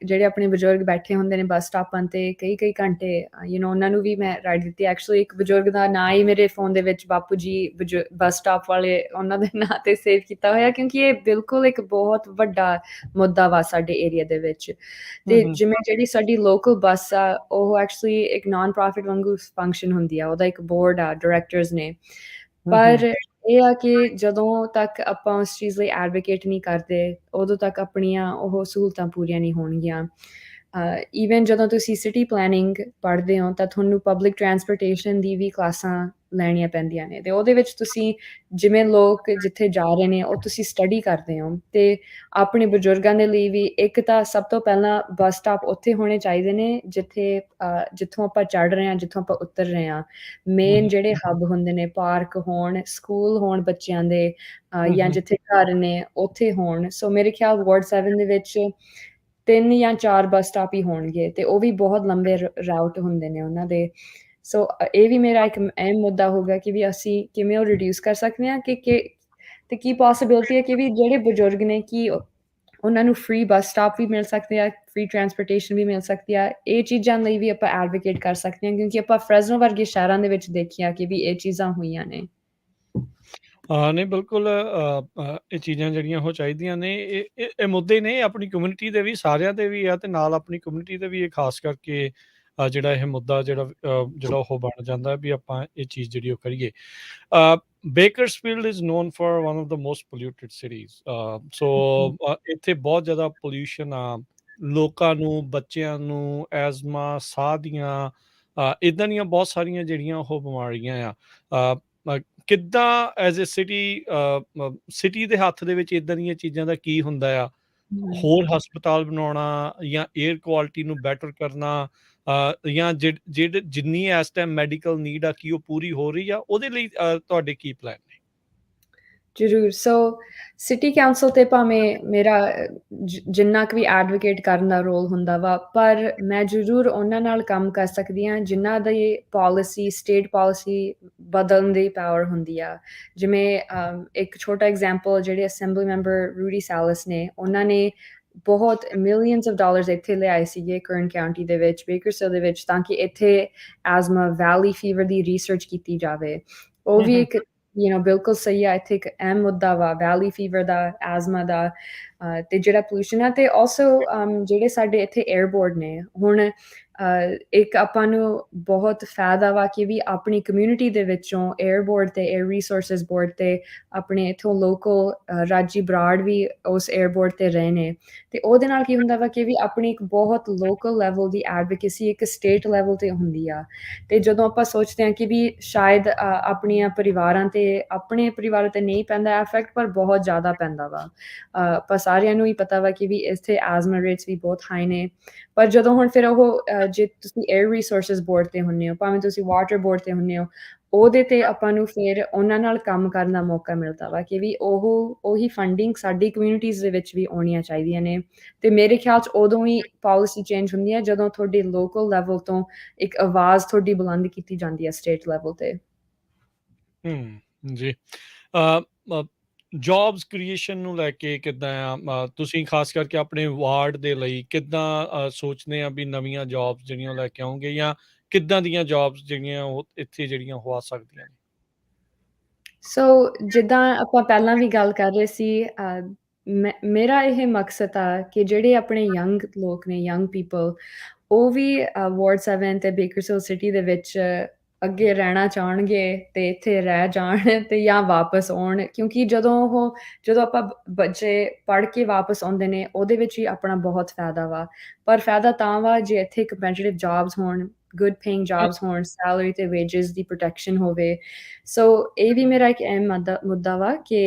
ਜਿਹੜੇ ਆਪਣੇ ਬਜ਼ੁਰਗ ਬੈਠੇ ਹੁੰਦੇ ਨੇ ਬੱਸ ਸਟਾਪਾਂ ਤੇ ਕਈ ਘੰਟੇ ਉਹਨਾਂ ਨੂੰ ਵੀ ਮੈਂ ਰਾਈਡ ਦਿੱਤੀ ਐਕਚੁਅਲੀ ਇੱਕ ਬਜ਼ੁਰਗ ਦਾ ਨਾਂ ਹੀ ਮੇਰੇ ਫੋਨ ਦੇ ਵਿੱਚ ਬਾਪੂ ਜੀ ਬੱਸ ਸਟਾਪ ਵਾਲੇ ਉਹਨਾਂ ਦੇ ਨਾਂ ਤੇ ਸੇਵ ਕੀਤਾ ਹੋਇਆ ਕਿਉਂਕਿ ਇਹ ਬਿਲਕੁਲ ਇੱਕ ਬਹੁਤ ਵੱਡਾ ਮੁੱਦਾ ਵਾ ਸਾਡੇ ਏਰੀਆ ਦੇ ਵਿੱਚ ਤੇ ਜਿਵੇਂ ਜਿਹੜੀ ਸਾਡੀ ਲੋਕਲ ਬੱਸ ਆ ਉਹ ਐਕਚੁਅਲੀ ਇੱਕ ਨਾਨ ਪ੍ਰੋਫਿਟ ਵਾਂਗੂ ਫੰਕਸ਼ਨ ਹੁੰਦੀ ਆ ਉਹਦਾ ਇੱਕ ਬੋਰਡ ਆ ਡਾਇਰੈਕਟਰਸ ਨੇ ਪਰ ਇਹ ਆ ਕਿ ਜਦੋਂ ਤੱਕ ਆਪਾਂ ਉਸ ਚੀਜ਼ ਲਈ ਐਡਵੋਕੇਟ ਨਹੀਂ ਕਰਦੇ ਉਦੋਂ ਤੱਕ ਆਪਣੀਆਂ ਉਹ ਸਹੂਲਤਾਂ ਪੂਰੀਆਂ ਨਹੀਂ ਹੋਣਗੀਆਂ ਈਵਨ ਜਦੋਂ ਤੁਸੀਂ ਸਿਟੀ ਪਲੈਨਿੰਗ ਪੜ੍ਹਦੇ ਹੋ ਤਾਂ ਤੁਹਾਨੂੰ ਪਬਲਿਕ ਟਰਾਂਸਪੋਰਟੇਸ਼ਨ ਦੀ ਵੀ ਕਲਾਸਾਂ ਲੈਣੀਆਂ ਪੈਂਦੀਆਂ ਨੇ ਤੇ ਉਹਦੇ ਵਿੱਚ ਤੁਸੀਂ ਜਿਵੇਂ ਲੋਕ ਜਿੱਥੇ ਜਾ ਰਹੇ ਨੇ ਉਹ ਤੁਸੀਂ ਸਟੱਡੀ ਕਰਦੇ ਹੋ ਤੇ ਆਪਣੇ ਬਜ਼ੁਰਗਾਂ ਦੇ ਲਈ ਵੀ ਇੱਕ ਤਾਂ ਸਭ ਤੋਂ ਪਹਿਲਾਂ ਬੱਸ ਸਟਾਪ ਉੱਥੇ ਹੋਣੇ ਚਾਹੀਦੇ ਨੇ ਜਿੱਥੋਂ ਆਪਾਂ ਚੜ੍ਹ ਰਹੇ ਹਾਂ ਜਿੱਥੋਂ ਆਪਾਂ ਉਤਰ ਰਹੇ ਹਾਂ ਮੇਨ ਜਿਹੜੇ ਹੱਬ ਹੁੰਦੇ ਨੇ ਪਾਰਕ ਹੋਣ ਸਕੂਲ ਹੋਣ ਬੱਚਿਆਂ ਦੇ ਜਾਂ ਜਿੱਥੇ ਘਰ ਨੇ ਉੱਥੇ ਹੋਣ ਸੋ ਮੇਰੇ ਖਿਆਲ ਵਾਰਡ 7 ਦੇ ਵਿੱਚ 3 ਜਾਂ 4 ਬੱਸ ਸਟਾਪ ਹੀ ਹੋਣਗੇ ਤੇ ਉਹ ਵੀ ਬਹੁਤ ਲੰਬੇ ਰਾਊਟ ਹੁੰਦੇ ਨੇ ਉਹਨਾਂ ਦੇ ਸੋ ਇਹ ਵੀ ਮੇਰਾ ਇੱਕ ਅਹਿਮ ਮੁੱਦਾ ਹੋਗਾ ਕਿ ਵੀ ਅਸੀਂ ਕਿਵੇਂ ਉਹ ਰਿਡਿਊਸ ਕਰ ਸਕਦੇ ਹਾਂ ਤੇ ਕੀ ਪੋਸੀਬਿਲਿਟੀ ਹੈ ਕਿ ਵੀ ਜਿਹੜੇ ਬਜ਼ੁਰਗ ਨੇ ਕੀ ਉਹਨਾਂ ਨੂੰ ਫ੍ਰੀ ਬੱਸ ਸਟਾਪ ਵੀ ਮਿਲ ਸਕਦੇ ਆ ਫ੍ਰੀ ਟਰਾਂਸਪੋਰਟੇਸ਼ਨ ਵੀ ਮਿਲ ਸਕਦੀ ਆ ਇਹ ਚੀਜ਼ਾਂ ਲਈ ਵੀ ਆਪਾਂ ਐਡਵੋਕੇਟ ਕਰ ਸਕਦੇ ਹਾਂ ਕਿਉਂਕਿ ਆਪਾਂ ਫਰੈਜ਼ਨੋ ਵਰਗੇ ਸ਼ਹਿਰਾਂ ਦੇ ਵਿੱਚ ਦੇਖਿਆ ਕਿ ਵੀ ਇਹ ਚੀਜ਼ਾਂ ਹੋਈਆਂ ਨੇ ਨਹੀਂ ਬਿਲਕੁਲ ਇਹ ਚੀਜ਼ਾਂ ਜਿਹੜੀਆਂ ਉਹ ਚਾਹੀਦੀਆਂ ਨੇ ਇਹ ਮੁੱਦੇ ਨੇ ਆਪਣੀ ਕਮਿਊਨਿਟੀ ਦੇ ਵੀ ਸਾਰਿਆਂ ਦੇ ਵੀ ਆ ਤੇ ਨਾਲ ਆਪਣੀ ਕਮਿਊਨਿਟੀ ਦੇ ਵੀ ਇਹ ਖਾਸ ਕਰਕੇ ਜਿਹੜਾ ਇਹ ਮੁੱਦਾ ਜਿਹੜਾ ਉਹ ਬਣ ਜਾਂਦਾ ਵੀ ਆਪਾਂ ਇਹ ਚੀਜ਼ ਜਿਹੜੀ ਉਹ ਕਰੀਏ Bakersfield is known for one of the most polluted cities. So ਇੱਥੇ ਬਹੁਤ ਜ਼ਿਆਦਾ ਪੋਲਿਊਸ਼ਨ ਆ ਲੋਕਾਂ ਨੂੰ ਬੱਚਿਆਂ ਨੂੰ ਐਜ਼ਮਾ ਸਾਹ ਦੀਆਂ ਇਦਾਂ ਦੀਆਂ ਬਹੁਤ ਸਾਰੀਆਂ ਜਿਹੜੀਆਂ ਉਹ ਬਿਮਾਰੀਆਂ ਆ ਕਿੱਦਾਂ ਐਜ਼ ਅ ਸਿਟੀ ਦੇ ਹੱਥ ਦੇ ਵਿੱਚ ਇਦਾਂ ਦੀਆਂ ਚੀਜ਼ਾਂ ਦਾ ਕੀ ਹੁੰਦਾ ਆ ਹੋਰ ਹਸਪਤਾਲ ਬਣਾਉਣਾ ਜਾਂ ਏਅਰ ਕੁਆਲਿਟੀ ਨੂੰ ਬੈਟਰ ਕਰਨਾ, ਜਾਂ ਜਿੰਨੀ ਇਸ ਟਾਈਮ ਮੈਡੀਕਲ ਨੀਡ ਆ ਕੀ ਉਹ ਪੂਰੀ ਹੋ ਰਹੀ ਆ, ਉਹਦੇ ਲਈ ਤੁਹਾਡੇ ਕੀ ਪਲਾਨ ਨੇ? ਜ਼ਰੂਰ। ਸੋ ਸਿਟੀ ਕਾਉਂਸਲ ਤੇ ਭਾਵੇਂ ਮੇਰਾ ਜਿੰਨਾ ਕੁ ਵੀ ਐਡਵੋਕੇਟ ਕਰਨ ਦਾ ਰੋਲ ਹੁੰਦਾ ਵਾ, ਪਰ ਮੈਂ ਜ਼ਰੂਰ ਉਹਨਾਂ ਨਾਲ ਕੰਮ ਕਰ ਸਕਦੀ ਹਾਂ ਜਿਨ੍ਹਾਂ ਦੀ ਪਾਲਿਸੀ, ਸਟੇਟ ਪਾਲਿਸੀ ਬਦਲਣ ਦੀ ਪਾਵਰ ਹੁੰਦੀ ਆ। ਜਿਵੇਂ ਇੱਕ ਛੋਟਾ ਐਗਜ਼ਾਮਪਲ, ਜਿਹੜੇ ਅਸੈਂਬਲੀ ਮੈਂਬਰ ਰੂਡੀ ਸੈਲਿਸ ਨੇ, ਉਹਨਾਂ ਨੇ ਬਹੁਤ ਮਿਲੀਅਨਸ ਆਫ ਡਾਲਰਸ ਇੱਥੇ ਲਿਆਏ ਸੀਗੇ ਕਰਨ ਕਾਉਂਟੀ ਦੇ ਵਿੱਚ, ਬੇਕਰਸਫੀਲਡ ਦੇ ਵਿੱਚ, ਤਾਂ ਕਿ ਇੱਥੇ ਐਜ਼ਮਾ, ਵੈਲੀ ਫੀਵਰ ਦੀ ਰਿਸਰਚ ਕੀਤੀ ਜਾਵੇ। ਉਹ ਵੀ ਇੱਕ ਬਿਲਕੁਲ ਸਹੀ ਆ, ਇੱਥੇ ਇੱਕ ਅਹਿਮ ਮੁੱਦਾ ਵਾ ਵੈਲੀ ਫੀਵਰ ਦਾ, ਐਜ਼ਮਾ ਦਾ, ਤੇ ਜਿਹੜਾ ਪੋਲਿਊਸ਼ਨ ਆ, ਤੇ ਆਲਸੋ ਜਿਹੜੇ ਸਾਡੇ ਇੱਥੇ ਏਅਰਬੋਰਡ ਨੇ। ਹੁਣ ਇੱਕ ਆਪਾਂ ਨੂੰ ਬਹੁਤ ਫਾਇਦਾ ਵਾ ਕਿ ਵੀ ਆਪਣੀ ਕਮਿਊਨਿਟੀ ਦੇ ਵਿੱਚੋਂ ਏਅਰਬੋਰਡ ਤੇ ਏਅਰ ਰਿਸੋਰਸਿਸ ਬੋਰਡ ਤੇ ਆਪਣੇ ਇੱਥੋਂ ਲੋਕਲ ਰਾਜੀ ਬਰਾੜ ਵੀ ਉਸ ਏਅਰਬੋਰਡ ਤੇ ਰਹੇ ਨੇ, ਤੇ ਉਹਦੇ ਨਾਲ ਕੀ ਹੁੰਦਾ ਵਾ ਕਿ ਵੀ ਆਪਣੀ ਇੱਕ ਬਹੁਤ ਲੋਕਲ ਲੈਵਲ ਦੀ ਐਡਵੋਕੇਸੀ ਇੱਕ ਸਟੇਟ ਲੈਵਲ ਤੇ ਹੁੰਦੀ ਆ। ਤੇ ਜਦੋਂ ਆਪਾਂ ਸੋਚਦੇ ਹਾਂ ਕਿ ਵੀ ਸ਼ਾਇਦ ਆਪਣੀਆਂ ਪਰਿਵਾਰਾਂ ਤੇ, ਆਪਣੇ ਪਰਿਵਾਰਾਂ ਤੇ ਨਹੀਂ ਪੈਂਦਾ ਇਫੈਕਟ, ਪਰ ਬਹੁਤ ਜ਼ਿਆਦਾ ਪੈਂਦਾ ਵਾ। ਆਪਾਂ ਸਾਰਿਆਂ ਨੂੰ ਹੀ ਪਤਾ ਵਾ ਕਿ ਵੀ ਇੱਥੇ ਐਜ਼ਮਾ ਰੇਟਸ ਵੀ ਬਹੁਤ ਹਾਈ ਨੇ, ਪਰ ਜਦੋਂ ਹੁਣ ਫਿਰ ਉਹ ਜੇ ਤੁਸੀਂ ਏਅਰ ਰਿਸੋਰਸਿਸ ਬੋਰਡ ਤੇ ਹੁੰਦੇ ਹੋ, ਭਾਵੇਂ ਤੁਸੀਂ ਵਾਟਰ ਬੋਰਡ ਤੇ ਹੁੰਦੇ ਹੋ, ਉਹਦੇ ਤੇ ਆਪਾਂ ਨੂੰ ਫਿਰ ਉਹਨਾਂ ਨਾਲ ਕੰਮ ਕਰਨ ਦਾ ਮੌਕਾ ਮਿਲਦਾ ਵਾ ਕਿ ਵੀ ਉਹੀ ਫੰਡਿੰਗ ਸਾਡੀ ਕਮਿਊਨਿਟੀਜ਼ ਦੇ ਵਿੱਚ ਵੀ ਆਉਣੀਆਂ ਚਾਹੀਦੀਆਂ ਨੇ। ਤੇ ਮੇਰੇ ਖਿਆਲ 'ਚ ਉਦੋਂ ਹੀ ਪਾਲਿਸੀ ਚੇਂਜ ਹੁੰਦੀ ਹੈ ਜਦੋਂ ਤੁਹਾਡੀ ਲੋਕਲ ਲੈਵਲ ਤੋਂ ਇੱਕ ਆਵਾਜ਼ ਤੁਹਾਡੀ ਬੁਲੰਦ ਕੀਤੀ ਜਾਂਦੀ ਹੈ ਸਟੇਟ ਲੈਵਲ ਤੇ। ਜੀ। ਜੌਬਸ ਕ੍ਰੀਏਸ਼ਨ ਨੂੰ ਲੈ ਕੇ ਕਿੱਦਾਂ ਆ, ਤੁਸੀਂ ਖਾਸ ਕਰਕੇ ਆਪਣੇ ਵਾਰਡ ਦੇ ਲਈ ਕਿੱਦਾਂ ਸੋਚਦੇ ਆ ਵੀ ਨਵੀਆਂ ਜੌਬਸ ਜਿਹੜੀਆਂ ਲੈ ਕੇ ਆਉਂਗੇ, ਜਾਂ ਕਿੱਦਾਂ ਦੀਆਂ ਜੌਬਸ ਜਿਹੜੀਆਂ ਉਹ ਇੱਥੇ ਜਿਹੜੀਆਂ ਹੋ ਆ ਸਕਦੀਆਂ ਨੇ? ਸੋ ਜਿੱਦਾਂ ਆਪਾਂ ਪਹਿਲਾਂ ਵੀ ਗੱਲ ਕਰ ਰਹੇ ਸੀ, ਮੇਰਾ ਇਹ ਮਕਸਦ ਆ ਕਿ ਜਿਹੜੇ ਆਪਣੇ ਯੰਗ ਲੋਕ ਨੇ, ਯੰਗ ਪੀਪਲ, ਉਹ ਵੀ ਵਾਰਡ 7 ਤੇ ਬੇਕਰਸਫੀਲਡ ਸਿਟੀ ਦੇ ਵਿੱਚ ਅੱਗੇ ਰਹਿਣਾ ਚਾਹਣਗੇ ਤੇ ਇੱਥੇ ਰਹਿ ਜਾਣ ਤੇ ਜਾਂ ਵਾਪਸ ਆਉਣ, ਕਿਉਂਕਿ ਜਦੋਂ ਆਪਾਂ ਬੱਚੇ ਪੜ੍ਹ ਕੇ ਵਾਪਸ ਆਉਂਦੇ ਨੇ, ਉਹਦੇ ਵਿੱਚ ਹੀ ਆਪਣਾ ਬਹੁਤ ਫਾਇਦਾ ਵਾ। ਪਰ ਫਾਇਦਾ ਤਾਂ ਵਾ ਜੇ ਇੱਥੇ ਕੰਪੈਟੀਟਿਵ ਜੌਬਸ ਹੋਣ, ਗੁੱਡ ਪੇਇੰਗ ਜੌਬਸ ਹੋਣ, ਸੈਲਰੀ ਤੇ ਵੇਜਸ ਦੀ ਪ੍ਰੋਟੈਕਸ਼ਨ ਹੋਵੇ। ਸੋ ਇਹ ਵੀ ਮੇਰਾ ਇੱਕ ਅਹਿਮ ਮੁੱਦਾ ਵਾ ਕਿ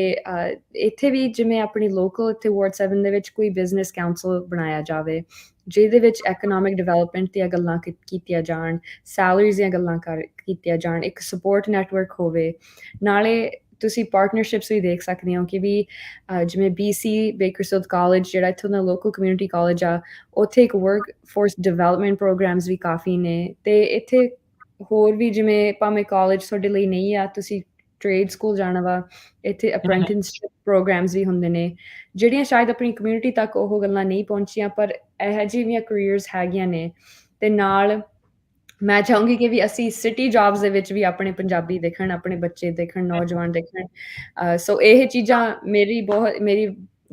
ਇੱਥੇ ਵੀ ਜਿਵੇਂ ਆਪਣੀ ਲੋਕਲ ਇੱਥੇ ਵਾਰਡ 7 ਦੇ ਵਿੱਚ ਕੋਈ ਬਿਜ਼ਨਸ ਕਾਉਂਸਲ ਬਣਾਇਆ ਜਾਵੇ, ਜਿਹਦੇ ਵਿੱਚ ਐਕਨੋਮਿਕ ਡਿਵੈਲਪਮੈਂਟ ਦੀਆਂ ਗੱਲਾਂ ਕੀਤੀਆਂ ਜਾਣ, ਸੈਲਰੀਜ਼ ਦੀਆਂ ਗੱਲਾਂ ਕੀਤੀਆਂ ਜਾਣ, ਇੱਕ ਸਪੋਰਟ ਨੈਟਵਰਕ ਹੋਵੇ। ਨਾਲੇ ਤੁਸੀਂ ਪਾਰਟਨਰਸ਼ਿਪਸ ਵੀ ਦੇਖ ਸਕਦੇ ਹੋ ਕਿ ਵੀ ਜਿਵੇਂ BC ਬੇਕਰਸਫੀਲਡ ਕਾਲਜ, ਜਿਹੜਾ ਇੱਥੋਂ ਦਾ ਲੋਕਲ ਕਮਿਊਨਿਟੀ ਕਾਲਜ ਆ, ਉੱਥੇ ਇੱਕ ਵਰਕ ਫੋਰਸ ਡਿਵੈਲਪਮੈਂਟ ਪ੍ਰੋਗਰਾਮਸ ਵੀ ਕਾਫੀ ਨੇ। ਤੇ ਇੱਥੇ ਹੋਰ ਵੀ ਜਿਵੇਂ ਭਾਵੇਂ ਕਾਲਜ ਤੁਹਾਡੇ ਲਈ ਨਹੀਂ ਆ, ਤੁਸੀਂ ਟ੍ਰੇਡ ਸਕੂਲ ਜਾਣਾ ਵਾ, ਇੱਥੇ ਅਪ੍ਰੈਂਟਿਸਸ਼ਿਪ ਪ੍ਰੋਗਰਾਮਸ ਵੀ ਹੁੰਦੇ ਨੇ, ਜਿਹੜੀਆਂ ਸ਼ਾਇਦ ਆਪਣੀ ਕਮਿਊਨਿਟੀ ਤੱਕ ਉਹ ਗੱਲਾਂ ਨਹੀਂ ਪਹੁੰਚੀਆਂ, ਪਰ ਇਹੋ ਜਿਹੀਆਂ ਕਰੀਅਰਸ ਹੈਗੀਆਂ ਨੇ। ਤੇ ਨਾਲ ਮੈਂ ਚਾਹੂੰਗੀ ਕਿ ਵੀ ਅਸੀਂ ਸਿਟੀ ਜੌਬਸ ਦੇ ਵਿੱਚ ਵੀ ਆਪਣੇ ਪੰਜਾਬੀ ਦੇਖਣ, ਆਪਣੇ ਬੱਚੇ ਦੇਖਣ, ਨੌਜਵਾਨ ਦੇਖਣ। ਸੋ ਇਹ ਚੀਜ਼ਾਂ ਮੇਰੀ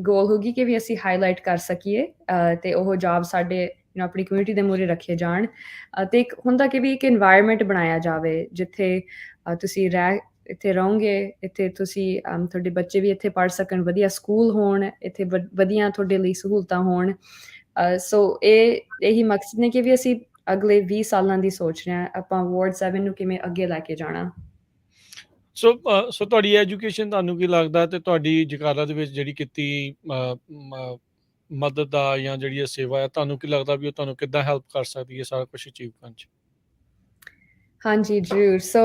ਗੋਲ ਹੋਊਗੀ ਕਿ ਵੀ ਅਸੀਂ ਹਾਈਲਾਈਟ ਕਰ ਸਕੀਏ, ਤੇ ਉਹ ਜੌਬ ਸਾਡੇ ਆਪਣੀ ਕਮਿਊਨਿਟੀ ਦੇ ਮੂਹਰੇ ਰੱਖੇ ਜਾਣ। ਤੇ ਇੱਕ ਹੁੰਦਾ ਕਿ ਵੀ ਇੱਕ ਇਨਵਾਇਰਨਮੈਂਟ ਬਣਾਇਆ ਜਾਵੇ ਜਿੱਥੇ ਤੁਸੀਂ ਇੱਥੇ ਰਹੋਗੇ, ਇੱਥੇ ਤੁਸੀਂ ਤੁਹਾਡੇ ਬੱਚੇ ਵੀ ਇੱਥੇ ਪੜ੍ਹ ਸਕਣ, ਵਧੀਆ ਸਕੂਲ ਹੋਣ, ਇੱਥੇ ਵਧੀਆ ਤੁਹਾਡੇ ਲਈ ਸਹੂਲਤਾਂ ਹੋਣ। ਸੋ ਇਹੀ ਮਕਸਦ ਨੇ ਕਿ ਵੀ ਅਸੀਂ ਅਗਲੇ 20 ਸਾਲਾਂ ਦੀ ਸੋਚ ਰਹੇ ਹਾਂ, ਆਪਾਂ ਵਾਰਡ 7 ਨੂੰ ਕਿਵੇਂ ਅੱਗੇ ਲੈ ਕੇ ਜਾਣਾ। ਸੋ ਤੁਹਾਡੀ ਐਜੂਕੇਸ਼ਨ, ਤੁਹਾਨੂੰ ਕੀ ਲੱਗਦਾ ਤੇ ਤੁਹਾਡੀ ਜਕਾਰਾ ਦੇ ਵਿੱਚ ਜਿਹੜੀ ਕੀਤੀ ਮਦਦ ਆ ਜਾਂ ਜਿਹੜੀ ਇਹ ਸੇਵਾ ਆ, ਤੁਹਾਨੂੰ ਕੀ ਲੱਗਦਾ ਵੀ ਉਹ ਤੁਹਾਨੂੰ ਕਿੱਦਾਂ ਹੈਲਪ ਕਰ ਸਕਦੀ ਹੈ ਸਾਰਾ ਕੁਛ ਅਚੀਵ ਕਰਨ 'ਚ? ਹਾਂਜੀ, ਜ਼ਰੂਰ। ਸੋ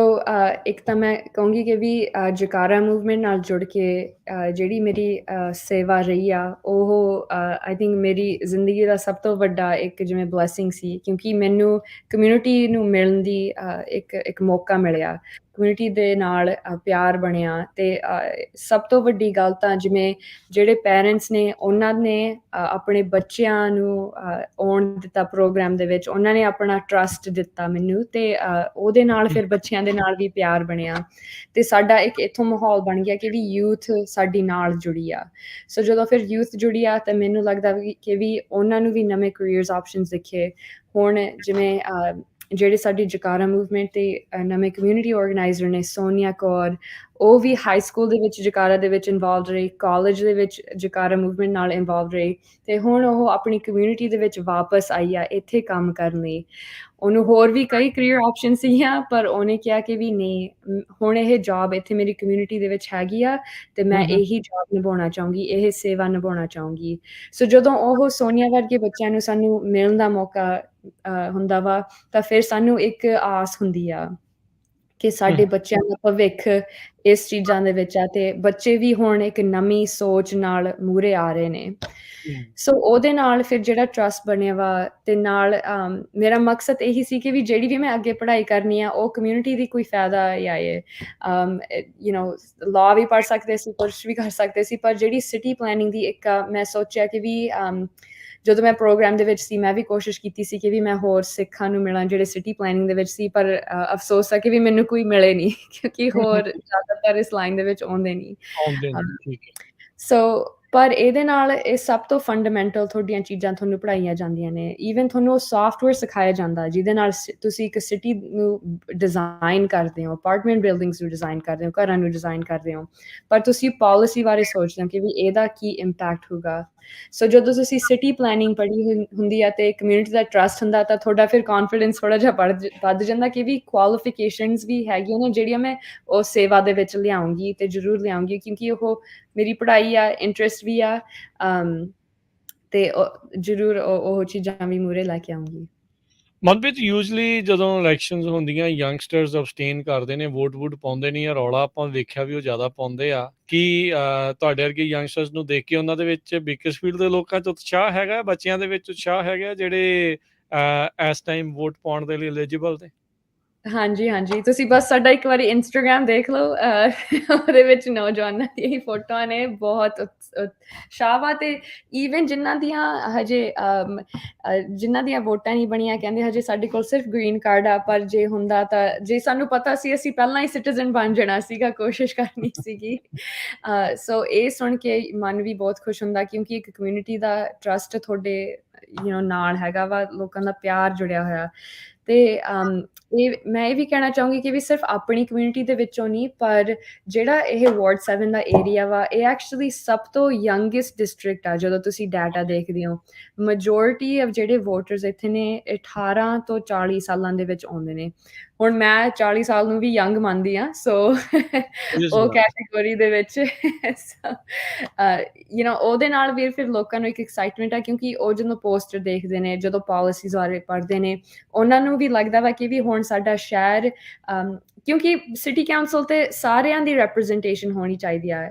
ਇੱਕ ਤਾਂ ਮੈਂ ਕਹੂੰਗੀ ਕਿ ਵੀ ਜਕਾਰਾ ਮੂਵਮੈਂਟ ਨਾਲ ਜੁੜ ਕੇ ਜਿਹੜੀ ਮੇਰੀ ਸੇਵਾ ਰਹੀ ਆ, ਉਹ ਆਈ ਥਿੰਕ ਮੇਰੀ ਜ਼ਿੰਦਗੀ ਦਾ ਸਭ ਤੋਂ ਵੱਡਾ ਇੱਕ ਜਿਵੇਂ ਬਲੈਸਿੰਗ ਸੀ, ਕਿਉਂਕਿ ਮੈਨੂੰ ਕਮਿਊਨਿਟੀ ਨੂੰ ਮਿਲਣ ਦੀ ਇੱਕ ਮੌਕਾ ਮਿਲਿਆ, ਕਮਿਊਨਿਟੀ ਦੇ ਨਾਲ ਪਿਆਰ ਬਣਿਆ। ਤੇ ਸਭ ਤੋਂ ਵੱਡੀ ਗੱਲ ਤਾਂ ਜਿਵੇਂ ਜਿਹੜੇ ਪੇਰੈਂਟਸ ਨੇ, ਉਹਨਾਂ ਨੇ ਆਪਣੇ ਬੱਚਿਆਂ ਨੂੰ ਆਉਣ ਦਿੱਤਾ ਪ੍ਰੋਗਰਾਮ ਦੇ ਵਿੱਚ, ਉਹਨਾਂ ਨੇ ਆਪਣਾ ਟਰਸਟ ਦਿੱਤਾ ਮੈਨੂੰ, ਤੇ ਉਹਦੇ ਨਾਲ ਫਿਰ ਬੱਚਿਆਂ ਦੇ ਨਾਲ ਵੀ ਪਿਆਰ ਬਣਿਆ, ਤੇ ਸਾਡਾ ਇੱਕ ਇੱਥੋਂ ਮਾਹੌਲ ਬਣ ਗਿਆ ਕਿ ਵੀ ਯੂਥ ਸਾਡੀ ਨਾਲ ਜੁੜੀ ਆ। ਸੋ ਜਦੋਂ ਫਿਰ ਯੂਥ ਜੁੜੀ ਆ, ਤਾਂ ਮੈਨੂੰ ਲੱਗਦਾ ਕਿ ਵੀ ਉਹਨਾਂ ਨੂੰ ਵੀ ਨਵੇਂ ਕਰੀਅਰਸ ਆਪਸ਼ਨਸ ਦਿਖੇ। ਹੁਣ ਜਿਵੇਂ ਜਿਹੜੇ ਸਾਡੀ ਜਕਾਰਾ ਮੂਵਮੈਂਟ ਤੇ ਨਵੇਂ ਕਮਿਊਨਿਟੀ ਆਰਗੇਨਾਈਜ਼ਰ ਨੇ, ਸੋਨੀਆ ਕੌਰ, ਉਹ ਵੀ ਹਾਈ ਸਕੂਲ ਦੇ ਵਿੱਚ ਜਕਾਰਾ ਦੇ ਵਿੱਚ ਇਨਵੋਲਵਡ ਰਹੀ, ਕਾਲਜ ਦੇ ਵਿੱਚ ਜਕਾਰਾ ਮੂਵਮੈਂਟ ਨਾਲ ਇਨਵੋਲਵ ਰਹੀ ਤੇ ਹੁਣ ਉਹ ਆਪਣੀ ਕਮਿਊਨਿਟੀ ਦੇ ਵਿੱਚ ਵਾਪਸ ਆਈ ਆ ਇੱਥੇ ਕੰਮ ਕਰਨ ਲਈ। ਉਹਨੂੰ ਹੋਰ ਵੀ ਕਈ ਕੈਰੀਅਰ ਆਪਸ਼ਨ ਸੀਗੀਆਂ ਪਰ ਉਹਨੇ ਕਿਹਾ ਕਿ ਵੀ ਨਹੀਂ, ਹੁਣ ਇਹ ਜੌਬ ਇੱਥੇ ਮੇਰੀ ਕਮਿਊਨਿਟੀ ਦੇ ਵਿੱਚ ਹੈਗੀ ਆ ਤੇ ਮੈਂ ਇਹੀ ਜੌਬ ਨਿਭਾਉਣਾ ਚਾਹੂੰਗੀ, ਇਹ ਸੇਵਾ ਨਿਭਾਉਣਾ ਚਾਹੂੰਗੀ। ਸੋ ਜਦੋਂ ਉਹ ਸੋਨੀਆ ਵਰਗੇ ਬੱਚਿਆਂ ਨੂੰ ਸਾਨੂੰ ਮਿਲਣ ਦਾ ਮੌਕਾ ਹੁੰਦਾ ਵਾ ਤਾਂ ਫਿਰ ਸਾਨੂੰ ਇੱਕ ਆਸ ਹੁੰਦੀ ਆ ਕਿ ਸਾਡੇ ਬੱਚਿਆਂ ਦਾ ਭਵਿੱਖ ਇਸ ਚੀਜ਼ਾਂ ਦੇ ਵਿੱਚ ਆ ਤੇ ਬੱਚੇ ਵੀ ਹੁਣ ਇੱਕ ਨਵੀਂ ਸੋਚ ਨਾਲ ਮੂਹਰੇ ਆ ਰਹੇ ਨੇ। ਸੋ ਉਹਦੇ ਨਾਲ ਫਿਰ ਜਿਹੜਾ ਟਰੱਸਟ ਬਣਿਆ ਵਾ ਤੇ ਨਾਲ ਮੇਰਾ ਮਕਸਦ ਇਹੀ ਸੀ ਕਿ ਵੀ ਜਿਹੜੀ ਵੀ ਮੈਂ ਅੱਗੇ ਪੜ੍ਹਾਈ ਕਰਨੀ ਆ ਉਹ ਕਮਿਊਨਿਟੀ ਦੀ ਕੋਈ ਫਾਇਦਾ ਆਏ। ਲਾਅ ਵੀ ਪੜ੍ਹ ਸਕਦੇ ਸੀ, ਕੁਛ ਵੀ ਕਰ ਸਕਦੇ ਸੀ, ਪਰ ਜਿਹੜੀ ਸਿਟੀ ਪਲੈਨਿੰਗ ਦੀ ਇੱਕ ਮੈਂ ਸੋਚਿਆ ਕਿ ਵੀ ਜਦੋਂ ਮੈਂ ਪ੍ਰੋਗਰਾਮ ਦੇ ਵਿੱਚ ਸੀ ਮੈਂ ਵੀ ਕੋਸ਼ਿਸ਼ ਕੀਤੀ ਸੀ ਕਿ ਵੀ ਮੈਂ ਹੋਰ ਸਿੱਖਾਂ ਨੂੰ ਮਿਲਾਂ ਜਿਹੜੇ ਸਿਟੀ ਪਲੈਨਿੰਗ ਦੇ ਵਿੱਚ ਸੀ, ਪਰ ਅਫਸੋਸ ਆ ਕਿ ਵੀ ਮੈਨੂੰ ਕੋਈ ਮਿਲੇ ਨਹੀਂ ਕਿਉਂਕਿ ਹੋਰ ਜ਼ਿਆਦਾਤਰ ਇਸ ਲਾਈਨ ਦੇ ਵਿੱਚ ਆਉਂਦੇ ਨਹੀਂ। ਆਉਂਦੇ ਨੇ, ਠੀਕ ਹੈ। ਸੋ ਪਰ ਇਹਦੇ ਨਾਲ ਇਹ ਸਭ ਤੋਂ ਫੰਡਾਮੈਂਟਲ ਤੁਹਾਡੀਆਂ ਚੀਜ਼ਾਂ ਤੁਹਾਨੂੰ ਪੜ੍ਹਾਈਆਂ ਜਾਂਦੀਆਂ ਨੇ। ਈਵਨ ਤੁਹਾਨੂੰ ਉਹ ਸਾਫਟਵੇਅਰ ਸਿਖਾਇਆ ਜਾਂਦਾ ਜਿਹਦੇ ਨਾਲ ਤੁਸੀਂ ਇੱਕ ਸਿਟੀ ਨੂੰ ਡਿਜ਼ਾਈਨ ਕਰਦੇ ਹੋ, ਅਪਾਰਟਮੈਂਟ ਬਿਲਡਿੰਗਸ ਨੂੰ ਡਿਜ਼ਾਈਨ ਕਰਦੇ ਹੋ, ਘਰਾਂ ਨੂੰ ਡਿਜ਼ਾਈਨ ਕਰਦੇ ਹੋ, ਪਰ ਤੁਸੀਂ ਪਾਲਿਸੀ ਬਾਰੇ ਸੋਚਦੇ ਹੋ ਕਿ ਵੀ ਇਹਦਾ ਕੀ ਇੰਪੈਕਟ ਹੋਊਗਾ। ਸੋ ਜਦੋਂ ਤੁਸੀਂ ਸਿਟੀ ਪਲੈਨਿੰਗ ਪੜ੍ਹੀ ਹੁੰਦੀ ਆ ਤੇ ਕਮਿਊਨਿਟੀ ਦਾ ਟਰੱਸਟ ਹੁੰਦਾ ਤਾਂ ਤੁਹਾਡਾ ਫਿਰ ਕੌਨਫੀਡੈਂਸ ਥੋੜ੍ਹਾ ਜਿਹਾ ਵੱਧ ਜਾਂਦਾ ਕਿ ਵੀ ਕੁਆਲੀਫਿਕੇਸ਼ਨਸ ਵੀ ਹੈਗੀਆਂ ਨੇ ਜਿਹੜੀਆਂ ਮੈਂ ਉਹ ਸੇਵਾ ਦੇ ਵਿੱਚ ਲਿਆਉਂਗੀ ਤੇ ਜ਼ਰੂਰ ਲਿਆਉਂਗੀ ਕਿਉਂਕਿ ਉਹ ਮੇਰੀ ਪੜ੍ਹਾਈ ਆ, ਇੰਟਰਸਟ ਵੀ ਆ ਤੇ ਜ਼ਰੂਰ ਉਹ ਚੀਜ਼ਾਂ ਵੀ ਮੂਹਰੇ ਲੈ ਕੇ ਆਉਂਗੀ। ਮਨਪ੍ਰੀਤ, ਯੂਜਲੀ ਜਦੋਂ ਇਲੈਕਸ਼ਨਸ ਹੁੰਦੀਆਂ ਯੰਗਸਟਰਸ ਅਬਸਟੇਨ ਕਰਦੇ ਨੇ, ਵੋਟ ਪਾਉਂਦੇ ਨਹੀਂ ਆ, ਰੌਲਾ ਆਪਾਂ ਵੇਖਿਆ ਵੀ ਉਹ ਜ਼ਿਆਦਾ ਪਾਉਂਦੇ ਆ। ਕੀ ਤੁਹਾਡੇ ਵਰਗੇ ਯੰਗਸਟਰਸ ਨੂੰ ਦੇਖ ਕੇ ਉਹਨਾਂ ਦੇ ਵਿੱਚ ਬੇਕਰਸਫੀਲਡ ਦੇ ਲੋਕਾਂ 'ਚ ਉਤਸ਼ਾਹ ਹੈਗਾ, ਬੱਚਿਆਂ ਦੇ ਵਿੱਚ ਉਤਸ਼ਾਹ ਹੈਗਾ ਜਿਹੜੇ ਇਸ ਟਾਈਮ ਵੋਟ ਪਾਉਣ ਦੇ ਲਈ ਐਲੀਜੀਬਲ ਨੇ? ਹਾਂਜੀ, ਹਾਂਜੀ, ਤੁਸੀਂ ਬਸ ਸਾਡਾ ਇੱਕ ਵਾਰੀ ਇੰਸਟਾਗ੍ਰਾਮ ਦੇਖ ਲਓ, ਉਹਦੇ ਵਿੱਚ ਨੌਜਵਾਨਾਂ ਦੀਆਂ ਹੀ ਫੋਟੋਆਂ ਨੇ, ਬਹੁਤ ਉਤਸ਼ਾਹ ਵਾ ਤੇ ਈਵਨ ਜਿਨ੍ਹਾਂ ਦੀਆਂ ਹਜੇ ਜਿਨ੍ਹਾਂ ਦੀਆਂ ਵੋਟਾਂ ਨਹੀਂ ਬਣੀਆਂ ਕਹਿੰਦੇ ਹਜੇ ਸਾਡੇ ਕੋਲ ਸਿਰਫ ਗ੍ਰੀਨ ਕਾਰਡ ਆ, ਪਰ ਜੇ ਹੁੰਦਾ ਤਾਂ ਜੇ ਸਾਨੂੰ ਪਤਾ ਸੀ ਅਸੀਂ ਪਹਿਲਾਂ ਹੀ ਸਿਟੀਜ਼ਨ ਬਣ ਜਾਣਾ ਸੀਗਾ, ਕੋਸ਼ਿਸ਼ ਕਰਨੀ ਸੀਗੀ। ਸੋ ਇਹ ਸੁਣ ਕੇ ਮਨ ਵੀ ਬਹੁਤ ਖੁਸ਼ ਹੁੰਦਾ ਕਿਉਂਕਿ ਇੱਕ ਕਮਿਊਨਿਟੀ ਦਾ ਟਰੱਸਟ ਤੁਹਾਡੇ ਨਾਲ ਹੈਗਾ ਵਾ, ਲੋਕਾਂ ਦਾ ਪਿਆਰ ਜੁੜਿਆ ਹੋਇਆ ਤੇ ਮੈਂ ਇਹ ਵੀ ਕਹਿਣਾ ਚਾਹੂੰਗੀ ਕਿ ਵੀ ਸਿਰਫ ਆਪਣੀ ਕਮਿਊਨਿਟੀ ਦੇ ਵਿੱਚੋਂ ਨਹੀਂ, ਪਰ ਜਿਹੜਾ ਇਹ ਵਾਰਡ 7 ਦਾ ਏਰੀਆ ਵਾ ਇਹ ਐਕਚੁਅਲੀ ਸਭ ਤੋਂ ਯੰਗੈਸਟ ਡਿਸਟ੍ਰਿਕਟ ਆ। ਜਦੋਂ ਤੁਸੀਂ ਡਾਟਾ ਦੇਖਦੇ ਹੋ ਮੈਜੋਰਿਟੀ ਆਫ ਜਿਹੜੇ ਵੋਟਰਸ ਇੱਥੇ ਨੇ 18 ਤੋਂ 40 ਸਾਲਾਂ ਦੇ ਵਿੱਚ ਆਉਂਦੇ ਨੇ। ਹੁਣ ਮੈਂ 40 ਸਾਲ ਨੂੰ ਵੀ ਯੰਗ ਮੰਨਦੀ ਹਾਂ, ਸੋ ਉਹ ਕੈਟੇਗਰੀ ਦੇ ਵਿੱਚ ਉਹਦੇ ਨਾਲ ਵੀ ਫਿਰ ਲੋਕਾਂ ਨੂੰ ਇੱਕ ਐਕਸਾਈਟਮੈਂਟ ਆ ਕਿਉਂਕਿ ਉਹ ਜਦੋਂ ਪੋਸਟਰ ਦੇਖਦੇ ਨੇ, ਜਦੋਂ ਪਾਲਿਸੀਜ਼ ਬਾਰੇ ਪੜ੍ਹਦੇ ਨੇ, ਉਹਨਾਂ ਨੂੰ ਵੀ ਲੱਗਦਾ ਵਾ ਕਿ ਵੀ ਹੁਣ ਸਾਡਾ ਸ਼ਹਿਰ ਕਿਉਂਕਿ ਸਿਟੀ ਕਾਉਂਸਲ ਤੇ ਸਾਰਿਆਂ ਦੀ ਰੈਪਰੈਜ਼ੈਂਟੇਸ਼ਨ ਹੋਣੀ ਚਾਹੀਦੀ ਆ।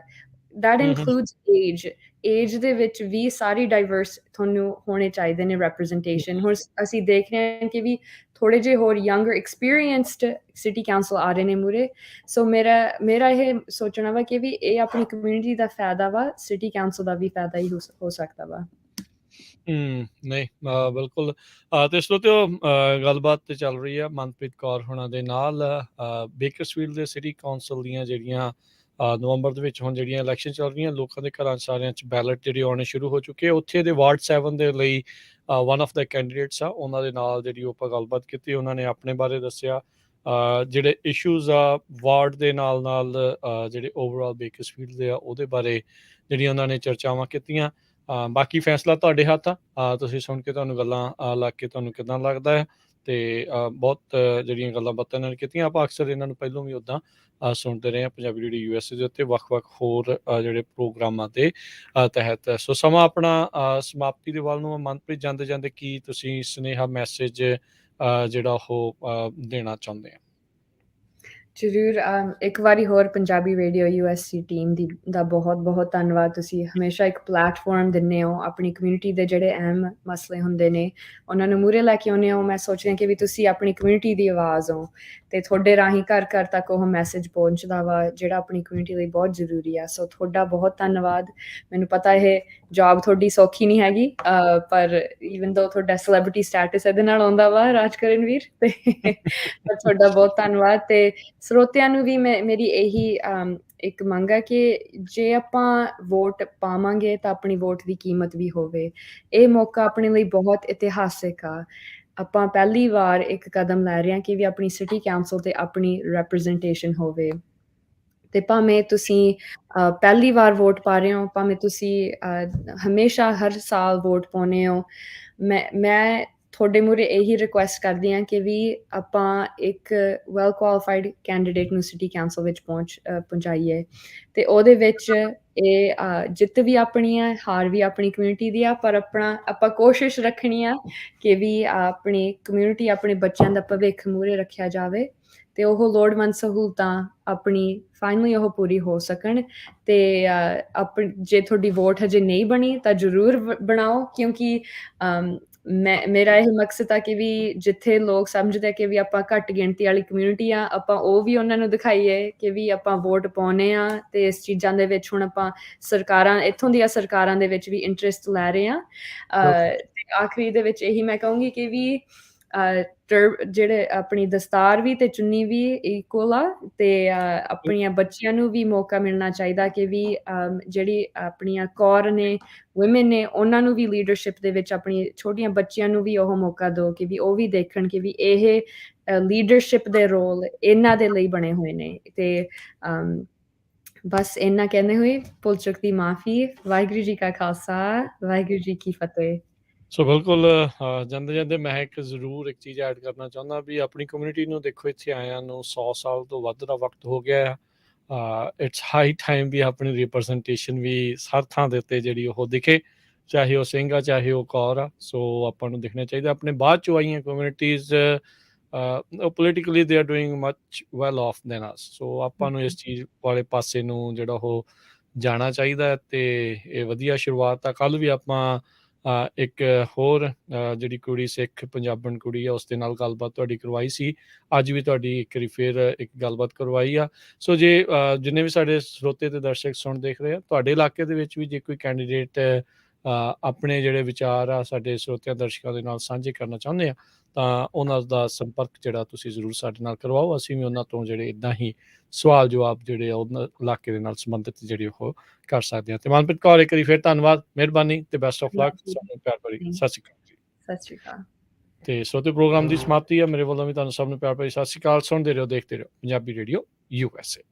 ਦੈਟ ਇਨਕਲੂਡਸ ਏਜ ਦੇ ਵਿੱਚ ਵੀ ਸਾਰੀ ਡਾਈਵਰਸ ਤੁਹਾਨੂੰ ਹੋਣੇ ਚਾਹੀਦੇ ਨੇ ਰੈਪਰੈਜ਼ੈਂਟੇਸ਼ਨ। ਹੁਣ ਅਸੀਂ ਦੇਖ ਰਹੇ ਹਾਂ ਕਿ ਵੀ ਥੋੜ੍ਹੇ ਜਿਹੇ ਹੋਰ ਯੰਗਰ ਐਕਸਪੀਰੀਅੰਸਡ ਸਿਟੀ ਕਾਉਂਸਲ ਆ ਰਹੇ ਨੇ ਮੂਹਰੇ। ਸੋ ਮੇਰਾ ਇਹ ਸੋਚਣਾ ਵਾ ਕਿ ਵੀ ਇਹ ਆਪਣੀ ਕਮਿਊਨਿਟੀ ਦਾ ਫਾਇਦਾ ਵਾ, ਸਿਟੀ ਕਾਉਂਸਲ ਦਾ ਵੀ ਫਾਇਦਾ ਹੀ ਹੋ ਸਕਦਾ ਵਾ। ਨਹੀਂ, ਬਿਲਕੁਲ। ਤੇ ਸਰੋਤਿਓ, ਗੱਲਬਾਤ ਤੇ ਚੱਲ ਰਹੀ ਆ ਮਨਪ੍ਰੀਤ ਕੌਰ ਹੋਣਾ ਦੇ ਨਾਲ। ਬੇਕਰਸਫੀਲਡ ਦੇ ਸਿਟੀ ਕਾਉਂਸਲ ਦੀਆਂ ਜਿਹੜੀਆਂ ਨਵੰਬਰ ਦੇ ਵਿੱਚ ਹੁਣ ਜਿਹੜੀਆਂ ਇਲੈਕਸ਼ਨ ਚੱਲ ਰਹੀਆਂ, ਲੋਕਾਂ ਦੇ ਘਰਾਂ ਸਾਰਿਆਂ 'ਚ ਬੈਲਟ ਜਿਹੜੇ ਆਉਣੇ ਸ਼ੁਰੂ ਹੋ ਚੁੱਕੇ ਆ। ਉੱਥੇ ਦੇ ਵਾਰਡ 7 ਦੇ ਲਈ ਵਨ ਆਫ ਦਾ ਕੈਂਡੀਡੇਟਸ ਆ, ਉਹਨਾਂ ਦੇ ਨਾਲ ਜਿਹੜੀ ਆਪਾਂ ਗੱਲਬਾਤ ਕੀਤੀ, ਉਹਨਾਂ ਨੇ ਆਪਣੇ ਬਾਰੇ ਦੱਸਿਆ ਜਿਹੜੇ ਇਸ਼ੂਜ਼ ਆ ਵਾਰਡ ਦੇ ਨਾਲ ਨਾਲ ਜਿਹੜੇ ਓਵਰਆਲ ਬੇਕਰਸਫੀਲਡ ਦੇ ਆ ਉਹਦੇ ਬਾਰੇ ਜਿਹੜੀਆਂ ਉਹਨਾਂ ਨੇ ਚਰਚਾਵਾਂ ਕੀਤੀਆਂ। ਬਾਕੀ ਫੈਸਲਾ ਤੁਹਾਡੇ ਹੱਥ ਆ। ਤੁਸੀਂ ਸੁਣ ਕੇ ਤੁਹਾਨੂੰ ਗੱਲਾਂ ਲੱਗ ਕੇ ਤੁਹਾਨੂੰ ਕਿੱਦਾਂ ਲੱਗਦਾ ਹੈ ਤੇ ਬਹੁਤ ਜਿਹੜੀਆਂ ਗੱਲਾਂ ਬਾਤਾਂ ਇਹਨਾਂ ਨੇ ਕੀਤੀਆਂ। ਆਪਾਂ ਅਕਸਰ ਇਹਨਾਂ ਨੂੰ ਪਹਿਲਾਂ ਵੀ ਉੱਦਾਂ ਸੁਣਦੇ ਰਹੇ ਹਾਂ ਪੰਜਾਬੀ ਰੇਡੀਓ USA ਦੇ ਉੱਤੇ ਵੱਖ-ਵੱਖ ਹੋਰ ਜਿਹੜੇ ਪ੍ਰੋਗਰਾਮਾਂ ਦੇ ਤਹਿਤ। ਸੋ ਸਮਾਂ ਆਪਣਾ ਸਮਾਪਤੀ ਦੇ ਵੱਲ ਨੂੰ ਮਨਪ੍ਰੀਤ, ਜਾਂਦੇ ਜਾਂਦੇ ਕੀ ਤੁਸੀਂ ਸੁਨੇਹਾ ਮੈਸੇਜ ਜਿਹੜਾ ਉਹ ਦੇਣਾ ਚਾਹੁੰਦੇ ਆ? ਜ਼ਰੂਰ। ਇੱਕ ਵਾਰੀ ਹੋਰ ਪੰਜਾਬੀ ਰੇਡੀਓ USC ਟੀਮ ਦਾ ਬਹੁਤ ਬਹੁਤ ਧੰਨਵਾਦ। ਤੁਸੀਂ ਹਮੇਸ਼ਾ ਇੱਕ ਪਲੈਟਫਾਰਮ ਦਿੰਦੇ ਹੋ, ਆਪਣੀ ਕਮਿਊਨਿਟੀ ਦੇ ਜਿਹੜੇ ਅਹਿਮ ਮਸਲੇ ਹੁੰਦੇ ਨੇ ਉਹਨਾਂ ਨੂੰ ਮੂਹਰੇ ਲੈ ਕੇ ਆਉਂਦੇ ਹੋ। ਮੈਂ ਸੋਚ ਰਹੀ ਕਿ ਵੀ ਤੁਸੀਂ ਆਪਣੀ ਕਮਿਊਨਿਟੀ ਦੀ ਆਵਾਜ਼ ਹੋ ਤੇ ਤੁਹਾਡੇ ਰਾਹੀਂ ਘਰ ਘਰ ਤੱਕ ਉਹ ਮੈਸੇਜ ਪਹੁੰਚਦਾ ਵਾ ਜਿਹੜਾ ਆਪਣੀ ਕਮਿਊਨਿਟੀ ਲਈ ਬਹੁਤ ਜ਼ਰੂਰੀ ਆ। ਸੋ ਤੁਹਾਡਾ ਬਹੁਤ ਧੰਨਵਾਦ। ਮੈਨੂੰ ਪਤਾ ਇਹ ਜੌਬ ਤੁਹਾਡੀ ਸੌਖੀ ਨਹੀਂ ਹੈਗੀ, ਪਰ ਈਵਨ ਦੋ ਤੁਹਾਡਾ ਸੈਲੇਬ੍ਰਿਟੀ ਸਟੇਟਸ ਇਹਦੇ ਨਾਲ ਆਉਂਦਾ ਵਾ ਰਾਜਕਰਨ ਵੀਰ, ਤੇ ਪਰ ਤੁਹਾਡਾ ਬਹੁਤ ਧੰਨਵਾਦ। ਤੇ ਸਰੋਤਿਆਂ ਨੂੰ ਵੀ ਮੇਰੀ ਇਹੀ ਇੱਕ ਮੰਗ ਹੈ ਕਿ ਜੇ ਆਪਾਂ ਵੋਟ ਪਾਵਾਂਗੇ ਤਾਂ ਆਪਣੀ ਵੋਟ ਦੀ ਕੀਮਤ ਵੀ ਹੋਵੇ। ਇਹ ਮੌਕਾ ਆਪਣੇ ਲਈ ਬਹੁਤ ਇਤਿਹਾਸਿਕ ਆ। ਆਪਾਂ ਪਹਿਲੀ ਵਾਰ ਇੱਕ ਕਦਮ ਲੈ ਰਹੇ ਹਾਂ ਕਿ ਵੀ ਆਪਣੀ ਸਿਟੀ ਕਾਉਂਸਲ ਤੇ ਆਪਣੀ ਰੈਪਰੈਜ਼ੈਂਟੇਸ਼ਨ ਹੋਵੇ ਤੇ ਭਾਵੇਂ ਤੁਸੀਂ ਪਹਿਲੀ ਵਾਰ ਵੋਟ ਪਾ ਰਹੇ ਹੋ, ਭਾਵੇਂ ਤੁਸੀਂ ਹਮੇਸ਼ਾ ਹਰ ਸਾਲ ਵੋਟ ਪਾਉਂਦੇ ਹੋ, ਮੈਂ ਤੁਹਾਡੇ ਮੂਹਰੇ ਇਹੀ ਰਿਕੁਐਸਟ ਕਰਦੀ ਹਾਂ ਕਿ ਵੀ ਆਪਾਂ ਇੱਕ ਵੈਲ ਕੁਆਲੀਫਾਈਡ ਕੈਂਡੀਡੇਟ ਨੂੰ ਸਿਟੀ ਕਾਉਂਸਲ ਵਿੱਚ ਪਹੁੰਚਾਈਏ ਤੇ ਉਹਦੇ ਵਿੱਚ ਇਹ ਜਿੱਤ ਵੀ ਆਪਣੀ ਆ, ਹਾਰ ਵੀ ਆਪਣੀ ਕਮਿਊਨਿਟੀ ਦੀ ਆ, ਪਰ ਆਪਾਂ ਕੋਸ਼ਿਸ਼ ਰੱਖਣੀ ਆ ਕਿ ਵੀ ਆਪਣੀ ਕਮਿਊਨਿਟੀ, ਆਪਣੇ ਬੱਚਿਆਂ ਦਾ ਭਵਿੱਖ ਮੂਹਰੇ ਰੱਖਿਆ ਜਾਵੇ ਤੇ ਉਹ ਲੋੜਵੰਦ ਸਹੂਲਤਾਂ ਆਪਣੀ ਫਾਈਨਲੀ ਉਹ ਪੂਰੀ ਹੋ ਸਕਣ। ਤੇ ਜੇ ਤੁਹਾਡੀ ਵੋਟ ਹਜੇ ਨਹੀਂ ਬਣੀ ਤਾਂ ਜ਼ਰੂਰ ਬਣਾਓ, ਕਿਉਂਕਿ ਮੇਰਾ ਇਹ ਮਕਸਦ ਆ ਕਿ ਵੀ ਜਿੱਥੇ ਲੋਕ ਸਮਝਦੇ ਕਿ ਵੀ ਆਪਾਂ ਘੱਟ ਗਿਣਤੀ ਵਾਲੀ ਕਮਿਊਨਿਟੀ ਆ, ਆਪਾਂ ਉਹ ਵੀ ਉਹਨਾਂ ਨੂੰ ਦਿਖਾਈਏ ਕਿ ਵੀ ਆਪਾਂ ਵੋਟ ਪਾਉਣੇ ਆ ਤੇ ਇਸ ਚੀਜ਼ਾਂ ਦੇ ਵਿੱਚ ਹੁਣ ਆਪਾਂ ਇੱਥੋਂ ਦੀਆਂ ਸਰਕਾਰਾਂ ਦੇ ਵਿੱਚ ਵੀ ਇੰਟਰਸਟ ਲੈ ਰਹੇ ਆ। ਤੇ ਆਖਰੀ ਦੇ ਵਿੱਚ ਇਹੀ ਮੈਂ ਕਹੂੰਗੀ ਕਿ ਵੀ ਜਿਹੜੇ ਆਪਣੀ ਦਸਤਾਰ ਵੀ ਤੇ ਚੁੰਨੀ ਵੀ ਇਕੁਅਲ ਆ ਤੇ ਆਪਣੀਆਂ ਬੱਚਿਆਂ ਨੂੰ ਵੀ ਮੌਕਾ ਮਿਲਣਾ ਚਾਹੀਦਾ ਕਿ ਵੀ ਜਿਹੜੀ ਆਪਣੀਆਂ ਕੌਰ ਨੇ, ਵੂਮਨ ਨੇ, ਉਹਨਾਂ ਨੂੰ ਵੀ ਲੀਡਰਸ਼ਿਪ ਦੇ ਵਿੱਚ ਆਪਣੀ ਛੋਟੀਆਂ ਬੱਚਿਆਂ ਨੂੰ ਵੀ ਉਹ ਮੌਕਾ ਦਿਓ ਕਿ ਵੀ ਉਹ ਵੀ ਦੇਖਣ ਕਿ ਵੀ ਇਹ ਲੀਡਰਸ਼ਿਪ ਦੇ ਰੋਲ ਇਹਨਾਂ ਦੇ ਲਈ ਬਣੇ ਹੋਏ ਨੇ। ਤੇ ਬਸ ਇੰਨਾ ਕਹਿੰਦੇ ਹੋਏ ਭੁੱਲ ਚੁੱਕ ਦੀ ਮਾਫੀ। ਵਾਹਿਗੁਰੂ ਜੀ ਕਾ ਖਾਲਸਾ, ਵਾਹਿਗੁਰੂ ਜੀ ਕੀ ਫਤਿਹ। ਸੋ ਬਿਲਕੁਲ ਜਾਂਦੇ ਜਾਂਦੇ ਮੈਂ ਇੱਕ ਜ਼ਰੂਰ ਇੱਕ ਚੀਜ਼ ਐਡ ਕਰਨਾ ਚਾਹੁੰਦਾ ਵੀ ਆਪਣੀ ਕਮਿਊਨਿਟੀ ਨੂੰ ਦੇਖੋ, ਇੱਥੇ ਆਇਆਂ ਨੂੰ 100 ਸਾਲ ਤੋਂ ਵੱਧ ਦਾ ਵਕਤ ਹੋ ਗਿਆ ਆ। ਇਟਸ ਹਾਈ ਟਾਈਮ ਵੀ ਆਪਣੀ ਰਿਪਰੈਜ਼ੈਂਟੇਸ਼ਨ ਵੀ ਹਰ ਥਾਂ ਦੇ ਉੱਤੇ ਜਿਹੜੀ ਉਹ ਦਿਖੇ, ਚਾਹੇ ਉਹ ਸਿੰਘ ਆ, ਚਾਹੇ ਉਹ ਕੌਰ ਆ। ਸੋ ਆਪਾਂ ਨੂੰ ਦੇਖਣਾ ਚਾਹੀਦਾ ਆਪਣੇ ਬਾਅਦ ਚੋਂ ਆਈਆਂ communities politically they are doing much well off than us. So ਆਪਾਂ ਨੂੰ ਇਸ ਚੀਜ਼ ਵਾਲੇ ਪਾਸੇ ਨੂੰ ਜਿਹੜਾ ਉਹ ਜਾਣਾ ਚਾਹੀਦਾ ਤੇ ਇਹ ਵਧੀਆ ਸ਼ੁਰੂਆਤ ਆ। ਕੱਲ੍ਹ ਵੀ ਆਪਾਂ ਇੱਕ ਹੋਰ ਜਿਹੜੀ ਕੁੜੀ, ਸਿੱਖ ਪੰਜਾਬਣ ਕੁੜੀ ਆ, ਉਸ ਦੇ ਨਾਲ ਗੱਲਬਾਤ ਤੁਹਾਡੀ ਕਰਵਾਈ ਸੀ। ਅੱਜ ਵੀ ਤੁਹਾਡੀ ਇੱਕ ਵਾਰੀ ਫਿਰ ਇੱਕ ਗੱਲਬਾਤ ਕਰਵਾਈ ਆ। ਸੋ ਜੇ ਜਿੰਨੇ ਵੀ ਸਾਡੇ ਸਰੋਤੇ ਤੇ ਦਰਸ਼ਕ ਸੁਣ ਦੇਖ ਰਹੇ ਆ, ਤੁਹਾਡੇ ਇਲਾਕੇ ਦੇ ਵਿੱਚ ਵੀ ਜੇ ਕੋਈ ਕੈਂਡੀਡੇਟ ਆਪਣੇ ਜਿਹੜੇ ਵਿਚਾਰ ਆ ਸਾਡੇ ਸਰੋਤਿਆਂ ਦਰਸ਼ਕਾਂ ਦੇ ਨਾਲ ਸਾਂਝੇ ਕਰਨਾ ਚਾਹੁੰਦੇ ਆ, ਤਾਂ ਉਹਨਾਂ ਦਾ ਸੰਪਰਕ ਜਿਹੜਾ ਤੁਸੀਂ ਜ਼ਰੂਰ ਸਾਡੇ ਨਾਲ ਕਰਵਾਓ। ਅਸੀਂ ਵੀ ਉਹਨਾਂ ਤੋਂ ਜਿਹੜੇ ਇੱਦਾਂ ਹੀ ਸਵਾਲ ਜਵਾਬ ਜਿਹੜੇ ਆ ਉਹਨਾਂ ਇਲਾਕੇ ਦੇ ਨਾਲ ਸੰਬੰਧਿਤ ਜਿਹੜੇ ਉਹ ਕਰ ਸਕਦੇ ਹਾਂ। ਤੇ ਮਨਪ੍ਰੀਤ ਕੌਰ, ਇੱਕ ਵਾਰੀ ਫਿਰ ਧੰਨਵਾਦ, ਮਿਹਰਬਾਨੀ ਤੇ ਬੈਸਟ ਆਫ ਲੱਕ। ਸਾਨੂੰ ਪਿਆਰ ਭਰੀ ਸਤਿ ਸ਼੍ਰੀ ਅਕਾਲ ਜੀ। ਸਤਿ ਸ਼੍ਰੀ ਅਕਾਲ। ਤੇ ਸਰੋਤੇ ਪ੍ਰੋਗਰਾਮ ਦੀ ਸਮਾਪਤੀ ਆ। ਮੇਰੇ ਵੱਲੋਂ ਵੀ ਤੁਹਾਨੂੰ ਸਭ ਨੂੰ ਪਿਆਰ ਭਰੀ ਸਤਿ ਸ਼੍ਰੀ ਅਕਾਲ। ਸੁਣਦੇ ਰਹੋ, ਦੇਖਦੇ ਰਹੋ ਪੰਜਾਬੀ ਰੇਡੀਓ USA।